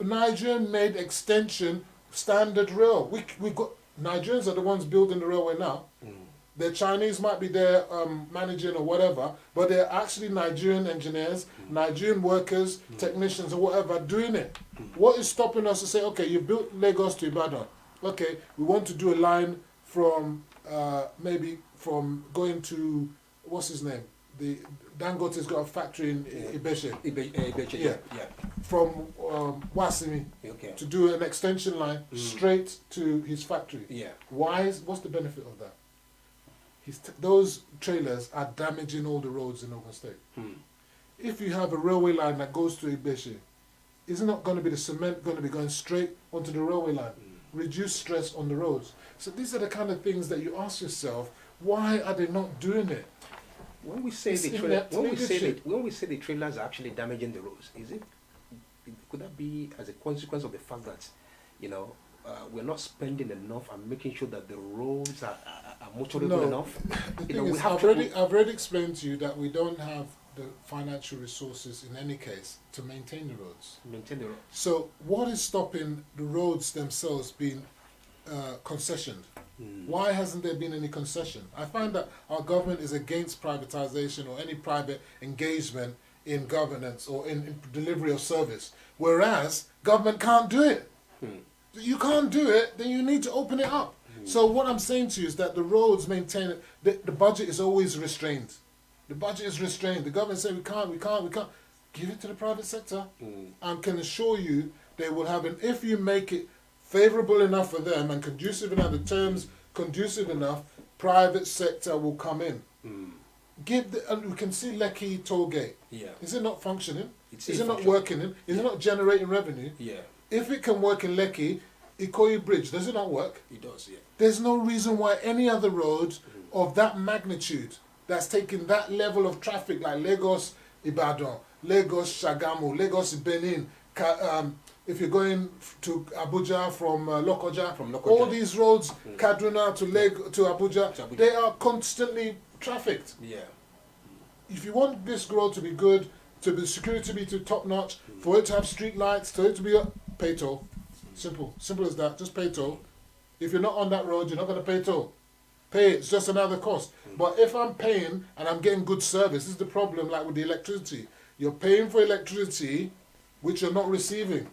Nigerian made extension standard rail. We got Nigerians are the ones building the railway now. The Chinese might be there managing or whatever, but they're actually Nigerian engineers, Nigerian workers, technicians or whatever doing it. What is stopping us to say, okay, you built Lagos to Ibadan. Okay, we want to do a line from maybe from going to, what's his name? The Dangote's got a factory in Ibeshe. Ibeche, Yeah. yeah. From Wasimi Okay. to do an extension line straight to his factory. Yeah. What's the benefit of that? Those trailers are damaging all the roads in Ogun State. If you have a railway line that goes to Ibeshe, isn't it going to be the cement going to be going straight onto the railway line? Reduce stress on the roads. So these are the kind of things that you ask yourself, why are they not doing it? When we say It's the inept leadership. when we say the trailers are actually damaging the roads, could that be as a consequence of the fact that, we're not spending enough and making sure that the roads are motorable enough? The thing is, I've already explained to you that we don't have the financial resources in any case to maintain the roads. Maintain the road. So what is stopping the roads themselves being concessioned? Why hasn't there been any concession? I find that our government is against privatization or any private engagement in governance or in delivery of service, whereas government can't do it. You can't do it, then you need to open it up. So what I'm saying to you is that the roads maintain the budget is always restrained. The budget is restrained. The government say we can't. Give it to the private sector. And can assure you they will have if you make it favourable enough for them and conducive enough, the terms conducive enough, private sector will come in. And we can see Lekki toll gate. Yeah. Is it not functioning? Is it not working? Is it not generating revenue? Yeah. If it can work in Lekki, Ikoyi Bridge, does it not work? It does, yeah. There's no reason why any other road of that magnitude that's taking that level of traffic like Lagos Ibadan, Lagos Shagamu, Lagos Benin, if you're going to Abuja from Lokoja, all these roads, Kaduna to Abuja, they are constantly trafficked. Yeah. If you want this road to be good, to the security to be to top notch, for it to have street lights, for it to be pay toll. Simple as that. Just pay toll. If you're not on that road, you're not going to pay toll. Pay it. It's just another cost. But if I'm paying and I'm getting good service, this is the problem. Like with the electricity, you're paying for electricity, which you're not receiving,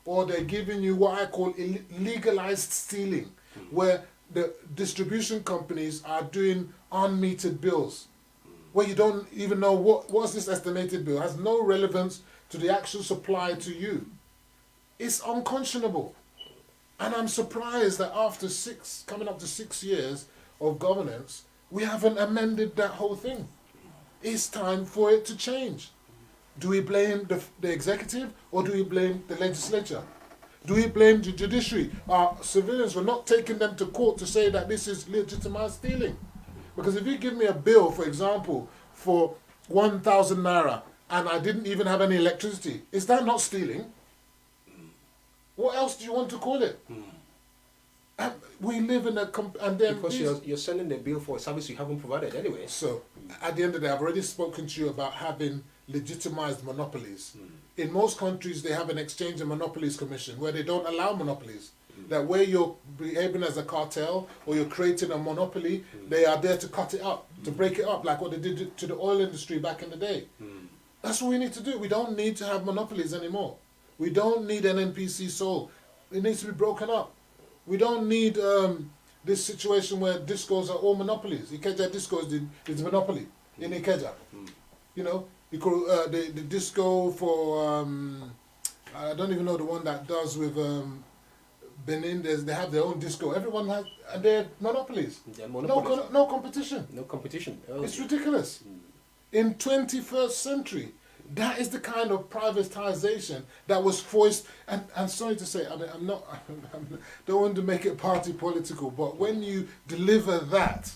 or they're giving you what I call legalized stealing, where the distribution companies are doing unmetered bills, where you don't even know what's this estimated bill. It has no relevance to the actual supply to you. It's unconscionable. And I'm surprised that after coming up to 6 years of governance, we haven't amended that whole thing. It's time for it to change. Do we blame the executive or do we blame the legislature? Do we blame the judiciary? Our civilians were not taking them to court to say that this is legitimized stealing. Because if you give me a bill, for example, for 1,000 naira and I didn't even have any electricity, is that not stealing? What else do you want to call it? And we live in because you're sending the bill for a service you haven't provided anyway. So at the end of the day, I've already spoken to you about having legitimized monopolies. In most countries, they have an exchange and monopolies commission where they don't allow monopolies. That where you're behaving as a cartel or you're creating a monopoly, they are there to cut it up, to break it up, like what they did to the oil industry back in the day. That's what we need to do. We don't need to have monopolies anymore. We don't need an NPC soul. It needs to be broken up. We don't need this situation where discos are all monopolies. Ikeja disco is a monopoly in Ikeja. The disco for, I don't even know the one that does with Benin, they have their own disco. Everyone has, and they're monopolies. They're monopolies. No competition. No competition. It's ridiculous. In 21st century, that is the kind of privatization that was forced. And sorry to say, I don't want to make it party political, but when you deliver that,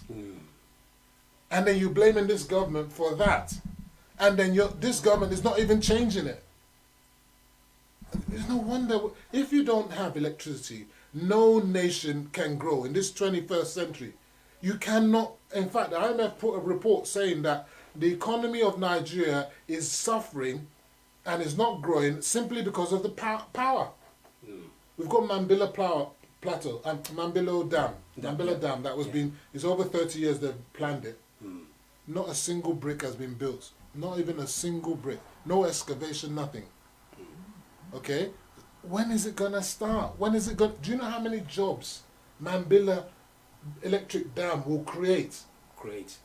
and then you're blaming this government for that, and then this government is not even changing it. There's no wonder. If you don't have electricity, no nation can grow in this 21st century. You cannot. In fact, the IMF put a report saying that the economy of Nigeria is suffering and is not growing simply because of the power. We've got Mambilla Plateau and Mambilla Dam. Mambilla Dam that was it's over 30 years they've planned it. Not a single brick has been built. Not even a single brick. No excavation, nothing. Okay? When is it gonna start? When is it going? Do you know how many jobs Mambilla Electric Dam will create?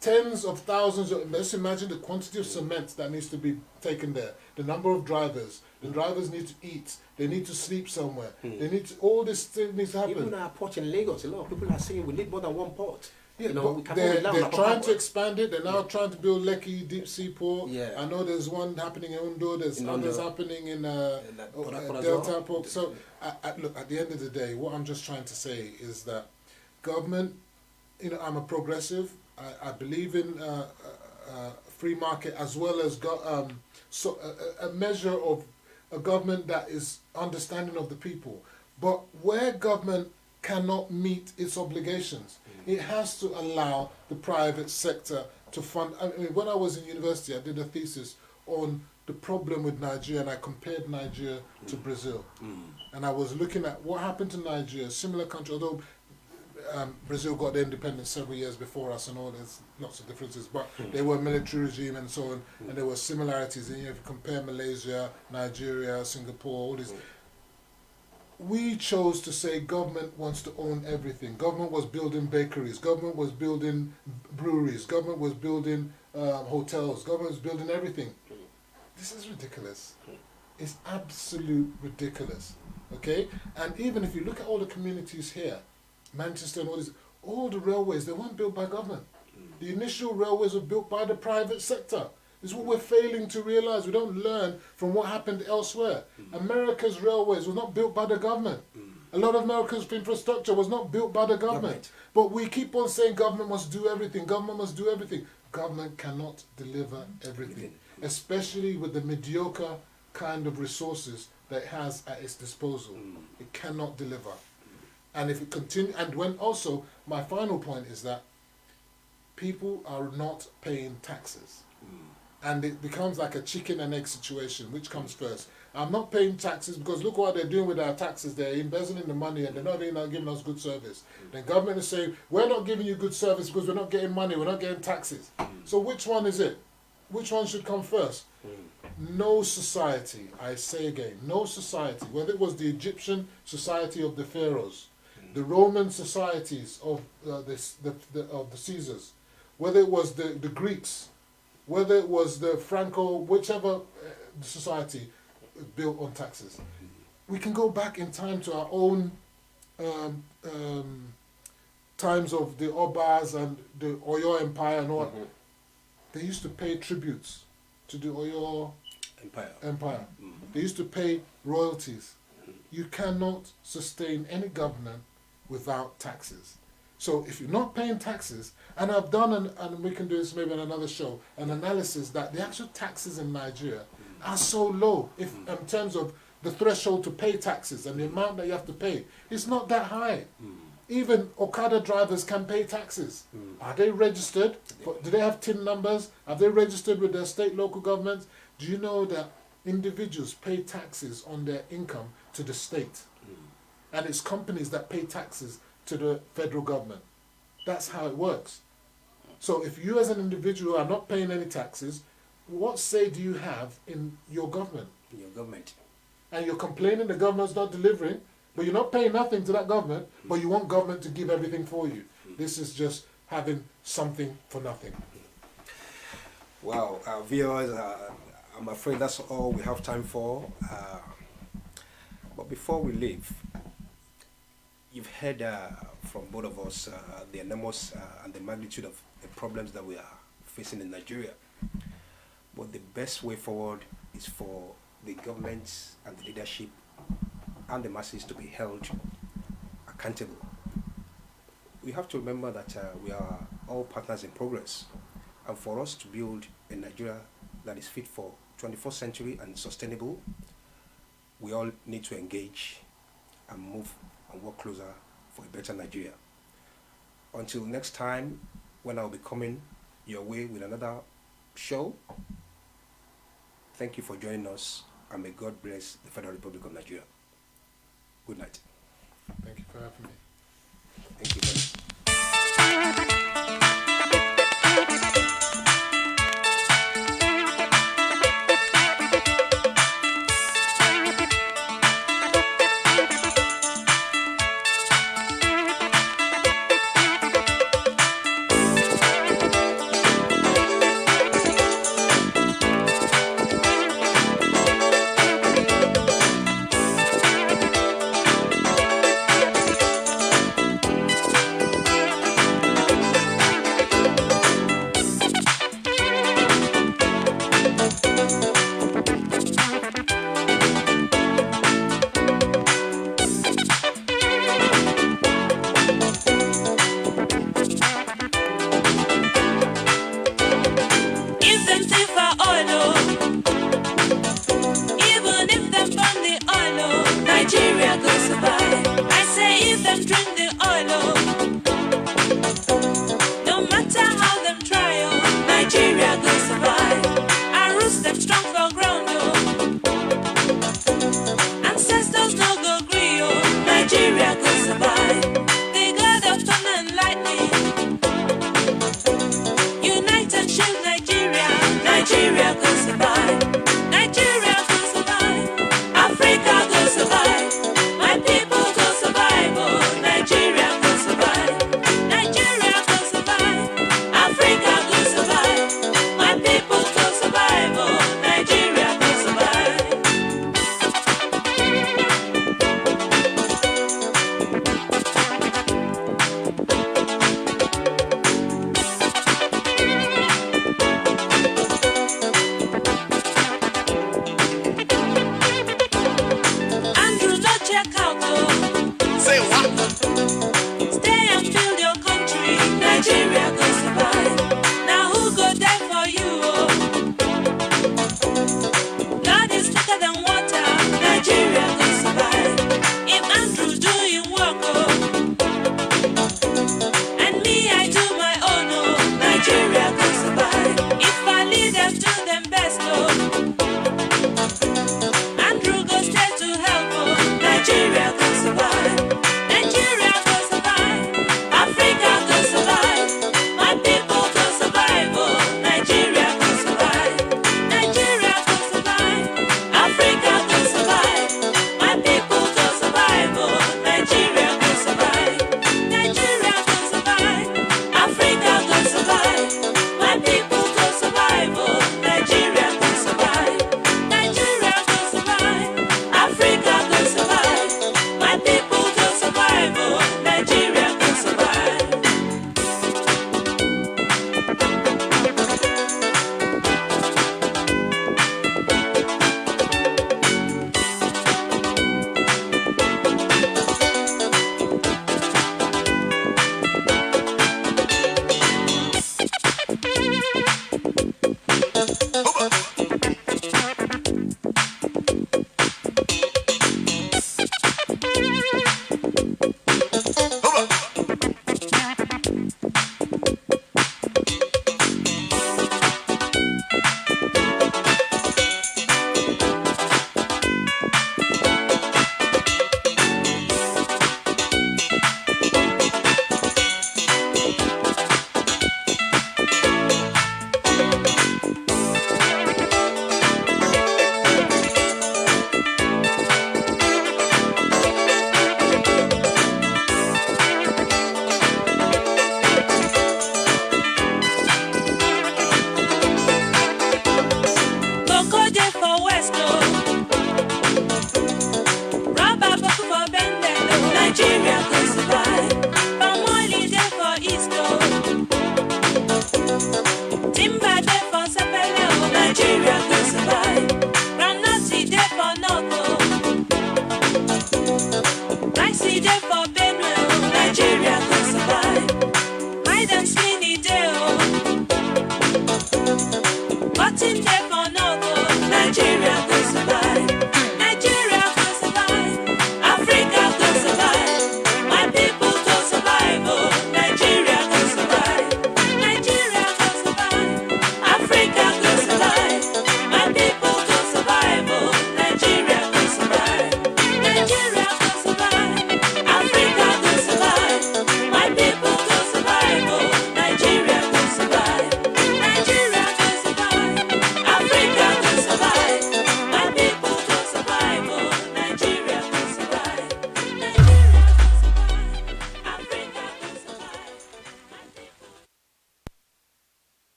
Tens of thousands of. Let's imagine the quantity of cement that needs to be taken there. The number of drivers. The drivers need to eat. They need to sleep somewhere. They need to. All this thing needs to happen. Even our port in Lagos, a lot of people are saying we need more than one port. Yeah, you know, but we cannot they're rely on trying to power. expand it. They're now trying to build Lekki Deep Sea Port. Yeah. I know there's one happening in Ondo. There's In others Ondo. happening in Port Harcourt as Delta well. Port. So, look, at the end of the day, what I'm just trying to say is that government, I'm a progressive. I believe in free market as well as a measure of a government that is understanding of the people. But where government cannot meet its obligations, it has to allow the private sector to fund. I mean, when I was in university, I did a thesis on the problem with Nigeria, and I compared Nigeria to Brazil. And I was looking at what happened to Nigeria, similar country, although Brazil got their independence several years before us and all, there's lots of differences, but they were a military regime and so on, and there were similarities. And if you compare Malaysia, Nigeria, Singapore, all these, we chose to say government wants to own everything. Government was building bakeries, government was building breweries, government was building hotels, government was building everything. This is ridiculous. It's absolute ridiculous. Okay? And even if you look at all the communities here, Manchester and all the railways, they weren't built by government. The initial railways were built by the private sector. This is what we're failing to realize. We don't learn from what happened elsewhere. America's railways were not built by the government. A lot of America's infrastructure was not built by the government. But we keep on saying government must do everything, government must do everything. Government cannot deliver everything, especially with the mediocre kind of resources that it has at its disposal. It cannot deliver. And if it continue, and when also, my final point is that people are not paying taxes. And it becomes like a chicken and egg situation. Which comes first? I'm not paying taxes because look what they're doing with our taxes. They're embezzling the money and they're not even giving us good service. Then government is saying, we're not giving you good service because we're not getting money, we're not getting taxes. So which one is it? Which one should come first? No society, I say again, no society, whether it was the Egyptian society of the pharaohs, the Roman societies of the Caesars, whether it was the Greeks, whether it was the Franco, whichever society built on taxes. We can go back in time to our own times of the Obas and the Oyo Empire and all. They used to pay tributes to the Oyo Empire. They used to pay royalties. You cannot sustain any government without taxes. So if you're not paying taxes, and I've done, and we can do this maybe on another show, an analysis that the actual taxes in Nigeria are so low in terms of the threshold to pay taxes and the amount that you have to pay. It's not that high. Even Okada drivers can pay taxes. Are they registered? Do they have TIN numbers? Are they registered with their state, local governments? Do you know that individuals pay taxes on their income to the state? And it's companies that pay taxes to the federal government. That's how it works. So if you as an individual are not paying any taxes, what say do you have in your government? In your government. And you're complaining the government's not delivering, but you're not paying nothing to that government, but you want government to give everything for you. This is just having something for nothing. Wow, viewers, I'm afraid that's all we have time for. But before we leave, you've heard from both of us the enormous and the magnitude of the problems that we are facing in Nigeria. But the best way forward is for the governments and the leadership and the masses to be held accountable. We have to remember that we are all partners in progress, and for us to build a Nigeria that is fit for 21st century and sustainable, we all need to engage and move and work closer for a better Nigeria. Until next time, when I'll be coming your way with another show, thank you for joining us, and may God bless the Federal Republic of Nigeria. Good night. Thank you for having me. Thank you. Check